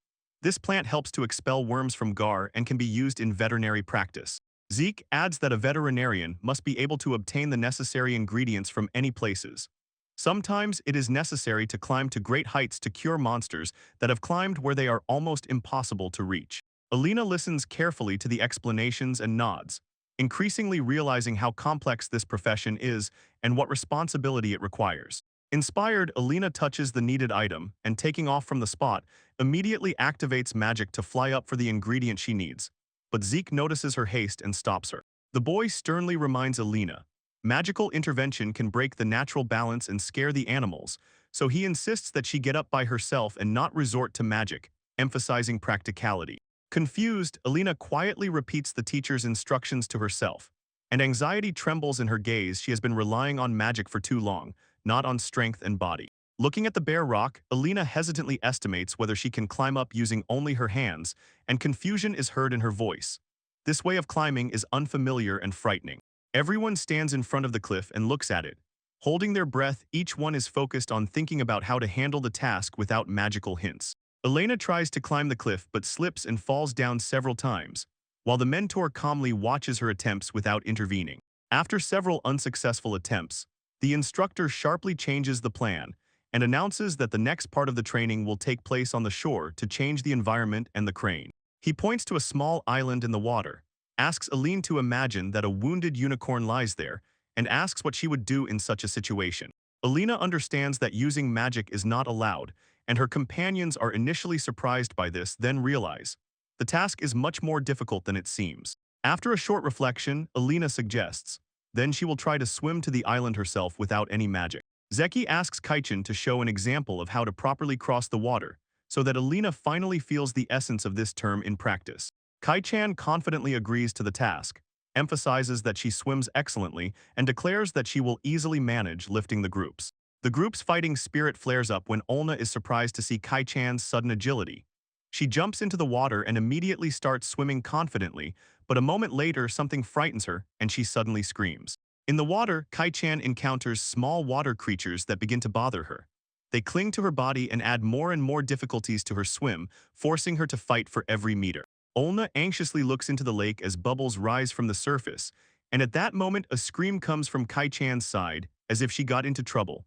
This plant helps to expel worms from gar and can be used in veterinary practice. Zeke adds that a veterinarian must be able to obtain the necessary ingredients from any places. Sometimes it is necessary to climb to great heights to cure monsters that have climbed where they are almost impossible to reach. Alina listens carefully to the explanations and nods, increasingly realizing how complex this profession is and what responsibility it requires. Inspired, Alina touches the needed item and, taking off from the spot, immediately activates magic to fly up for the ingredient she needs. But Zeke notices her haste and stops her. The boy sternly reminds Alina, magical intervention can break the natural balance and scare the animals, so he insists that she get up by herself and not resort to magic, emphasizing practicality. Confused, Alina quietly repeats the teacher's instructions to herself, and anxiety trembles in her gaze. She has been relying on magic for too long, not on strength and body. Looking at the bare rock, Alina hesitantly estimates whether she can climb up using only her hands, and confusion is heard in her voice. This way of climbing is unfamiliar and frightening. Everyone stands in front of the cliff and looks at it. Holding their breath, each one is focused on thinking about how to handle the task without magical hints. Elena tries to climb the cliff but slips and falls down several times, while the mentor calmly watches her attempts without intervening. After several unsuccessful attempts, the instructor sharply changes the plan and announces that the next part of the training will take place on the shore to change the environment and the crane. He points to a small island in the water, asks Aline to imagine that a wounded unicorn lies there, and asks what she would do in such a situation. Alina understands that using magic is not allowed, and her companions are initially surprised by this, then realize the task is much more difficult than it seems. After a short reflection, Alina suggests, then she will try to swim to the island herself without any magic. Zeki asks Kaichin to show an example of how to properly cross the water, so that Alina finally feels the essence of this term in practice. Kaichan confidently agrees to the task, emphasizes that she swims excellently, and declares that she will easily manage lifting the groups. The group's fighting spirit flares up when Olna is surprised to see Kaichan's sudden agility. She jumps into the water and immediately starts swimming confidently, but a moment later something frightens her and she suddenly screams. In the water, Kaichan encounters small water creatures that begin to bother her. They cling to her body and add more and more difficulties to her swim, forcing her to fight for every meter. Olna anxiously looks into the lake as bubbles rise from the surface, and at that moment a scream comes from Kaichan's side, as if she got into trouble.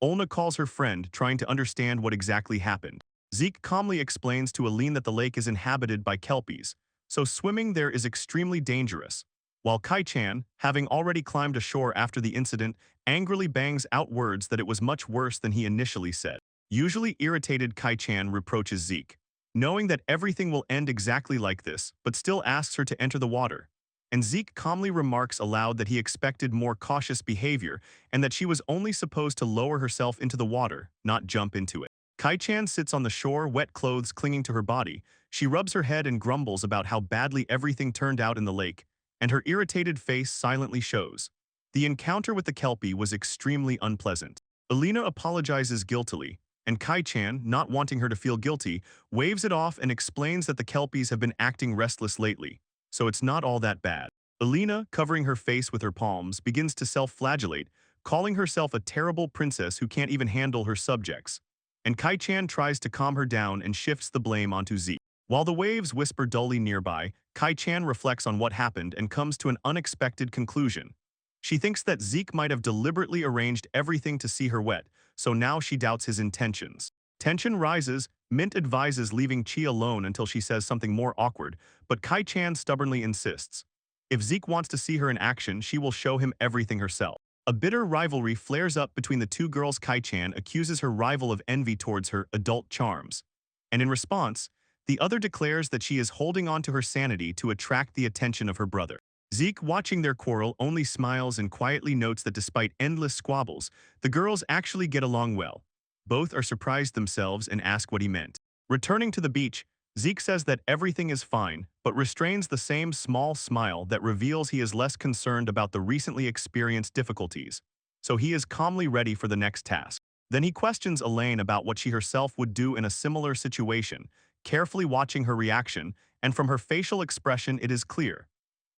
Olna calls her friend, trying to understand what exactly happened. Zeke calmly explains to Aline that the lake is inhabited by kelpies, so swimming there is extremely dangerous. While Kai-chan, having already climbed ashore after the incident, angrily bangs out words that it was much worse than he initially said. Usually irritated, Kai-chan reproaches Zeke, knowing that everything will end exactly like this, but still asks her to enter the water. And Zeke calmly remarks aloud that he expected more cautious behavior and that she was only supposed to lower herself into the water, not jump into it. Kai-chan sits on the shore, wet clothes clinging to her body. She rubs her head and grumbles about how badly everything turned out in the lake, and her irritated face silently shows. The encounter with the Kelpie was extremely unpleasant. Alina apologizes guiltily, and Kai-chan, not wanting her to feel guilty, waves it off and explains that the Kelpies have been acting restless lately, so it's not all that bad. Alina, covering her face with her palms, begins to self-flagellate, calling herself a terrible princess who can't even handle her subjects. And Kai-chan tries to calm her down and shifts the blame onto Zeke. While the waves whisper dully nearby, Kai-chan reflects on what happened and comes to an unexpected conclusion. She thinks that Zeke might have deliberately arranged everything to see her wet, so now she doubts his intentions. Tension rises, Mint advises leaving Chi alone until she says something more awkward, but Kai-chan stubbornly insists. If Zeke wants to see her in action, she will show him everything herself. A bitter rivalry flares up between the two girls. Kai-chan accuses her rival of envy towards her adult charms. And in response, the other declares that she is holding on to her sanity to attract the attention of her brother. Zeke, watching their quarrel, only smiles and quietly notes that despite endless squabbles, the girls actually get along well. Both are surprised themselves and ask what he meant. Returning to the beach, Zeke says that everything is fine, but restrains the same small smile that reveals he is less concerned about the recently experienced difficulties, so he is calmly ready for the next task. Then he questions Elaine about what she herself would do in a similar situation, carefully watching her reaction, and from her facial expression it is clear.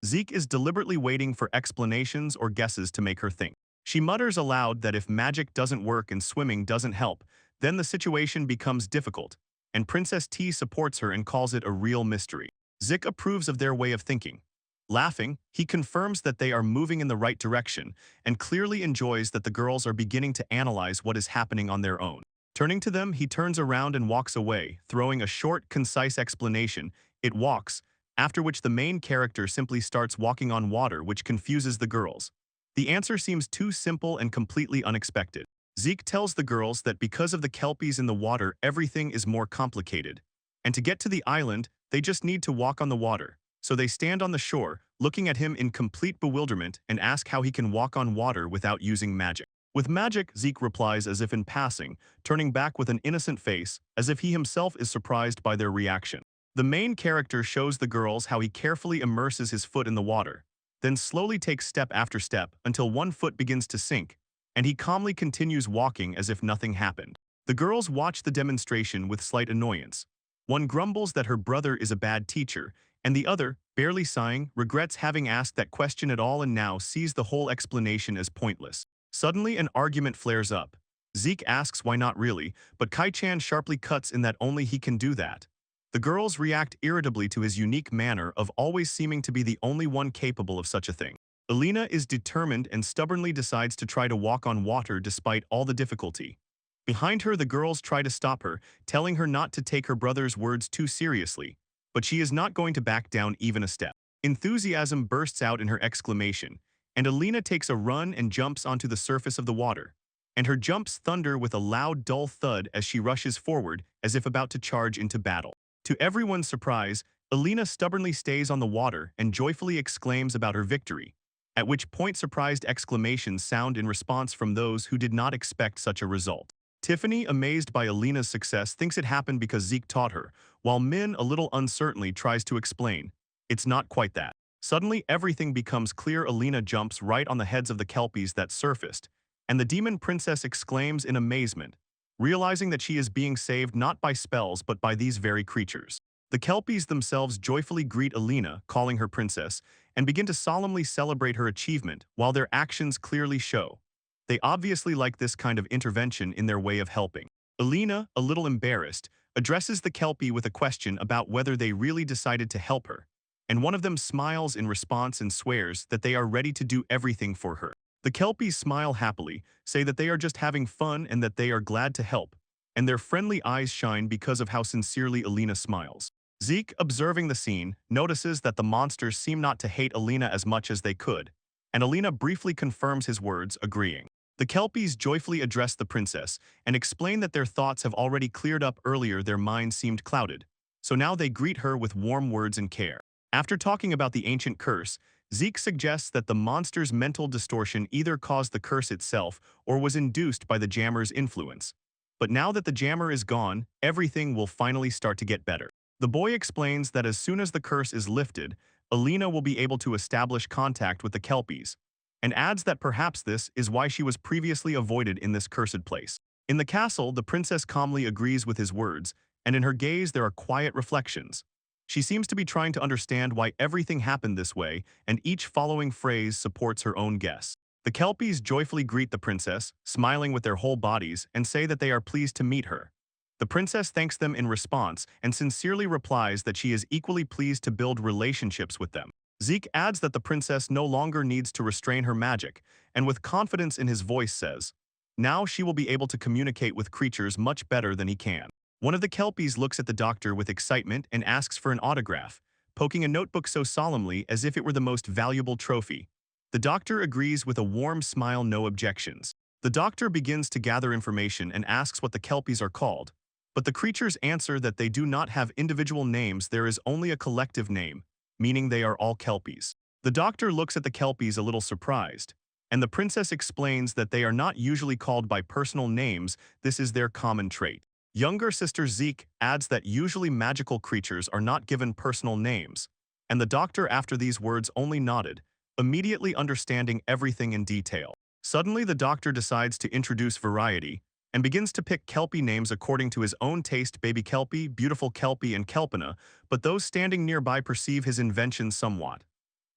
Zeke is deliberately waiting for explanations or guesses to make her think. She mutters aloud that if magic doesn't work and swimming doesn't help, then the situation becomes difficult, and Princess T supports her and calls it a real mystery. Zeke approves of their way of thinking. Laughing, he confirms that they are moving in the right direction and clearly enjoys that the girls are beginning to analyze what is happening on their own. Turning to them, he turns around and walks away, throwing a short, concise explanation. It walks, after which the main character simply starts walking on water, which confuses the girls. The answer seems too simple and completely unexpected. Zeke tells the girls that because of the kelpies in the water, everything is more complicated. And to get to the island, they just need to walk on the water. So they stand on the shore, looking at him in complete bewilderment and ask how he can walk on water without using magic. With magic, Zeke replies as if in passing, turning back with an innocent face, as if he himself is surprised by their reaction. The main character shows the girls how he carefully immerses his foot in the water, then slowly takes step after step until one foot begins to sink, and he calmly continues walking as if nothing happened. The girls watch the demonstration with slight annoyance. One grumbles that her brother is a bad teacher, and the other, barely sighing, regrets having asked that question at all and now sees the whole explanation as pointless. Suddenly, an argument flares up. Zeke asks why not really, but Kai-chan sharply cuts in that only he can do that. The girls react irritably to his unique manner of always seeming to be the only one capable of such a thing. Alina is determined and stubbornly decides to try to walk on water despite all the difficulty. Behind her, the girls try to stop her, telling her not to take her brother's words too seriously, but she is not going to back down even a step. Enthusiasm bursts out in her exclamation, and Alina takes a run and jumps onto the surface of the water. And her jumps thunder with a loud, dull thud as she rushes forward as if about to charge into battle. To everyone's surprise, Alina stubbornly stays on the water and joyfully exclaims about her victory, at which point surprised exclamations sound in response from those who did not expect such a result. Tiffany, amazed by Alina's success, thinks it happened because Zeke taught her, while Min, a little uncertainly, tries to explain. It's not quite that. Suddenly, everything becomes clear. Alina jumps right on the heads of the kelpies that surfaced, and the demon princess exclaims in amazement, realizing that she is being saved not by spells but by these very creatures. The kelpies themselves joyfully greet Alina, calling her princess, and begin to solemnly celebrate her achievement, while their actions clearly show. They obviously like this kind of intervention in their way of helping. Alina, a little embarrassed, addresses the kelpie with a question about whether they really decided to help her, and one of them smiles in response and swears that they are ready to do everything for her. The Kelpies smile happily, say that they are just having fun and that they are glad to help, and their friendly eyes shine because of how sincerely Alina smiles. Zeke, observing the scene, notices that the monsters seem not to hate Alina as much as they could, and Alina briefly confirms his words, agreeing. The Kelpies joyfully address the princess and explain that their thoughts have already cleared up earlier. Their minds seemed clouded, so now they greet her with warm words and care. After talking about the ancient curse, Zeke suggests that the monster's mental distortion either caused the curse itself or was induced by the jammer's influence. But now that the jammer is gone, everything will finally start to get better. The boy explains that as soon as the curse is lifted, Alina will be able to establish contact with the Kelpies, and adds that perhaps this is why she was previously avoided in this cursed place. In the castle, the princess calmly agrees with his words, and in her gaze there are quiet reflections. She seems to be trying to understand why everything happened this way, and each following phrase supports her own guess. The Kelpies joyfully greet the princess, smiling with their whole bodies, and say that they are pleased to meet her. The princess thanks them in response and sincerely replies that she is equally pleased to build relationships with them. Zeke adds that the princess no longer needs to restrain her magic, and with confidence in his voice says, now she will be able to communicate with creatures much better than he can. One of the Kelpies looks at the doctor with excitement and asks for an autograph, poking a notebook so solemnly as if it were the most valuable trophy. The doctor agrees with a warm smile, no objections. The doctor begins to gather information and asks what the Kelpies are called, but the creatures answer that they do not have individual names, there is only a collective name, meaning they are all Kelpies. The doctor looks at the Kelpies a little surprised, and the princess explains that they are not usually called by personal names, this is their common trait. Younger sister Zeke adds that usually magical creatures are not given personal names, and the doctor after these words only nodded, immediately understanding everything in detail. Suddenly the doctor decides to introduce variety, and begins to pick Kelpie names according to his own taste: baby Kelpie, beautiful Kelpie, and Kelpina, but those standing nearby perceive his invention somewhat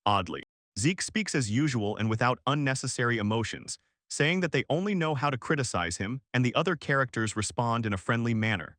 oddly. Zeke speaks as usual and without unnecessary emotions, saying that they only know how to criticize him, and the other characters respond in a friendly manner.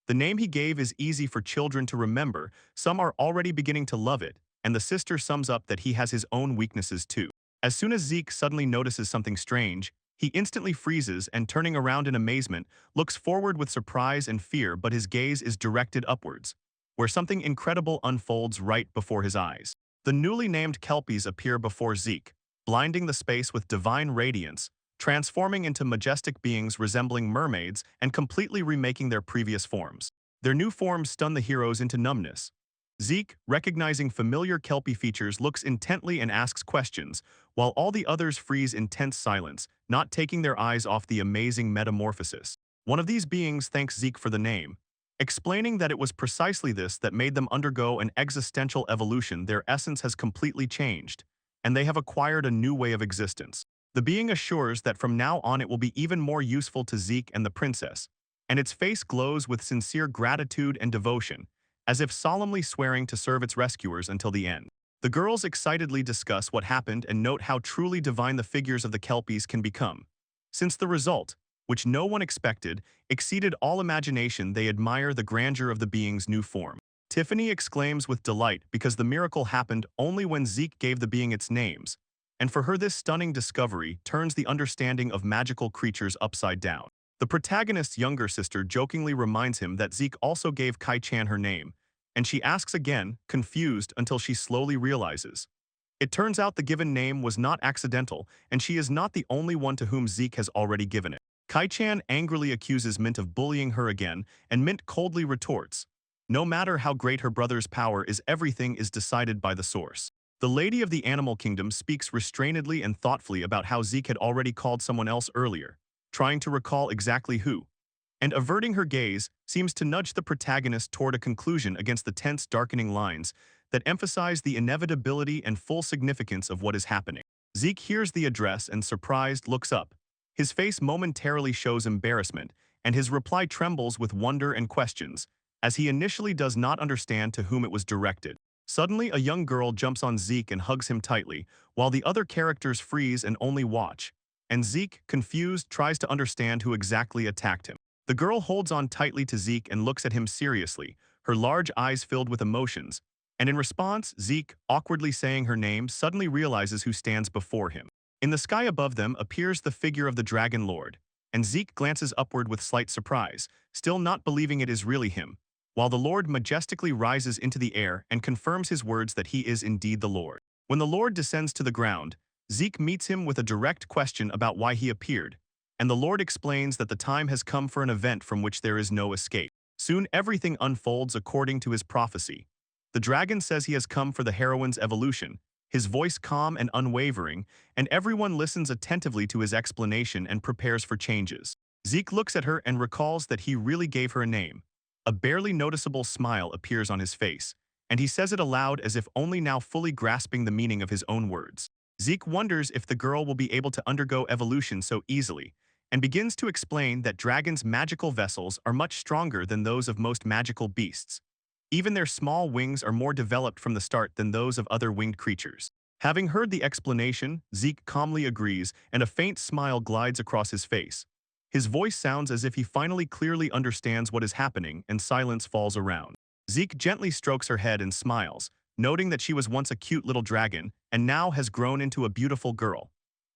The name he gave is easy for children to remember, some are already beginning to love it, and the sister sums up that he has his own weaknesses too. As soon as Zeke suddenly notices something strange, he instantly freezes and, turning around in amazement, looks forward with surprise and fear, but his gaze is directed upwards, where something incredible unfolds right before his eyes. The newly named Kelpies appear before Zeke, blinding the space with divine radiance, transforming into majestic beings resembling mermaids and completely remaking their previous forms. Their new forms stun the heroes into numbness. Zeke, recognizing familiar Kelpie features, looks intently and asks questions, while all the others freeze in tense silence, not taking their eyes off the amazing metamorphosis. One of these beings thanks Zeke for the name, explaining that it was precisely this that made them undergo an existential evolution. Their essence has completely changed, and they have acquired a new way of existence. The being assures that from now on it will be even more useful to Zeke and the princess, and its face glows with sincere gratitude and devotion, as if solemnly swearing to serve its rescuers until the end. The girls excitedly discuss what happened and note how truly divine the figures of the Kelpies can become. Since the result, which no one expected, exceeded all imagination, they admire the grandeur of the being's new form. Tiffany exclaims with delight because the miracle happened only when Zeke gave the being its names, and for her this stunning discovery turns the understanding of magical creatures upside down. The protagonist's younger sister jokingly reminds him that Zeke also gave Kai-chan her name, and she asks again, confused, until she slowly realizes. It turns out the given name was not accidental, and she is not the only one to whom Zeke has already given it. Kai-chan angrily accuses Mint of bullying her again, and Mint coldly retorts, no matter how great her brother's power is, everything is decided by the source. The Lady of the Animal Kingdom speaks restrainedly and thoughtfully about how Zeke had already called someone else earlier, trying to recall exactly who, and averting her gaze, seems to nudge the protagonist toward a conclusion against the tense, darkening lines that emphasize the inevitability and full significance of what is happening. Zeke hears the address and, surprised, looks up. His face momentarily shows embarrassment, and his reply trembles with wonder and questions, as he initially does not understand to whom it was directed. Suddenly, a young girl jumps on Zeke and hugs him tightly, while the other characters freeze and only watch, and Zeke, confused, tries to understand who exactly attacked him. The girl holds on tightly to Zeke and looks at him seriously, her large eyes filled with emotions, and in response, Zeke, awkwardly saying her name, suddenly realizes who stands before him. In the sky above them appears the figure of the Dragon Lord, and Zeke glances upward with slight surprise, still not believing it is really him, while the Lord majestically rises into the air and confirms his words that he is indeed the Lord. When the Lord descends to the ground, Zeke meets him with a direct question about why he appeared, and the Lord explains that the time has come for an event from which there is no escape. Soon everything unfolds according to his prophecy. The dragon says he has come for the heroine's evolution, his voice calm and unwavering, and everyone listens attentively to his explanation and prepares for changes. Zeke looks at her and recalls that he really gave her a name. A barely noticeable smile appears on his face, and he says it aloud as if only now fully grasping the meaning of his own words. Zeke wonders if the girl will be able to undergo evolution so easily, and begins to explain that dragons' magical vessels are much stronger than those of most magical beasts. Even their small wings are more developed from the start than those of other winged creatures. Having heard the explanation, Zeke calmly agrees, and a faint smile glides across his face. His voice sounds as if he finally clearly understands what is happening, and silence falls around. Zeke gently strokes her head and smiles, noting that she was once a cute little dragon and now has grown into a beautiful girl.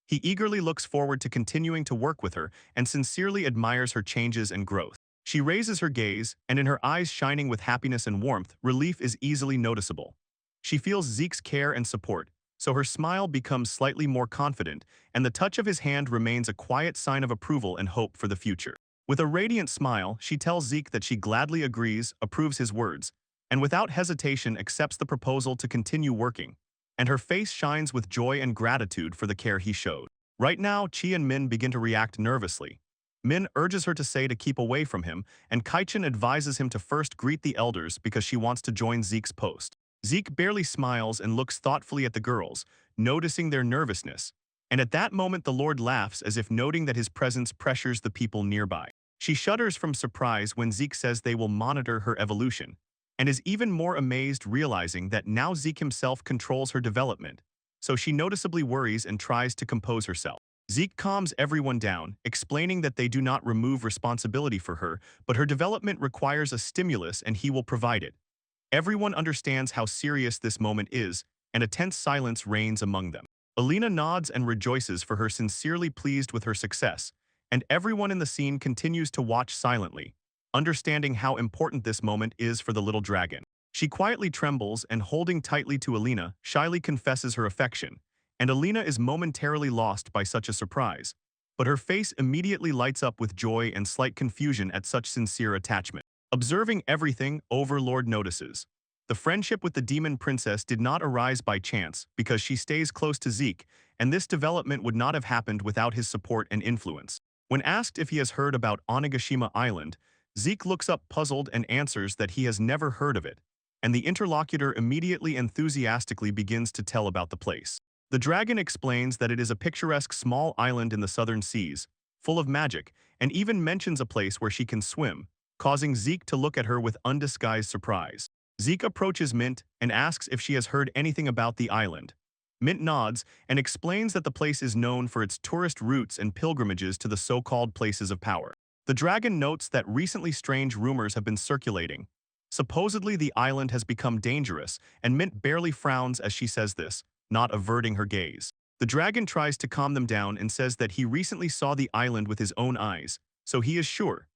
He eagerly looks forward to continuing to work with her and sincerely admires her changes and growth. She raises her gaze, and in her eyes shining with happiness and warmth, relief is easily noticeable. She feels Zeke's care and support, so her smile becomes slightly more confident, and the touch of his hand remains a quiet sign of approval and hope for the future. With a radiant smile, she tells Zeke that she gladly agrees, approves his words, and without hesitation accepts the proposal to continue working, and her face shines with joy and gratitude for the care he showed. Right now, Chi and Min begin to react nervously. Min urges her to say to keep away from him, and Kaichin advises him to first greet the elders because she wants to join Zeke's post. Zeke barely smiles and looks thoughtfully at the girls, noticing their nervousness, and at that moment the Lord laughs as if noting that his presence pressures the people nearby. She shudders from surprise when Zeke says they will monitor her evolution, and is even more amazed realizing that now Zeke himself controls her development, so she noticeably worries and tries to compose herself. Zeke calms everyone down, explaining that they do not remove responsibility for her, but her development requires a stimulus and he will provide it. Everyone understands how serious this moment is, and a tense silence reigns among them. Alina nods and rejoices for her, sincerely pleased with her success, and everyone in the scene continues to watch silently, understanding how important this moment is for the little dragon. She quietly trembles and, holding tightly to Alina, shyly confesses her affection, and Alina is momentarily lost by such a surprise, but her face immediately lights up with joy and slight confusion at such sincere attachment. Observing everything, Overlord notices. The friendship with the demon princess did not arise by chance because she stays close to Zeke, and this development would not have happened without his support and influence. When asked if he has heard about Onigashima Island, Zeke looks up puzzled and answers that he has never heard of it, and the interlocutor immediately enthusiastically begins to tell about the place. The dragon explains that it is a picturesque small island in the southern seas, full of magic, and even mentions a place where she can swim, causing Zeke to look at her with undisguised surprise. Zeke approaches Mint and asks if she has heard anything about the island. Mint nods and explains that the place is known for its tourist routes and pilgrimages to the so-called places of power. The dragon notes that recently strange rumors have been circulating. Supposedly the island has become dangerous, and Mint barely frowns as she says this, not averting her gaze. The dragon tries to calm them down and says that he recently saw the island with his own eyes, so he is sure.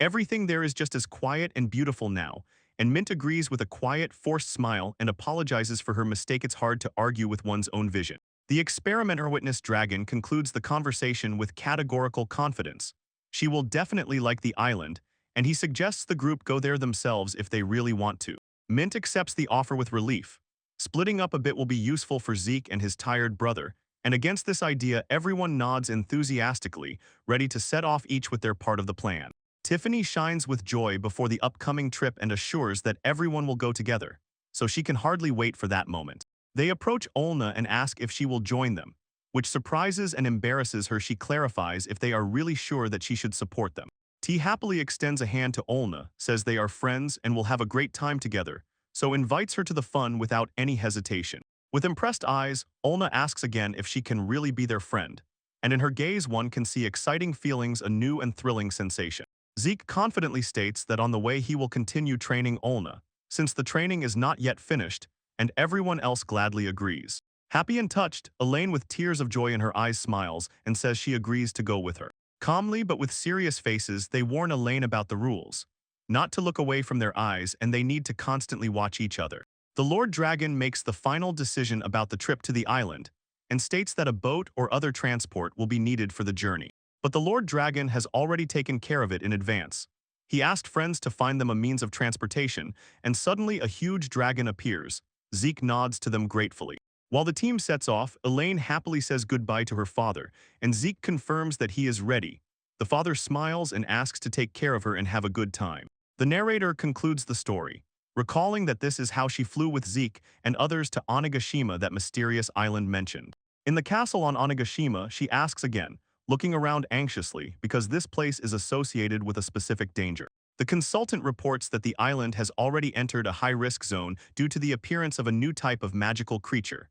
Everything there is just as quiet and beautiful now, and Mint agrees with a quiet, forced smile and apologizes for her mistake. It's hard to argue with one's own vision. The experimenter witness dragon concludes the conversation with categorical confidence. She will definitely like the island, and he suggests the group go there themselves if they really want to. Mint accepts the offer with relief. Splitting up a bit will be useful for Zeke and his tired brother, and against this idea everyone nods enthusiastically, ready to set off each with their part of the plan. Tiffany shines with joy before the upcoming trip and assures that everyone will go together, so she can hardly wait for that moment. They approach Olna and ask if she will join them, which surprises and embarrasses her. She clarifies if they are really sure that she should support them. T happily extends a hand to Olna, says they are friends and will have a great time together, so invites her to the fun without any hesitation. With impressed eyes, Olna asks again if she can really be their friend, and in her gaze one can see exciting feelings, a new and thrilling sensation. Zeke confidently states that on the way he will continue training Olna, since the training is not yet finished, and everyone else gladly agrees. Happy and touched, Elaine with tears of joy in her eyes smiles and says she agrees to go with her. Calmly but with serious faces, they warn Elaine about the rules. Not to look away from their eyes, and they need to constantly watch each other. The Lord Dragon makes the final decision about the trip to the island and states that a boat or other transport will be needed for the journey. But the Lord Dragon has already taken care of it in advance. He asked friends to find them a means of transportation, and suddenly a huge dragon appears. Zeke nods to them gratefully. While the team sets off, Elaine happily says goodbye to her father, and Zeke confirms that he is ready. The father smiles and asks to take care of her and have a good time. The narrator concludes the story, recalling that this is how she flew with Zeke and others to Onigashima, that mysterious island mentioned. In the castle on Onigashima, she asks again, looking around anxiously because this place is associated with a specific danger. The consultant reports that the island has already entered a high-risk zone due to the appearance of a new type of magical creature,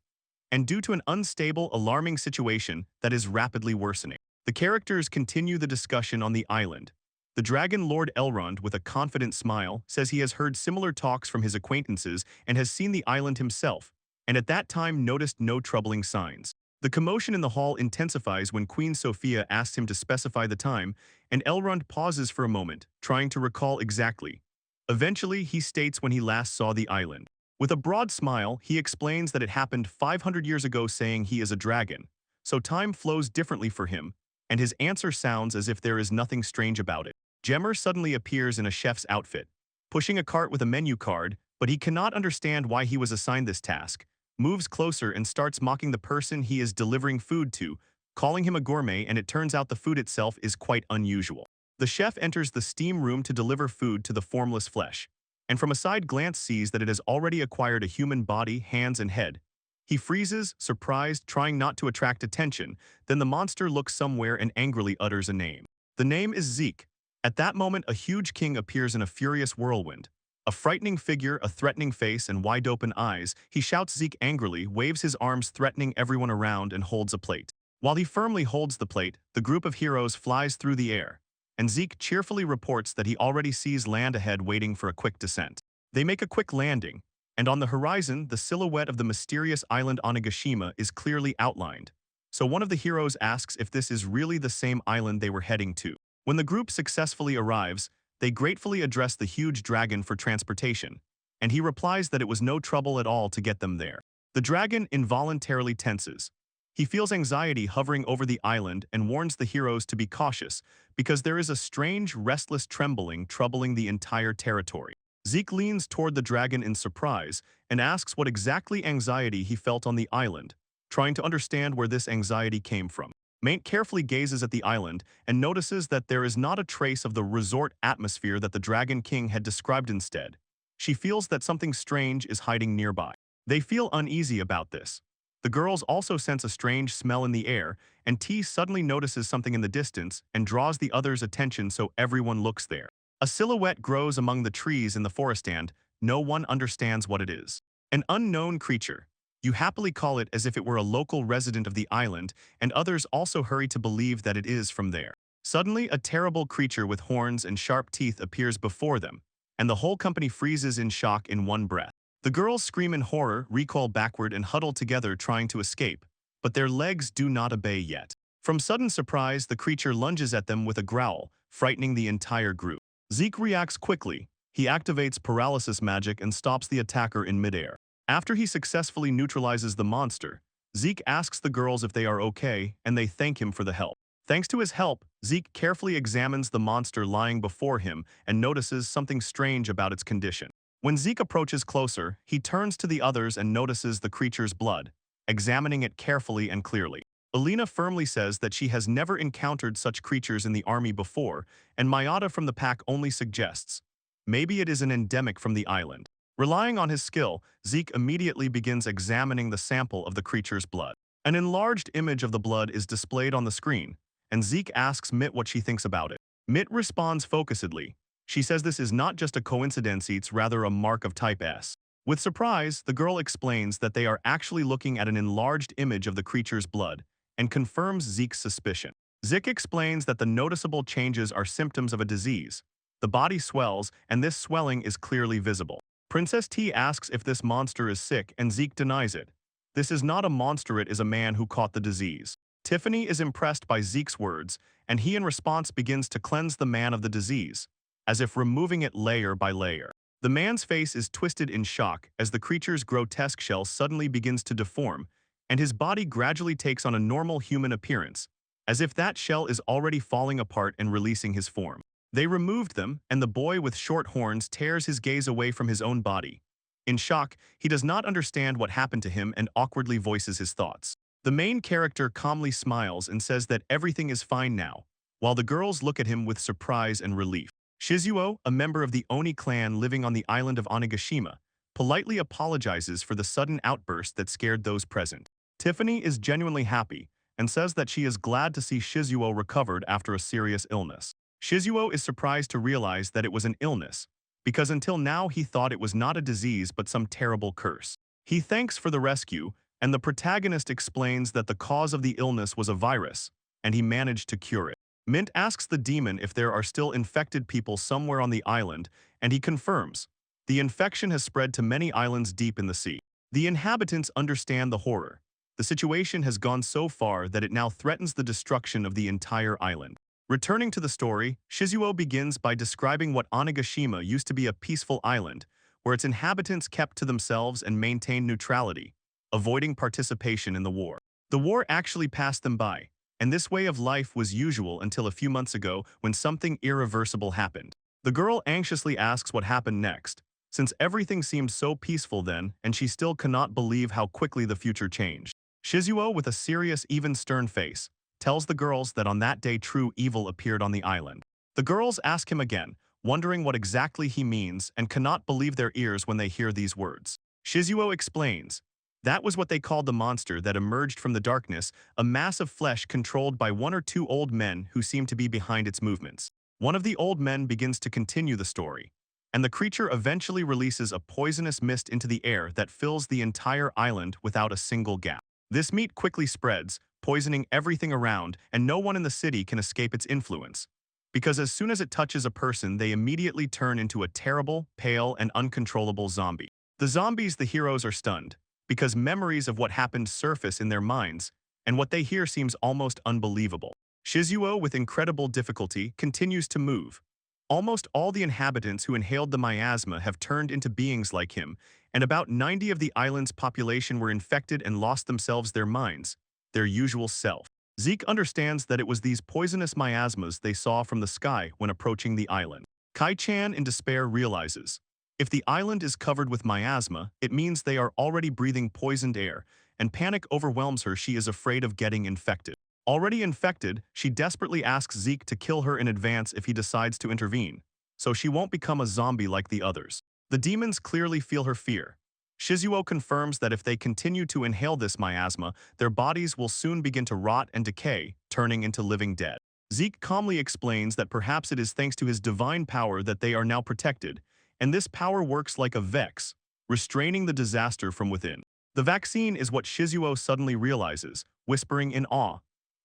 and due to an unstable, alarming situation that is rapidly worsening. The characters continue the discussion on the island. The Dragon Lord Elrond, with a confident smile, says he has heard similar talks from his acquaintances and has seen the island himself, and at that time noticed no troubling signs. The commotion in the hall intensifies when Queen Sophia asks him to specify the time, and Elrond pauses for a moment, trying to recall exactly. Eventually, he states when he last saw the island. With a broad smile, he explains that it happened 500 years ago, saying he is a dragon, so time flows differently for him, and his answer sounds as if there is nothing strange about it. Jemmer suddenly appears in a chef's outfit, pushing a cart with a menu card, but he cannot understand why he was assigned this task, moves closer and starts mocking the person he is delivering food to, calling him a gourmet, and it turns out the food itself is quite unusual. The chef enters the steam room to deliver food to the formless flesh, and from a side glance sees that it has already acquired a human body, hands, and head. He freezes, surprised, trying not to attract attention. Then the monster looks somewhere and angrily utters a name. The name is Zeke. At that moment, a huge king appears in a furious whirlwind. A frightening figure, a threatening face, and wide-open eyes, he shouts Zeke angrily, waves his arms threatening everyone around, and holds a plate. While he firmly holds the plate, the group of heroes flies through the air, and Zeke cheerfully reports that he already sees land ahead waiting for a quick descent. They make a quick landing, and on the horizon, the silhouette of the mysterious island Onigashima is clearly outlined. So one of the heroes asks if this is really the same island they were heading to. When the group successfully arrives, they gratefully address the huge dragon for transportation, and he replies that it was no trouble at all to get them there. The dragon involuntarily tenses. He feels anxiety hovering over the island and warns the heroes to be cautious because there is a strange, restless trembling troubling the entire territory. Zeke leans toward the dragon in surprise and asks what exactly anxiety he felt on the island, trying to understand where this anxiety came from. Maint carefully gazes at the island and notices that there is not a trace of the resort atmosphere that the Dragon King had described instead. She feels that something strange is hiding nearby. They feel uneasy about this. The girls also sense a strange smell in the air, and T suddenly notices something in the distance and draws the others' attention, so everyone looks there. A silhouette grows among the trees in the forest and no one understands what it is. An unknown creature. You happily call it as if it were a local resident of the island, and others also hurry to believe that it is from there. Suddenly, a terrible creature with horns and sharp teeth appears before them, and the whole company freezes in shock in one breath. The girls scream in horror, recoil backward, and huddle together trying to escape, but their legs do not obey yet. From sudden surprise, the creature lunges at them with a growl, frightening the entire group. Zeke reacts quickly. He activates paralysis magic and stops the attacker in midair. After he successfully neutralizes the monster, Zeke asks the girls if they are okay, and they thank him for the help. Thanks to his help, Zeke carefully examines the monster lying before him and notices something strange about its condition. When Zeke approaches closer, he turns to the others and notices the creature's blood, examining it carefully and clearly. Alina firmly says that she has never encountered such creatures in the army before, and Mayata from the pack only suggests maybe it is an endemic from the island. Relying on his skill, Zeke immediately begins examining the sample of the creature's blood. An enlarged image of the blood is displayed on the screen, and Zeke asks Mitt what she thinks about it. Mitt responds focusedly. She says this is not just a coincidence, it's rather a mark of type S. With surprise, the girl explains that they are actually looking at an enlarged image of the creature's blood, and confirms Zeke's suspicion. Zeke explains that the noticeable changes are symptoms of a disease. The body swells, and this swelling is clearly visible. Princess T asks if this monster is sick, and Zeke denies it. This is not a monster, it is a man who caught the disease. Tiffany is impressed by Zeke's words, and he in response begins to cleanse the man of the disease, as if removing it layer by layer. The man's face is twisted in shock as the creature's grotesque shell suddenly begins to deform, and his body gradually takes on a normal human appearance, as if that shell is already falling apart and releasing his form. They removed them, and the boy with short horns tears his gaze away from his own body. In shock, he does not understand what happened to him and awkwardly voices his thoughts. The main character calmly smiles and says that everything is fine now, while the girls look at him with surprise and relief. Shizuo, a member of the Oni clan living on the island of Onigashima, politely apologizes for the sudden outburst that scared those present. Tiffany is genuinely happy and says that she is glad to see Shizuo recovered after a serious illness. Shizuo is surprised to realize that it was an illness, because until now he thought it was not a disease but some terrible curse. He thanks for the rescue, and the protagonist explains that the cause of the illness was a virus, and he managed to cure it. Mint asks the demon if there are still infected people somewhere on the island, and he confirms. The infection has spread to many islands deep in the sea. The inhabitants understand the horror. The situation has gone so far that it now threatens the destruction of the entire island. Returning to the story, Shizuo begins by describing what Onigashima used to be a peaceful island, where its inhabitants kept to themselves and maintained neutrality, avoiding participation in the war. The war actually passed them by, and this way of life was usual until a few months ago when something irreversible happened. The girl anxiously asks what happened next, since everything seemed so peaceful then and she still cannot believe how quickly the future changed. Shizuo, with a serious, even stern face, tells the girls that on that day true evil appeared on the island. The girls ask him again, wondering what exactly he means and cannot believe their ears when they hear these words. Shizuo explains, that was what they called the monster that emerged from the darkness, a mass of flesh controlled by one or two old men who seem to be behind its movements. One of the old men begins to continue the story, and the creature eventually releases a poisonous mist into the air that fills the entire island without a single gap. This meat quickly spreads, poisoning everything around, and no one in the city can escape its influence, because as soon as it touches a person, they immediately turn into a terrible, pale, and uncontrollable zombie. The zombies, the heroes, are stunned, because memories of what happened surface in their minds, and what they hear seems almost unbelievable. Shizuo, with incredible difficulty, continues to move. Almost all the inhabitants who inhaled the miasma have turned into beings like him, and about 90 of the island's population were infected and lost themselves their minds, their usual self. Zeke understands that it was these poisonous miasmas they saw from the sky when approaching the island. Kai-chan, in despair, realizes, if the island is covered with miasma, it means they are already breathing poisoned air, and panic overwhelms her. She is afraid of getting infected. Already infected, she desperately asks Zeke to kill her in advance if he decides to intervene, so she won't become a zombie like the others. The demons clearly feel her fear. Shizuo confirms that if they continue to inhale this miasma, their bodies will soon begin to rot and decay, turning into living dead. Zeke calmly explains that perhaps it is thanks to his divine power that they are now protected, and this power works like a vex, restraining the disaster from within. The vaccine is what Shizuo suddenly realizes, whispering in awe.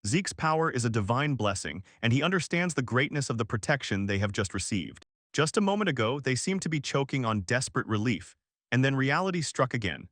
Zeke's power is a divine blessing, and he understands the greatness of the protection they have just received. Just a moment ago, they seemed to be choking on desperate relief, and then reality struck again.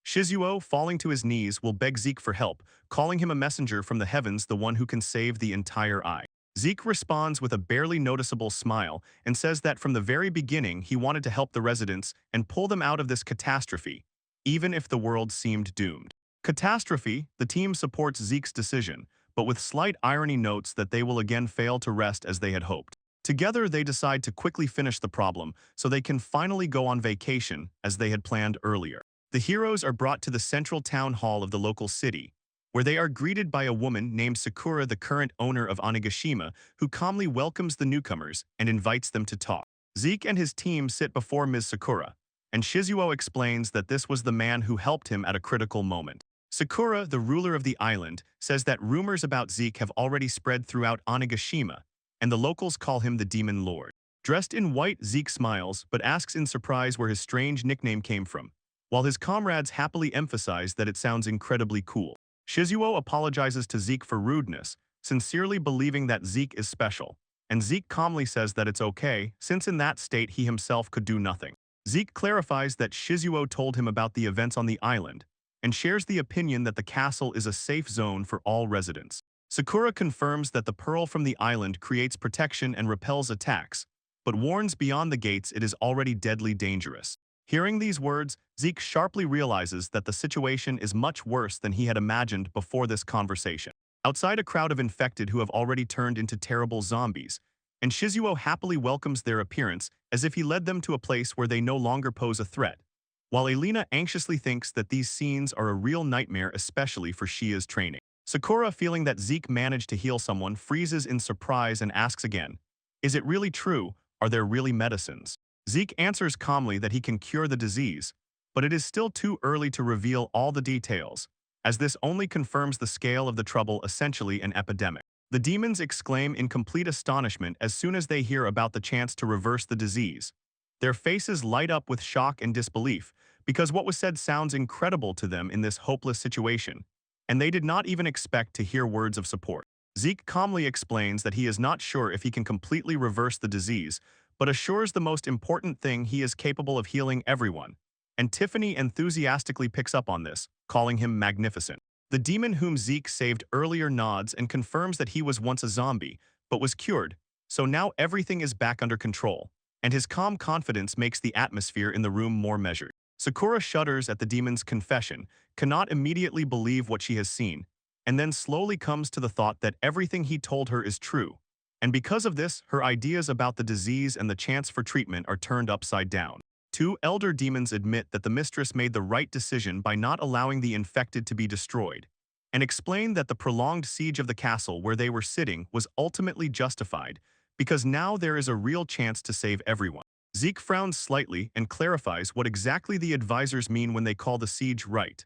Shizuo, falling to his knees, will beg Zeke for help, calling him a messenger from the heavens, the one who can save the entire eye. Zeke responds with a barely noticeable smile and says that from the very beginning he wanted to help the residents and pull them out of this catastrophe, even if the world seemed doomed. Catastrophe, the team supports Zeke's decision, but with slight irony notes that they will again fail to rest as they had hoped. Together, they decide to quickly finish the problem so they can finally go on vacation as they had planned earlier. The heroes are brought to the central town hall of the local city, where they are greeted by a woman named Sakura, the current owner of Onigashima, who calmly welcomes the newcomers and invites them to talk. Zeke and his team sit before Ms. Sakura, and Shizuo explains that this was the man who helped him at a critical moment. Sakura, the ruler of the island, says that rumors about Zeke have already spread throughout Onigashima, and the locals call him the Demon Lord. Dressed in white, Zeke smiles but asks in surprise where his strange nickname came from, while his comrades happily emphasize that it sounds incredibly cool. Shizuo apologizes to Zeke for rudeness, sincerely believing that Zeke is special, and Zeke calmly says that it's okay, since in that state he himself could do nothing. Zeke clarifies that Shizuo told him about the events on the island, and shares the opinion that the castle is a safe zone for all residents. Sakura confirms that the pearl from the island creates protection and repels attacks, but warns beyond the gates it is already deadly dangerous. Hearing these words, Zeke sharply realizes that the situation is much worse than he had imagined before this conversation. Outside a crowd of infected who have already turned into terrible zombies, and Shizuo happily welcomes their appearance as if he led them to a place where they no longer pose a threat, while Elena anxiously thinks that these scenes are a real nightmare, especially for Shia's training. Sakura, feeling that Zeke managed to heal someone, freezes in surprise and asks again, "Is it really true? Are there really medicines?" Zeke answers calmly that he can cure the disease, but it is still too early to reveal all the details, as this only confirms the scale of the trouble, essentially an epidemic. The demons exclaim in complete astonishment as soon as they hear about the chance to reverse the disease. Their faces light up with shock and disbelief, because what was said sounds incredible to them in this hopeless situation, and they did not even expect to hear words of support. Zeke calmly explains that he is not sure if he can completely reverse the disease, but assures the most important thing, he is capable of healing everyone. And Tiffany enthusiastically picks up on this, calling him magnificent. The demon whom Zeke saved earlier nods and confirms that he was once a zombie, but was cured, so now everything is back under control, and his calm confidence makes the atmosphere in the room more measured. Sakura shudders at the demon's confession, cannot immediately believe what she has seen, and then slowly comes to the thought that everything he told her is true. And because of this, her ideas about the disease and the chance for treatment are turned upside down. Two elder demons admit that the mistress made the right decision by not allowing the infected to be destroyed, and explain that the prolonged siege of the castle where they were sitting was ultimately justified, because now there is a real chance to save everyone. Zeke frowns slightly and clarifies what exactly the advisors mean when they call the siege right,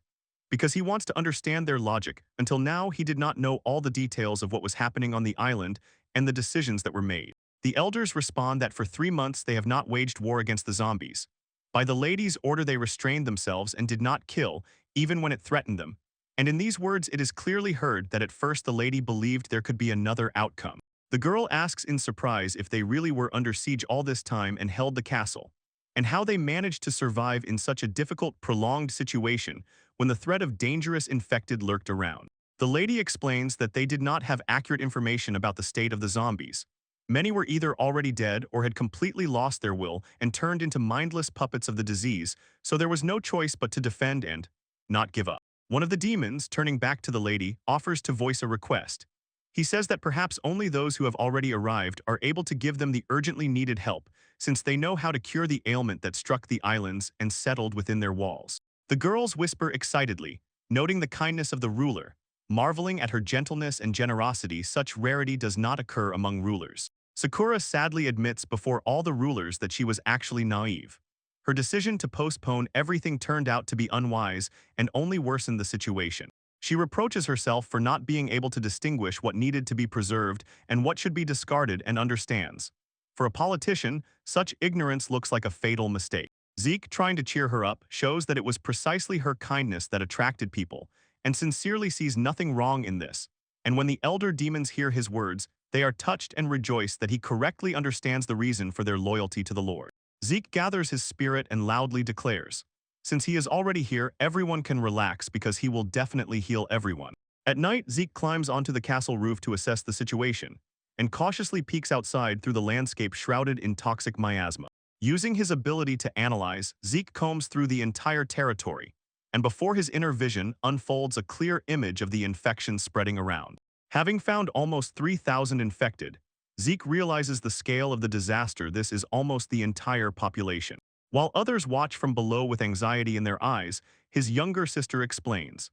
because he wants to understand their logic. Until now, he did not know all the details of what was happening on the island and the decisions that were made. The elders respond that for 3 months they have not waged war against the zombies. By the lady's order they restrained themselves and did not kill, even when it threatened them. And in these words it is clearly heard that at first the lady believed there could be another outcome. The girl asks in surprise if they really were under siege all this time and held the castle, and how they managed to survive in such a difficult, prolonged situation when the threat of dangerous infected lurked around. The lady explains that they did not have accurate information about the state of the zombies. Many were either already dead or had completely lost their will and turned into mindless puppets of the disease, so there was no choice but to defend and not give up. One of the demons, turning back to the lady, offers to voice a request. He says that perhaps only those who have already arrived are able to give them the urgently needed help, since they know how to cure the ailment that struck the islands and settled within their walls. The girls whisper excitedly, noting the kindness of the ruler, marveling at her gentleness and generosity. Such rarity does not occur among rulers. Sakura sadly admits before all the rulers that she was actually naive. Her decision to postpone everything turned out to be unwise and only worsened the situation. She reproaches herself for not being able to distinguish what needed to be preserved and what should be discarded, and understands. For a politician, such ignorance looks like a fatal mistake. Zeke, trying to cheer her up, shows that it was precisely her kindness that attracted people, and sincerely sees nothing wrong in this. And when the elder demons hear his words, they are touched and rejoice that he correctly understands the reason for their loyalty to the Lord. Zeke gathers his spirit and loudly declares, since he is already here, everyone can relax because he will definitely heal everyone. At night, Zeke climbs onto the castle roof to assess the situation, and cautiously peeks outside through the landscape shrouded in toxic miasma. Using his ability to analyze, Zeke combs through the entire territory, and before his inner vision unfolds a clear image of the infection spreading around. Having found almost 3,000 infected, Zeke realizes the scale of the disaster. This is almost the entire population. While others watch from below with anxiety in their eyes, his younger sister explains.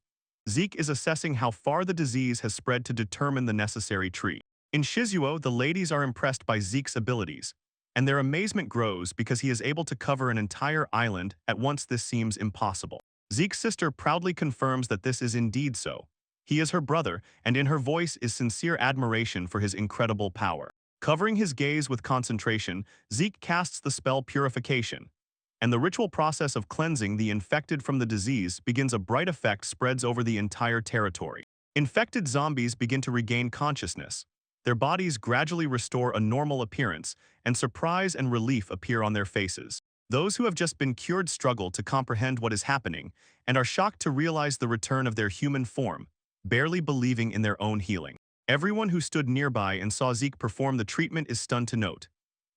Zeke is assessing how far the disease has spread to determine the necessary treatment. In Shizuo, the ladies are impressed by Zeke's abilities, and their amazement grows because he is able to cover an entire island at once. This seems impossible. Zeke's sister proudly confirms that this is indeed so. He is her brother, and in her voice is sincere admiration for his incredible power. Covering his gaze with concentration, Zeke casts the spell Purification, and the ritual process of cleansing the infected from the disease begins. A bright effect spreads over the entire territory. Infected zombies begin to regain consciousness. Their bodies gradually restore a normal appearance, and surprise and relief appear on their faces. Those who have just been cured struggle to comprehend what is happening and are shocked to realize the return of their human form, barely believing in their own healing. Everyone who stood nearby and saw Zeke perform the treatment is stunned to note.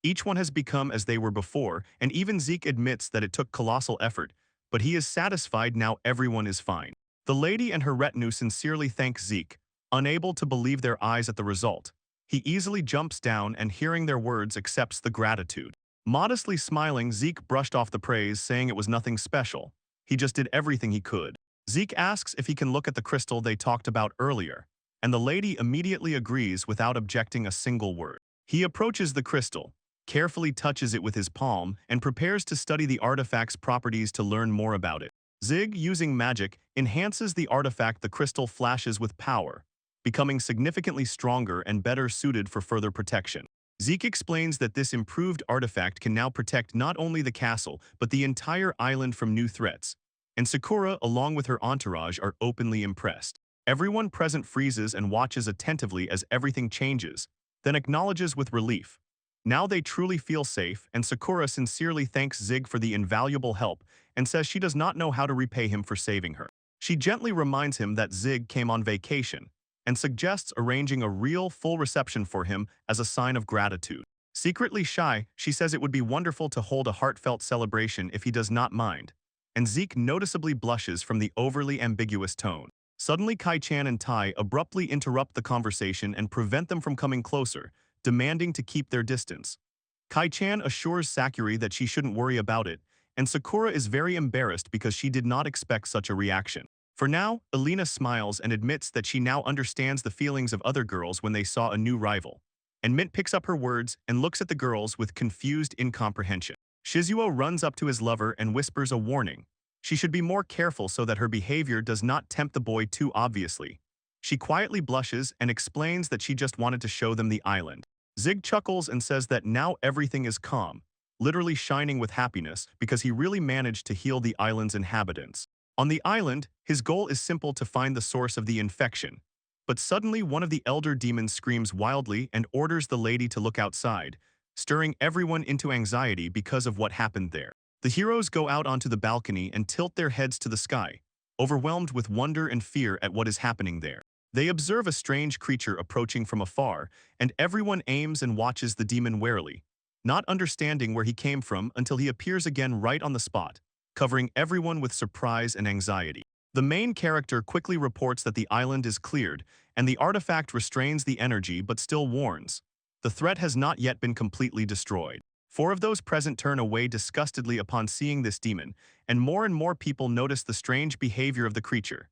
Each one has become as they were before, and even Zeke admits that it took colossal effort, but he is satisfied now everyone is fine. The lady and her retinue sincerely thank Zeke, unable to believe their eyes at the result. He easily jumps down and hearing their words accepts the gratitude. Modestly smiling, Zeke brushed off the praise, saying it was nothing special. He just did everything he could. Zeke asks if he can look at the crystal they talked about earlier, and the lady immediately agrees without objecting a single word. He approaches the crystal, carefully touches it with his palm, and prepares to study the artifact's properties to learn more about it. Zig, using magic, enhances the artifact. The crystal flashes with power, becoming significantly stronger and better suited for further protection. Zeke explains that this improved artifact can now protect not only the castle, but the entire island from new threats. And Sakura, along with her entourage, are openly impressed. Everyone present freezes and watches attentively as everything changes, then acknowledges with relief. Now they truly feel safe, and Sakura sincerely thanks Zig for the invaluable help and says she does not know how to repay him for saving her. She gently reminds him that Zig came on vacation, and suggests arranging a real, full reception for him as a sign of gratitude. Secretly shy, she says it would be wonderful to hold a heartfelt celebration if he does not mind, and Zeke noticeably blushes from the overly ambiguous tone. Suddenly Kai-chan and Tai abruptly interrupt the conversation and prevent them from coming closer, demanding to keep their distance. Kai-chan assures Sakura that she shouldn't worry about it, and Sakura is very embarrassed because she did not expect such a reaction. For now, Elena smiles and admits that she now understands the feelings of other girls when they saw a new rival. And Mint picks up her words and looks at the girls with confused incomprehension. Shizuo runs up to his lover and whispers a warning. She should be more careful so that her behavior does not tempt the boy too obviously. She quietly blushes and explains that she just wanted to show them the island. Zig chuckles and says that now everything is calm, literally shining with happiness because he really managed to heal the island's inhabitants. On the island, his goal is simple: to find the source of the infection. But suddenly one of the elder demons screams wildly and orders the lady to look outside, stirring everyone into anxiety because of what happened there. The heroes go out onto the balcony and tilt their heads to the sky, overwhelmed with wonder and fear at what is happening there. They observe a strange creature approaching from afar, and everyone aims and watches the demon warily, not understanding where he came from until he appears again right on the spot, covering everyone with surprise and anxiety. The main character quickly reports that the island is cleared, and the artifact restrains the energy but still warns. The threat has not yet been completely destroyed. 4 of those present turn away disgustedly upon seeing this demon, and more people notice the strange behavior of the creature.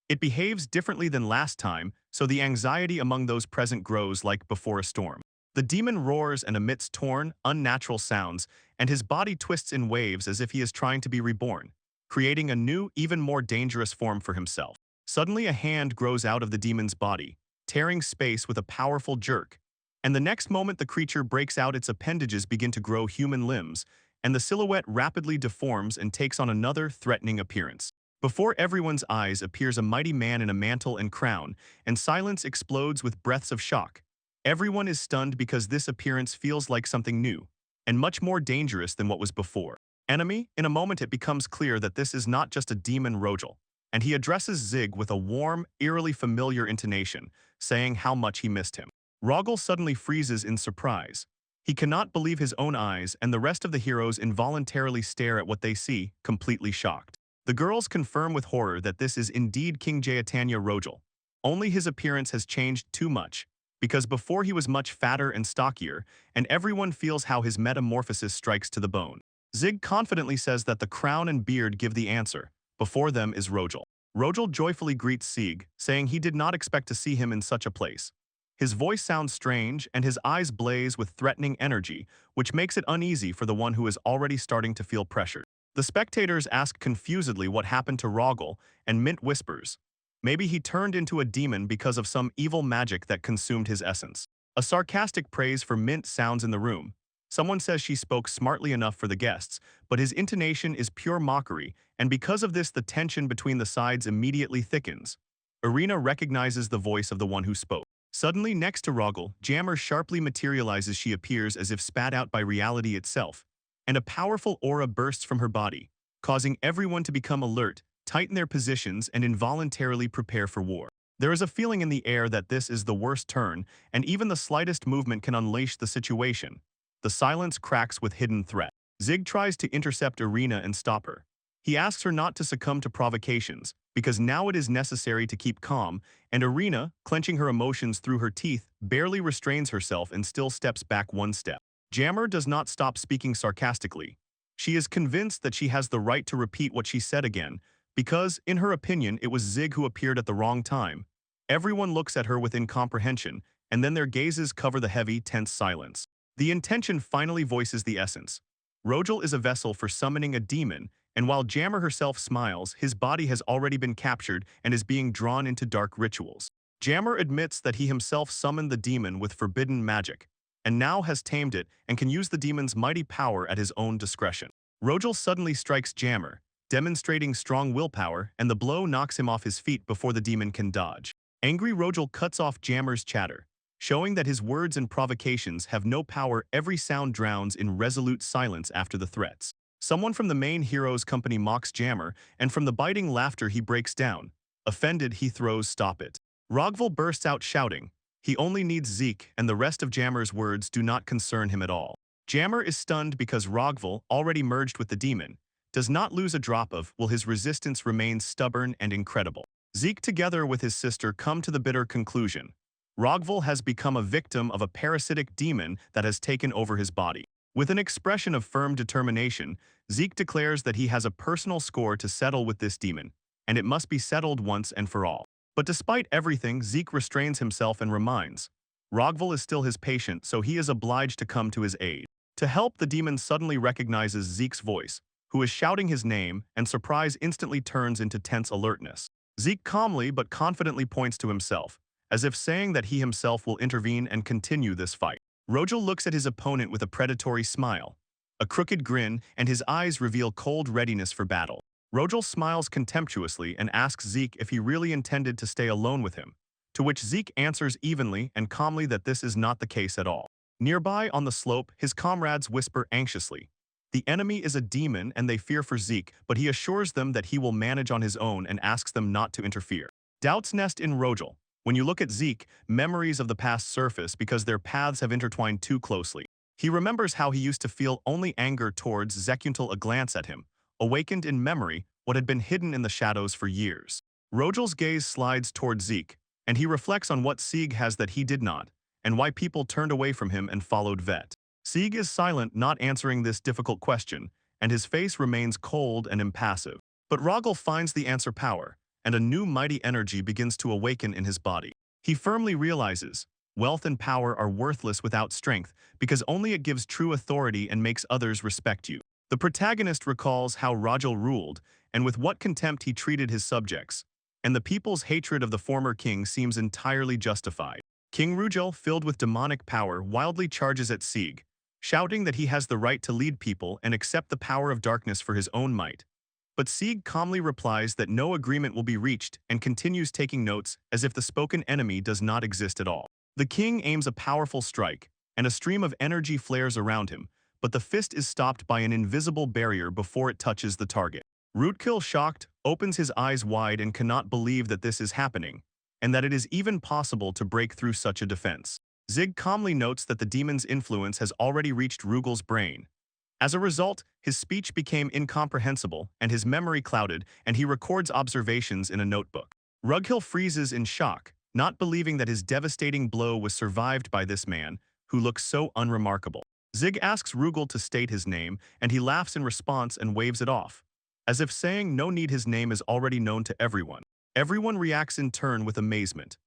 It behaves differently than last time, so the anxiety among those present grows like before a storm. The demon roars and emits torn, unnatural sounds, and his body twists in waves as if he is trying to be reborn, creating a new, even more dangerous form for himself. Suddenly a hand grows out of the demon's body, tearing space with a powerful jerk. And the next moment the creature breaks out, its appendages begin to grow human limbs, and the silhouette rapidly deforms and takes on another threatening appearance. Before everyone's eyes appears a mighty man in a mantle and crown, and silence explodes with breaths of shock. Everyone is stunned because this appearance feels like something new, and much more dangerous than what was before. Enemy, in a moment it becomes clear that this is not just a demon Rogel, and he addresses Zig with a warm, eerily familiar intonation, saying how much he missed him. Rogel suddenly freezes in surprise. He cannot believe his own eyes, and the rest of the heroes involuntarily stare at what they see, completely shocked. The girls confirm with horror that this is indeed King Jayatanya Rogel. Only his appearance has changed too much, because before he was much fatter and stockier, and everyone feels how his metamorphosis strikes to the bone. Zig confidently says that the crown and beard give the answer. Before them is Rogel. Rogel joyfully greets Zig, saying he did not expect to see him in such a place. His voice sounds strange, and his eyes blaze with threatening energy, which makes it uneasy for the one who is already starting to feel pressured. The spectators ask confusedly what happened to Rogel, and Mint whispers, maybe he turned into a demon because of some evil magic that consumed his essence. A sarcastic praise for Mint sounds in the room. Someone says she spoke smartly enough for the guests, but his intonation is pure mockery, and because of this the tension between the sides immediately thickens. Irina recognizes the voice of the one who spoke. Suddenly next to Rogel, Jammer sharply materializes. She appears as if spat out by reality itself, and a powerful aura bursts from her body, causing everyone to become alert, tighten their positions, and involuntarily prepare for war. There is a feeling in the air that this is the worst turn, and even the slightest movement can unleash the situation. The silence cracks with hidden threat. Zig tries to intercept Irina and stop her. He asks her not to succumb to provocations, because now it is necessary to keep calm, and Irina, clenching her emotions through her teeth, barely restrains herself and still steps back one step. Jammer does not stop speaking sarcastically. She is convinced that she has the right to repeat what she said again, because, in her opinion, it was Zig who appeared at the wrong time. Everyone looks at her with incomprehension, and then their gazes cover the heavy, tense silence. The intention finally voices the essence. Rogel is a vessel for summoning a demon, and while Jammer herself smiles, his body has already been captured and is being drawn into dark rituals. Jammer admits that he himself summoned the demon with forbidden magic, and now has tamed it and can use the demon's mighty power at his own discretion. Rogel suddenly strikes Jammer, demonstrating strong willpower, and the blow knocks him off his feet before the demon can dodge. Angry Rogel cuts off Jammer's chatter, showing that his words and provocations have no power. Every sound drowns in resolute silence after the threats. Someone from the main hero's company mocks Jammer, and from the biting laughter he breaks down. Offended, he throws "Stop it." Rogval bursts out shouting. He only needs Zeke, and the rest of Jammer's words do not concern him at all. Jammer is stunned because Rogval, already merged with the demon, does not lose a drop of will. His resistance remains stubborn and incredible. Zeke, together with his sister, come to the bitter conclusion. Rogval has become a victim of a parasitic demon that has taken over his body. With an expression of firm determination, Zeke declares that he has a personal score to settle with this demon, and it must be settled once and for all. But despite everything, Zeke restrains himself and reminds. Rogval is still his patient, so he is obliged to come to his aid. To help, the demon suddenly recognizes Zeke's voice, who is shouting his name, and surprise instantly turns into tense alertness. Zeke calmly but confidently points to himself, as if saying that he himself will intervene and continue this fight. Rogel looks at his opponent with a predatory smile, a crooked grin, and his eyes reveal cold readiness for battle. Rogel smiles contemptuously and asks Zeke if he really intended to stay alone with him, to which Zeke answers evenly and calmly that this is not the case at all. Nearby on the slope, his comrades whisper anxiously. The enemy is a demon and they fear for Zeke, but he assures them that he will manage on his own and asks them not to interfere. Doubts nest in Rogel. When you look at Zeke, memories of the past surface because their paths have intertwined too closely. He remembers how he used to feel only anger towards Zeke until a glance at him awakened in memory what had been hidden in the shadows for years. Rogel's gaze slides toward Zeke, and he reflects on what Sieg has that he did not, and why people turned away from him and followed Vet. Sieg is silent, not answering this difficult question, and his face remains cold and impassive. But Rogel finds the answer power, and a new mighty energy begins to awaken in his body. He firmly realizes, wealth and power are worthless without strength, because only it gives true authority and makes others respect you. The protagonist recalls how Rogel ruled, and with what contempt he treated his subjects, and the people's hatred of the former king seems entirely justified. King Rugel, filled with demonic power, wildly charges at Sieg, shouting that he has the right to lead people and accept the power of darkness for his own might. But Sieg calmly replies that no agreement will be reached and continues taking notes as if the spoken enemy does not exist at all. The king aims a powerful strike, and a stream of energy flares around him, but the fist is stopped by an invisible barrier before it touches the target. Rootkil, shocked, opens his eyes wide and cannot believe that this is happening, and that it is even possible to break through such a defense. Zig calmly notes that the demon's influence has already reached Rugel's brain. As a result, his speech became incomprehensible and his memory clouded, and he records observations in a notebook. Rughill freezes in shock, not believing that his devastating blow was survived by this man, who looks so unremarkable. Zig asks Rugel to state his name, and he laughs in response and waves it off, as if saying no need, his name is already known to everyone. Everyone reacts in turn with amazement.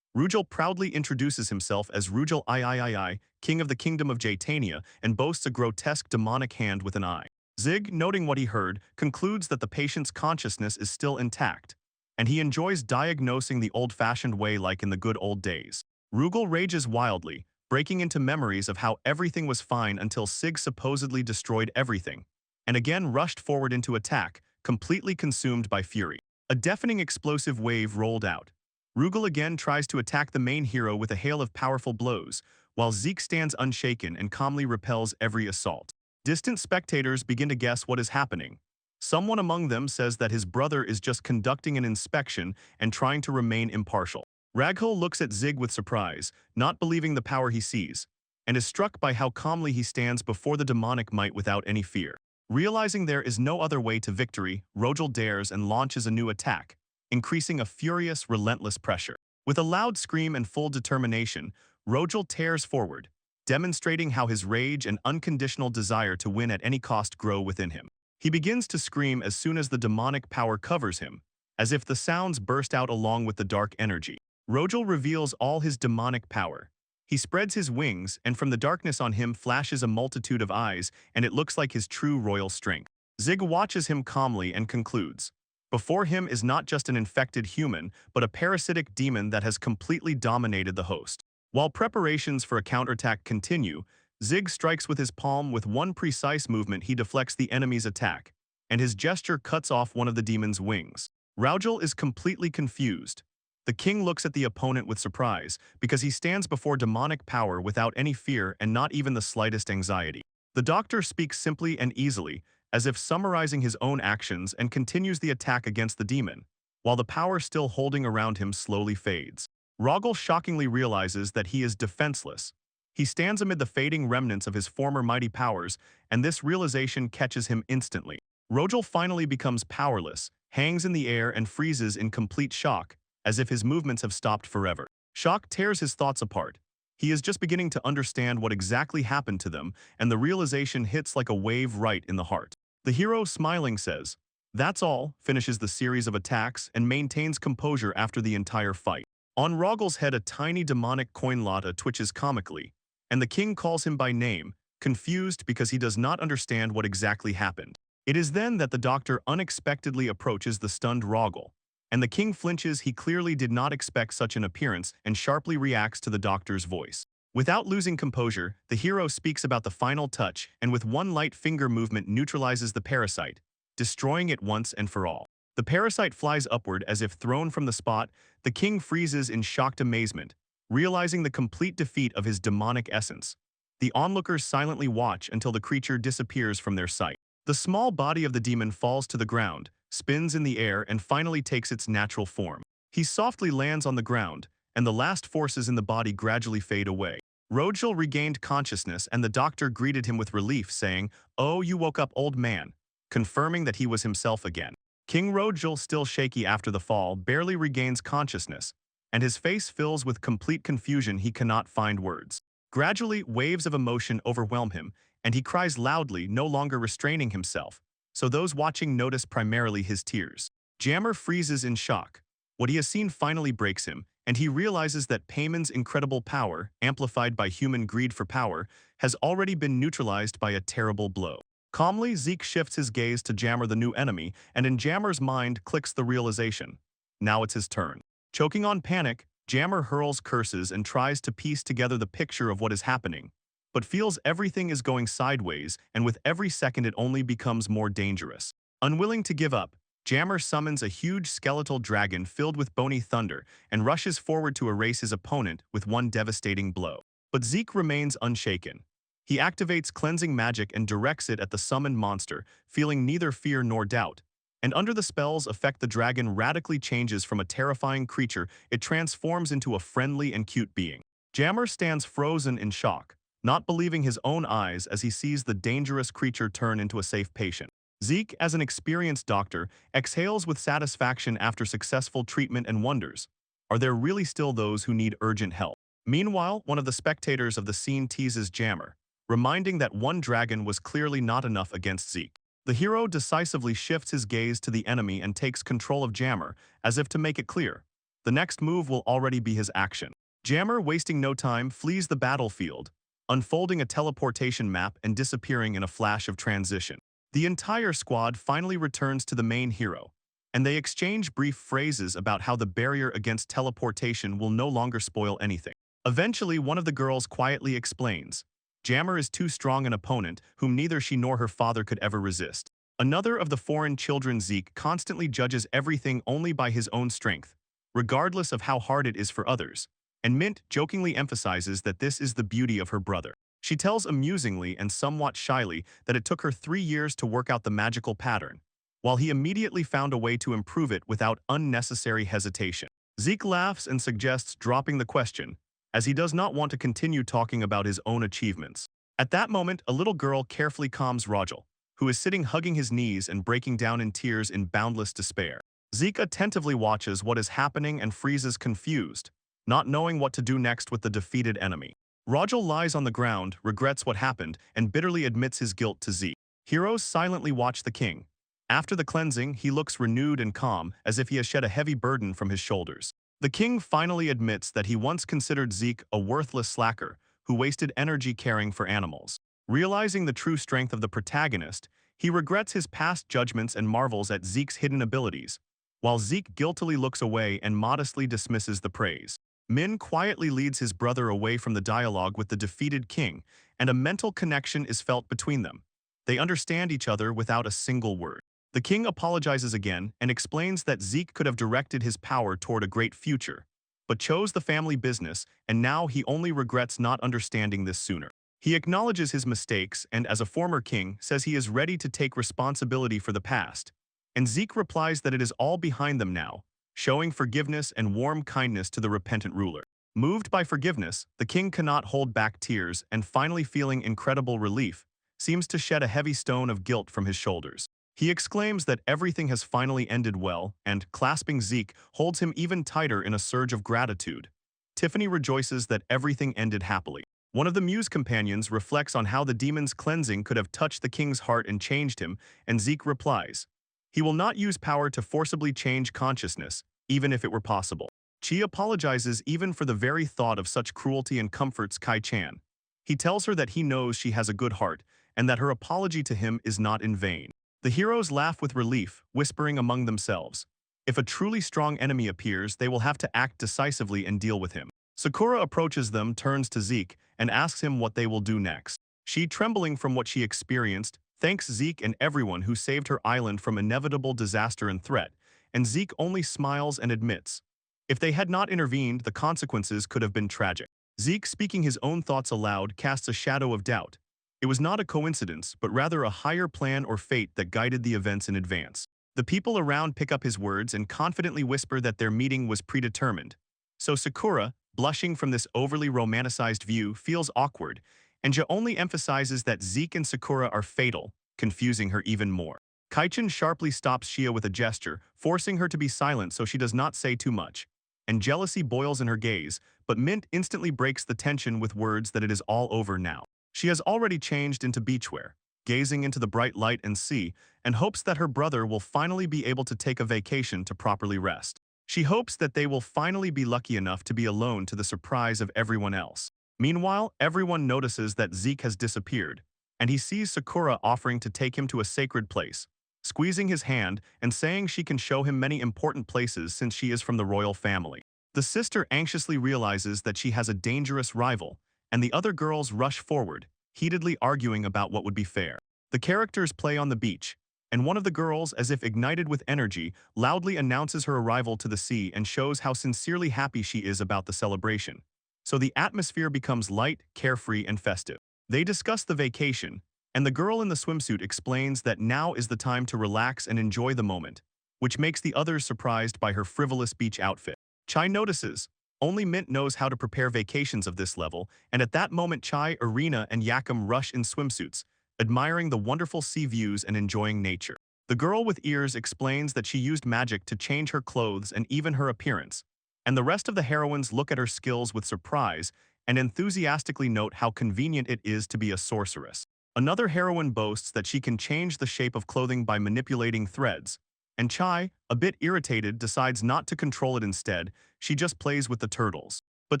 Rugel proudly introduces himself as Rugel III, king of the kingdom of Jatania, and boasts a grotesque demonic hand with an eye. Zig, noting what he heard, concludes that the patient's consciousness is still intact, and he enjoys diagnosing the old-fashioned way like in the good old days. Rugel rages wildly, breaking into memories of how everything was fine until Sig supposedly destroyed everything, and again rushed forward into attack, completely consumed by fury. A deafening explosive wave rolled out. Rugel again tries to attack the main hero with a hail of powerful blows, while Zeke stands unshaken and calmly repels every assault. Distant spectators begin to guess what is happening. Someone among them says that his brother is just conducting an inspection and trying to remain impartial. Raghul looks at Zig with surprise, not believing the power he sees, and is struck by how calmly he stands before the demonic might without any fear. Realizing there is no other way to victory, Rojal dares and launches a new attack, increasing a furious, relentless pressure. With a loud scream and full determination, Rojal tears forward, demonstrating how his rage and unconditional desire to win at any cost grow within him. He begins to scream as soon as the demonic power covers him, as if the sounds burst out along with the dark energy. Rojal reveals all his demonic power. He spreads his wings, and from the darkness on him flashes a multitude of eyes, and it looks like his true royal strength. Zig watches him calmly and concludes. Before him is not just an infected human, but a parasitic demon that has completely dominated the host. While preparations for a counterattack continue, Zig strikes with his palm. With one precise movement he deflects the enemy's attack, and his gesture cuts off one of the demon's wings. Rojal is completely confused. The king looks at the opponent with surprise, because he stands before demonic power without any fear and not even the slightest anxiety. The doctor speaks simply and easily, as if summarizing his own actions, and continues the attack against the demon, while the power still holding around him slowly fades. Rogel shockingly realizes that he is defenseless. He stands amid the fading remnants of his former mighty powers, and this realization catches him instantly. Rogel finally becomes powerless, hangs in the air and freezes in complete shock, as if his movements have stopped forever. Shock tears his thoughts apart. He is just beginning to understand what exactly happened to them, and the realization hits like a wave right in the heart. The hero, smiling, says, "That's all," finishes the series of attacks, and maintains composure after the entire fight. On Rogel's head a tiny demonic coin lata twitches comically, and the king calls him by name, confused because he does not understand what exactly happened. It is then that the doctor unexpectedly approaches the stunned Rogel, and the king flinches. He clearly did not expect such an appearance and sharply reacts to the doctor's voice. Without losing composure, the hero speaks about the final touch and with one light finger movement neutralizes the parasite, destroying it once and for all. The parasite flies upward as if thrown from the spot. The king freezes in shocked amazement, realizing the complete defeat of his demonic essence. The onlookers silently watch until the creature disappears from their sight. The small body of the demon falls to the ground, spins in the air, and finally takes its natural form. He softly lands on the ground, and the last forces in the body gradually fade away. Rojal regained consciousness, and the doctor greeted him with relief, saying, "Oh, you woke up, old man," confirming that he was himself again. King Rojal, still shaky after the fall, barely regains consciousness, and his face fills with complete confusion. He cannot find words. Gradually, waves of emotion overwhelm him, and he cries loudly, no longer restraining himself, so those watching notice primarily his tears. Jammer freezes in shock. What he has seen finally breaks him, and he realizes that Payman's incredible power, amplified by human greed for power, has already been neutralized by a terrible blow. Calmly, Zeke shifts his gaze to Jammer, the new enemy, and in Jammer's mind clicks the realization. Now it's his turn. Choking on panic, Jammer hurls curses and tries to piece together the picture of what is happening, but feels everything is going sideways, and with every second it only becomes more dangerous. Unwilling to give up, Jammer summons a huge skeletal dragon filled with bony thunder and rushes forward to erase his opponent with one devastating blow. But Zeke remains unshaken. He activates cleansing magic and directs it at the summoned monster, feeling neither fear nor doubt. And under the spell's effect, the dragon radically changes from a terrifying creature. It transforms into a friendly and cute being. Jammer stands frozen in shock, not believing his own eyes as he sees the dangerous creature turn into a safe patient. Zeke, as an experienced doctor, exhales with satisfaction after successful treatment and wonders. Are there really still those who need urgent help? Meanwhile, one of the spectators of the scene teases Jammer, reminding that one dragon was clearly not enough against Zeke. The hero decisively shifts his gaze to the enemy and takes control of Jammer, as if to make it clear. The next move will already be his action. Jammer, wasting no time, flees the battlefield, unfolding a teleportation map and disappearing in a flash of transition. The entire squad finally returns to the main hero, and they exchange brief phrases about how the barrier against teleportation will no longer spoil anything. Eventually, one of the girls quietly explains, Jammer is too strong an opponent whom neither she nor her father could ever resist. Another of the foreign children, Zeke, constantly judges everything only by his own strength, regardless of how hard it is for others, and Mint jokingly emphasizes that this is the beauty of her brother. She tells amusingly and somewhat shyly that it took her 3 years to work out the magical pattern, while he immediately found a way to improve it without unnecessary hesitation. Zeke laughs and suggests dropping the question, as he does not want to continue talking about his own achievements. At that moment, a little girl carefully calms Rajal, who is sitting hugging his knees and breaking down in tears in boundless despair. Zeke attentively watches what is happening and freezes confused, not knowing what to do next with the defeated enemy. Rajal lies on the ground, regrets what happened, and bitterly admits his guilt to Zeke. Heroes silently watch the king. After the cleansing, he looks renewed and calm, as if he has shed a heavy burden from his shoulders. The king finally admits that he once considered Zeke a worthless slacker who wasted energy caring for animals. Realizing the true strength of the protagonist, he regrets his past judgments and marvels at Zeke's hidden abilities, while Zeke guiltily looks away and modestly dismisses the praise. Min quietly leads his brother away from the dialogue with the defeated king, and a mental connection is felt between them. They understand each other without a single word. The king apologizes again and explains that Zeke could have directed his power toward a great future, but chose the family business, and now he only regrets not understanding this sooner. He acknowledges his mistakes and, as a former king, says he is ready to take responsibility for the past. And Zeke replies that it is all behind them now, showing forgiveness and warm kindness to the repentant ruler. Moved by forgiveness, the king cannot hold back tears and, finally feeling incredible relief, seems to shed a heavy stone of guilt from his shoulders. He exclaims that everything has finally ended well and, clasping Zeke, holds him even tighter in a surge of gratitude. Tiffany rejoices that everything ended happily. One of the muse companions reflects on how the demon's cleansing could have touched the king's heart and changed him, and Zeke replies, he will not use power to forcibly change consciousness, even if it were possible. Chi apologizes even for the very thought of such cruelty and comforts Kai-chan. He tells her that he knows she has a good heart, and that her apology to him is not in vain. The heroes laugh with relief, whispering among themselves, if a truly strong enemy appears, they will have to act decisively and deal with him. Sakura approaches them, turns to Zeke, and asks him what they will do next. She, trembling from what she experienced, thanks Zeke and everyone who saved her island from inevitable disaster and threat, and Zeke only smiles and admits, if they had not intervened, the consequences could have been tragic. Zeke, speaking his own thoughts aloud, casts a shadow of doubt. It was not a coincidence, but rather a higher plan or fate that guided the events in advance. The people around pick up his words and confidently whisper that their meeting was predetermined. So Sakura, blushing from this overly romanticized view, feels awkward, and Ja only emphasizes that Zeke and Sakura are fatal, confusing her even more. Kaichin sharply stops Shia with a gesture, forcing her to be silent so she does not say too much. And jealousy boils in her gaze, but Mint instantly breaks the tension with words that it is all over now. She has already changed into beachwear, gazing into the bright light and sea, and hopes that her brother will finally be able to take a vacation to properly rest. She hopes that they will finally be lucky enough to be alone to the surprise of everyone else. Meanwhile, everyone notices that Zeke has disappeared, and he sees Sakura offering to take him to a sacred place, squeezing his hand and saying she can show him many important places since she is from the royal family. The sister anxiously realizes that she has a dangerous rival, and the other girls rush forward, heatedly arguing about what would be fair. The characters play on the beach, and one of the girls, as if ignited with energy, loudly announces her arrival to the sea and shows how sincerely happy she is about the celebration. So the atmosphere becomes light, carefree, and festive. They discuss the vacation, and the girl in the swimsuit explains that now is the time to relax and enjoy the moment, which makes the others surprised by her frivolous beach outfit. Chai notices, only Mint knows how to prepare vacations of this level, and at that moment Chai, Irina, and Yakum rush in swimsuits, admiring the wonderful sea views and enjoying nature. The girl with ears explains that she used magic to change her clothes and even her appearance, and the rest of the heroines look at her skills with surprise and enthusiastically note how convenient it is to be a sorceress. Another heroine boasts that she can change the shape of clothing by manipulating threads, and Chai, a bit irritated, decides not to control it instead. She just plays with the turtles. But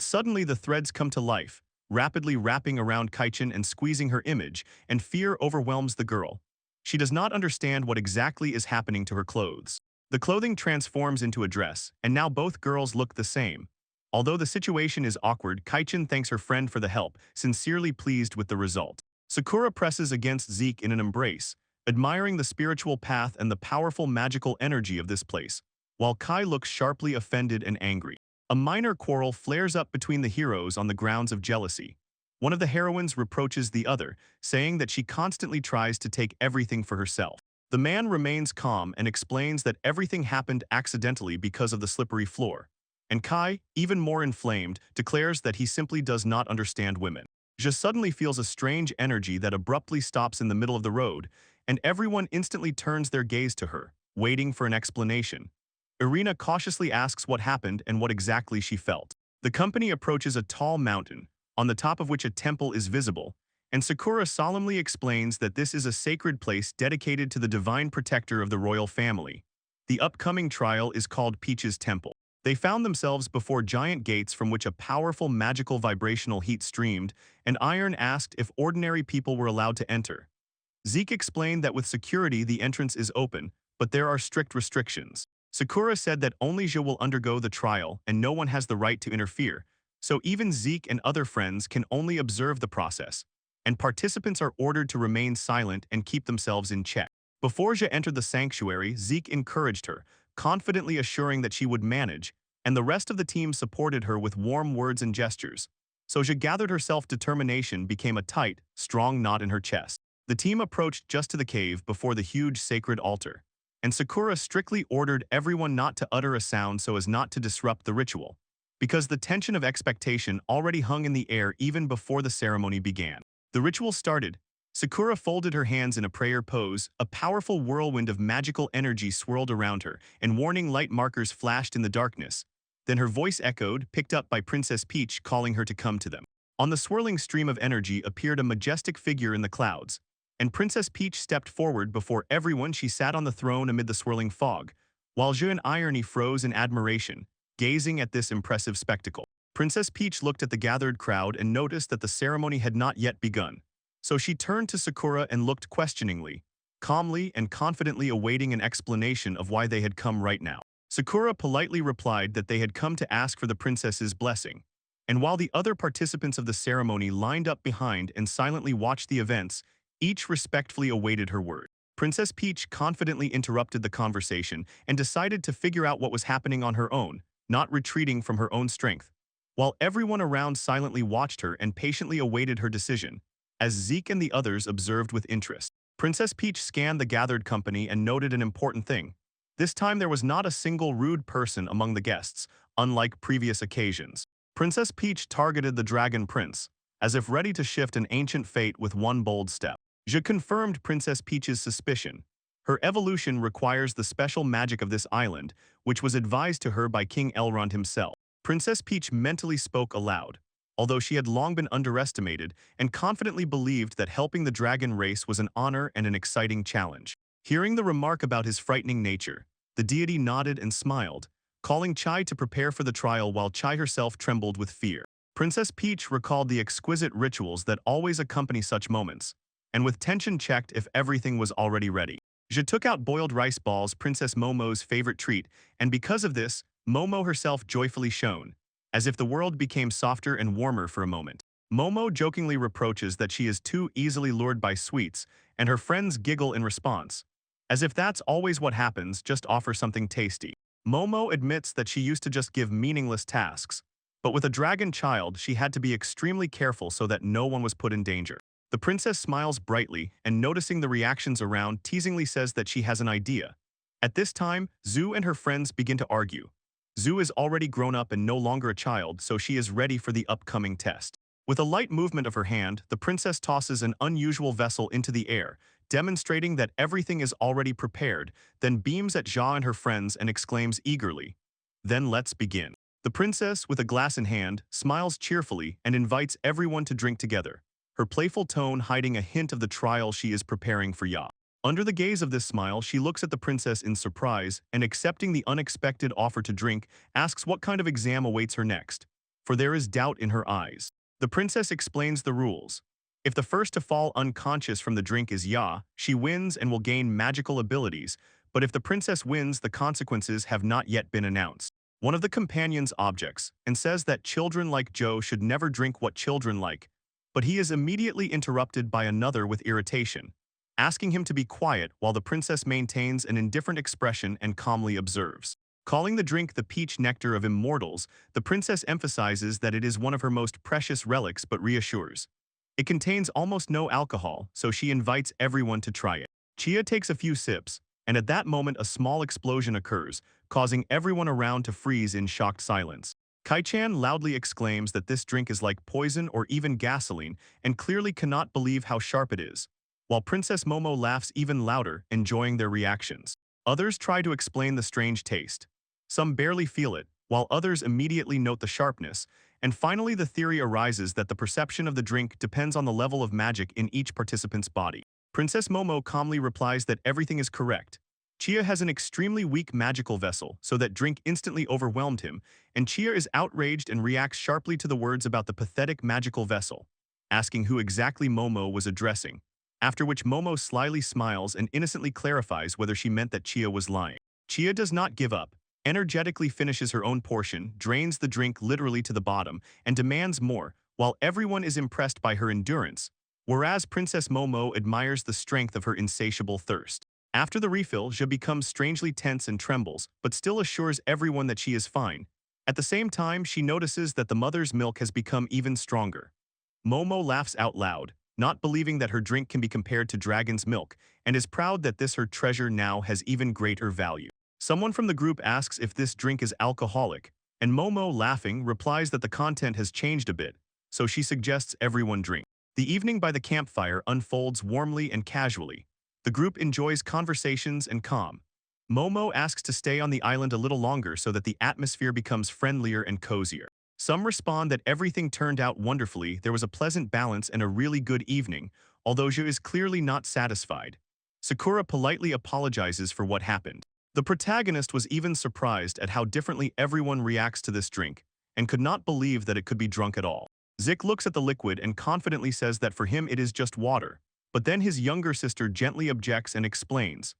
suddenly the threads come to life, rapidly wrapping around Kaichin and squeezing her image, and fear overwhelms the girl. She does not understand what exactly is happening to her clothes. The clothing transforms into a dress, and now both girls look the same. Although the situation is awkward, Kaichin thanks her friend for the help, sincerely pleased with the result. Sakura presses against Zeke in an embrace, admiring the spiritual path and the powerful magical energy of this place, while Kai looks sharply offended and angry. A minor quarrel flares up between the heroes on the grounds of jealousy, One of the heroines reproaches the other, saying that she constantly tries to take everything for herself. The man remains calm and explains that everything happened accidentally because of the slippery floor. And Kai, even more inflamed, declares that he simply does not understand women. Je suddenly feels a strange energy that abruptly stops in the middle of the road, and everyone instantly turns their gaze to her, waiting for an explanation. Irina cautiously asks what happened and what exactly she felt. The company approaches a tall mountain, on the top of which a temple is visible, and Sakura solemnly explains that this is a sacred place dedicated to the divine protector of the royal family. The upcoming trial is called Peach's Temple. They found themselves before giant gates from which a powerful magical vibrational heat streamed, and Iron asked if ordinary people were allowed to enter. Zeke explained that with security the entrance is open, but there are strict restrictions. Sakura said that only Je will undergo the trial and no one has the right to interfere, so even Zeke and other friends can only observe the process, and participants are ordered to remain silent and keep themselves in check. Before Je entered the sanctuary, Zeke encouraged her, confidently assuring that she would manage, and the rest of the team supported her with warm words and gestures. So Je gathered her self-determination became a tight, strong knot in her chest. The team approached just to the cave before the huge sacred altar, and Sakura strictly ordered everyone not to utter a sound so as not to disrupt the ritual, because the tension of expectation already hung in the air even before the ceremony began. The ritual started. Sakura folded her hands in a prayer pose, a powerful whirlwind of magical energy swirled around her, and warning light markers flashed in the darkness. Then her voice echoed, picked up by Princess Peach calling her to come to them. On the swirling stream of energy appeared a majestic figure in the clouds, and Princess Peach stepped forward before everyone. She sat on the throne amid the swirling fog, while Je and Irony froze in admiration, gazing at this impressive spectacle. Princess Peach looked at the gathered crowd and noticed that the ceremony had not yet begun. So she turned to Sakura and looked questioningly, calmly and confidently awaiting an explanation of why they had come right now. Sakura politely replied that they had come to ask for the princess's blessing, and while the other participants of the ceremony lined up behind and silently watched the events, each respectfully awaited her word. Princess Peach confidently interrupted the conversation and decided to figure out what was happening on her own, not retreating from her own strength, while everyone around silently watched her and patiently awaited her decision, as Zeke and the others observed with interest. Princess Peach scanned the gathered company and noted an important thing. This time there was not a single rude person among the guests, unlike previous occasions. Princess Peach targeted the Dragon Prince, as if ready to shift an ancient fate with one bold step. Je confirmed Princess Peach's suspicion. Her evolution requires the special magic of this island, which was advised to her by King Elrond himself. Princess Peach mentally spoke aloud, although she had long been underestimated and confidently believed that helping the dragon race was an honor and an exciting challenge. Hearing the remark about his frightening nature, the deity nodded and smiled, calling Chai to prepare for the trial while Chai herself trembled with fear. Princess Peach recalled the exquisite rituals that always accompany such moments, and with tension checked if everything was already ready. Je took out boiled rice balls, Princess Momo's favorite treat, and because of this, Momo herself joyfully shone, as if the world became softer and warmer for a moment. Momo jokingly reproaches that she is too easily lured by sweets, and her friends giggle in response. As if that's always what happens, just offer something tasty. Momo admits that she used to just give meaningless tasks, but with a dragon child she had to be extremely careful so that no one was put in danger. The princess smiles brightly and noticing the reactions around teasingly says that she has an idea. At this time, Zhu and her friends begin to argue. Zhu is already grown up and no longer a child, so she is ready for the upcoming test. With a light movement of her hand, the princess tosses an unusual vessel into the air, demonstrating that everything is already prepared, then beams at Jia and her friends and exclaims eagerly, "Then let's begin." The princess, with a glass in hand, smiles cheerfully and invites everyone to drink together, her playful tone hiding a hint of the trial she is preparing for Ya. Under the gaze of this smile, she looks at the princess in surprise and, accepting the unexpected offer to drink, asks what kind of exam awaits her next, for there is doubt in her eyes. The princess explains the rules. If the first to fall unconscious from the drink is Ya, she wins and will gain magical abilities, but if the princess wins, the consequences have not yet been announced. One of the companions objects and says that children like Joe should never drink what children like, but he is immediately interrupted by another with irritation, asking him to be quiet while the princess maintains an indifferent expression and calmly observes. Calling the drink the peach nectar of immortals, the princess emphasizes that it is one of her most precious relics but reassures. It contains almost no alcohol, so she invites everyone to try it. Chia takes a few sips, and at that moment a small explosion occurs, causing everyone around to freeze in shocked silence. Kai-chan loudly exclaims that this drink is like poison or even gasoline and clearly cannot believe how sharp it is, while Princess Momo laughs even louder, enjoying their reactions. Others try to explain the strange taste. Some barely feel it, while others immediately note the sharpness, and finally the theory arises that the perception of the drink depends on the level of magic in each participant's body. Princess Momo calmly replies that everything is correct. Chia has an extremely weak magical vessel, so that drink instantly overwhelmed him, and Chia is outraged and reacts sharply to the words about the pathetic magical vessel, asking who exactly Momo was addressing, after which Momo slyly smiles and innocently clarifies whether she meant that Chia was lying. Chia does not give up, energetically finishes her own portion, drains the drink literally to the bottom, and demands more, while everyone is impressed by her endurance, whereas Princess Momo admires the strength of her insatiable thirst. After the refill, Zhe becomes strangely tense and trembles, but still assures everyone that she is fine. At the same time, she notices that the mother's milk has become even stronger. Momo laughs out loud, not believing that her drink can be compared to dragon's milk, and is proud that this her treasure now has even greater value. Someone from the group asks if this drink is alcoholic, and Momo, laughing, replies that the content has changed a bit, so she suggests everyone drink. The evening by the campfire unfolds warmly and casually. The group enjoys conversations and calm. Momo asks to stay on the island a little longer so that the atmosphere becomes friendlier and cozier. Some respond that everything turned out wonderfully, there was a pleasant balance and a really good evening, although Zhe is clearly not satisfied. Sakura politely apologizes for what happened. The protagonist was even surprised at how differently everyone reacts to this drink, and could not believe that it could be drunk at all. Zik looks at the liquid and confidently says that for him it is just water, but then his younger sister gently objects and explains.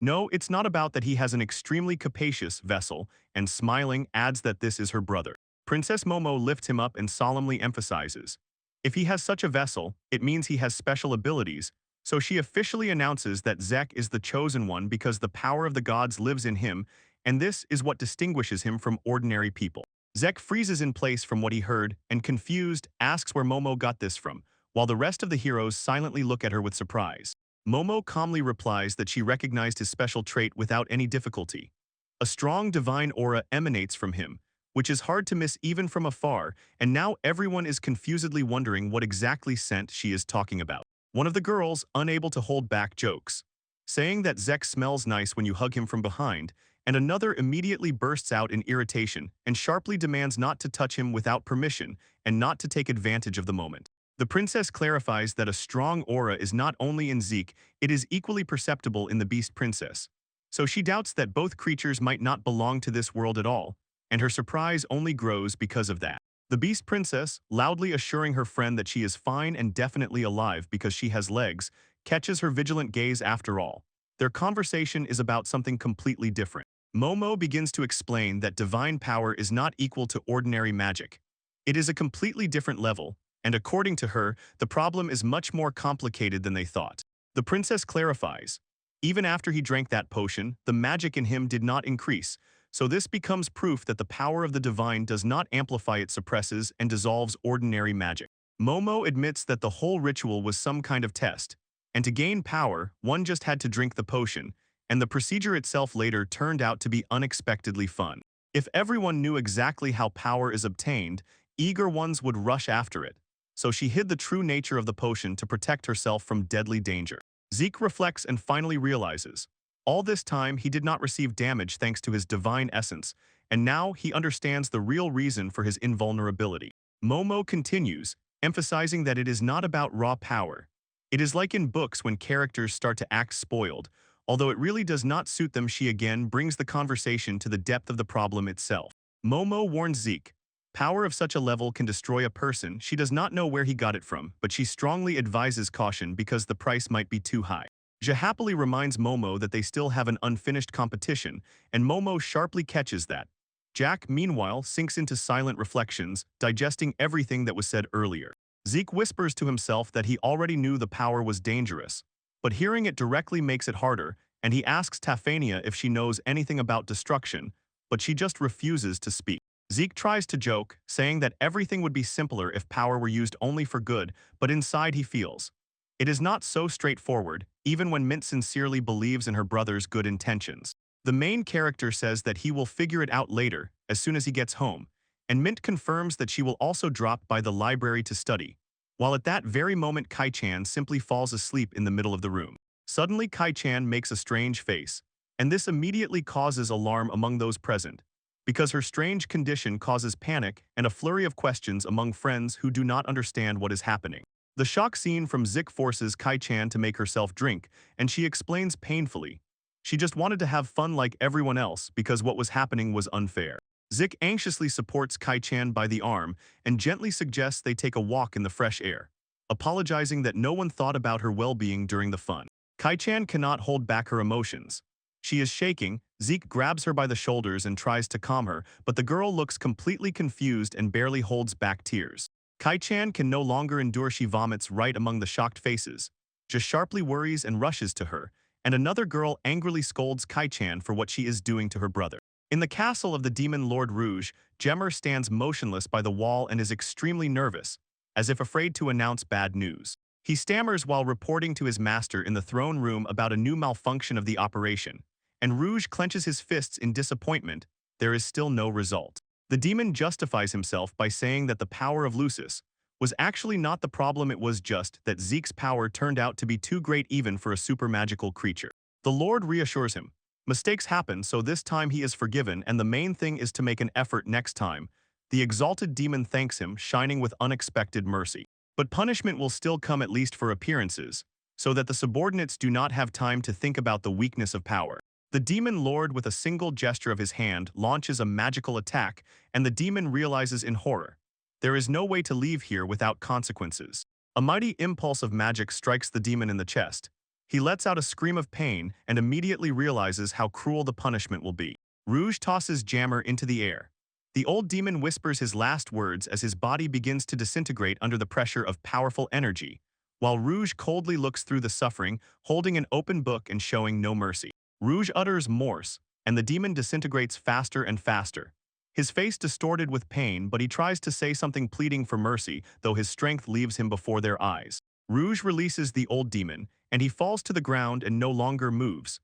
No, it's not about that he has an extremely capacious vessel, and smiling adds that this is her brother. Princess Momo lifts him up and solemnly emphasizes. If he has such a vessel, it means he has special abilities, so she officially announces that Zek is the chosen one because the power of the gods lives in him, and this is what distinguishes him from ordinary people. Zek freezes in place from what he heard and, confused, asks where Momo got this from, while the rest of the heroes silently look at her with surprise. Momo calmly replies that she recognized his special trait without any difficulty. A strong divine aura emanates from him, which is hard to miss even from afar, and now everyone is confusedly wondering what exactly scent she is talking about. One of the girls, unable to hold back, jokes, saying that Zek smells nice when you hug him from behind, and another immediately bursts out in irritation and sharply demands not to touch him without permission and not to take advantage of the moment. The princess clarifies that a strong aura is not only in Zeke, it is equally perceptible in the beast princess. So she doubts that both creatures might not belong to this world at all, and her surprise only grows because of that. The beast princess, loudly assuring her friend that she is fine and definitely alive because she has legs, catches her vigilant gaze after all. Their conversation is about something completely different. Momo begins to explain that divine power is not equal to ordinary magic. It is a completely different level, and according to her, the problem is much more complicated than they thought. The princess clarifies. Even after he drank that potion, the magic in him did not increase, so this becomes proof that the power of the divine does not amplify, it suppresses and dissolves ordinary magic. Momo admits that the whole ritual was some kind of test, and to gain power, one just had to drink the potion, and the procedure itself later turned out to be unexpectedly fun. If everyone knew exactly how power is obtained, eager ones would rush after it, so she hid the true nature of the potion to protect herself from deadly danger. Zeke reflects and finally realizes. All this time, he did not receive damage thanks to his divine essence, and now he understands the real reason for his invulnerability. Momo continues, emphasizing that it is not about raw power. It is like in books when characters start to act spoiled. Although it really does not suit them, she again brings the conversation to the depth of the problem itself. Momo warns Zeke. Power of such a level can destroy a person. She does not know where he got it from, but she strongly advises caution because the price might be too high. Zhe happily reminds Momo that they still have an unfinished competition, and Momo sharply catches that. Jack, meanwhile, sinks into silent reflections, digesting everything that was said earlier. Zeke whispers to himself that he already knew the power was dangerous, but hearing it directly makes it harder, and he asks Tafania if she knows anything about destruction, but she just refuses to speak. Zeke tries to joke, saying that everything would be simpler if power were used only for good, but inside he feels. It is not so straightforward, even when Mint sincerely believes in her brother's good intentions. The main character says that he will figure it out later, as soon as he gets home, and Mint confirms that she will also drop by the library to study, while at that very moment Kai-chan simply falls asleep in the middle of the room. Suddenly Kai-chan makes a strange face, and this immediately causes alarm among those present, because her strange condition causes panic and a flurry of questions among friends who do not understand what is happening. The shock scene from Zik forces Kai-chan to make herself drink, and she explains painfully. She just wanted to have fun like everyone else because what was happening was unfair. Zik anxiously supports Kai-chan by the arm and gently suggests they take a walk in the fresh air, apologizing that no one thought about her well-being during the fun. Kai-chan cannot hold back her emotions. She is shaking. Zeke grabs her by the shoulders and tries to calm her, but the girl looks completely confused and barely holds back tears. Kai-chan can no longer endure. She vomits right among the shocked faces, just sharply worries and rushes to her, and another girl angrily scolds Kai-chan for what she is doing to her brother. In the castle of the demon Lord Rouge, Jemmer stands motionless by the wall and is extremely nervous, as if afraid to announce bad news. He stammers while reporting to his master in the throne room about a new malfunction of the operation, and Rouge clenches his fists in disappointment. There is still no result. The demon justifies himself by saying that the power of Lucis was actually not the problem. It was just that Zeke's power turned out to be too great even for a super magical creature. The Lord reassures him. Mistakes happen, so this time he is forgiven, and the main thing is to make an effort next time. The exalted demon thanks him, shining with unexpected mercy. But punishment will still come, at least for appearances, so that the subordinates do not have time to think about the weakness of power. The demon lord, with a single gesture of his hand, launches a magical attack, and the demon realizes in horror. There is no way to leave here without consequences. A mighty impulse of magic strikes the demon in the chest. He lets out a scream of pain and immediately realizes how cruel the punishment will be. Rouge tosses Jammer into the air. The old demon whispers his last words as his body begins to disintegrate under the pressure of powerful energy, while Rouge coldly looks through the suffering, holding an open book and showing no mercy. Rouge utters Morse, and the demon disintegrates faster and faster. His face distorted with pain, but he tries to say something pleading for mercy, though his strength leaves him before their eyes. Rouge releases the old demon, and he falls to the ground and no longer moves.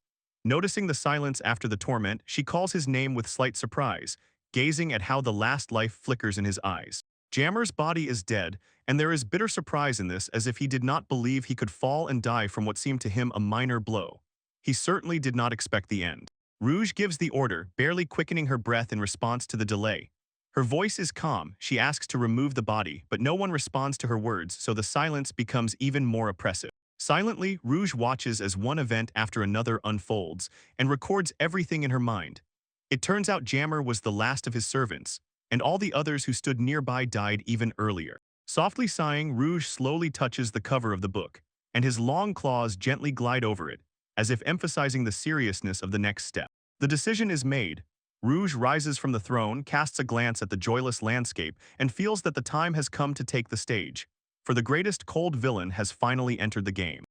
Noticing the silence after the torment, she calls his name with slight surprise, gazing at how the last life flickers in his eyes. Jammer's body is dead, and there is bitter surprise in this, as if he did not believe he could fall and die from what seemed to him a minor blow. He certainly did not expect the end. Rouge gives the order, barely quickening her breath in response to the delay. Her voice is calm. She asks to remove the body, but no one responds to her words, so the silence becomes even more oppressive. Silently, Rouge watches as one event after another unfolds and records everything in her mind. It turns out Jammer was the last of his servants, and all the others who stood nearby died even earlier. Softly sighing, Rouge slowly touches the cover of the book, and his long claws gently glide over it, as if emphasizing the seriousness of the next step. The decision is made. Rouge rises from the throne, casts a glance at the joyless landscape, and feels that the time has come to take the stage. For the greatest cold villain has finally entered the game.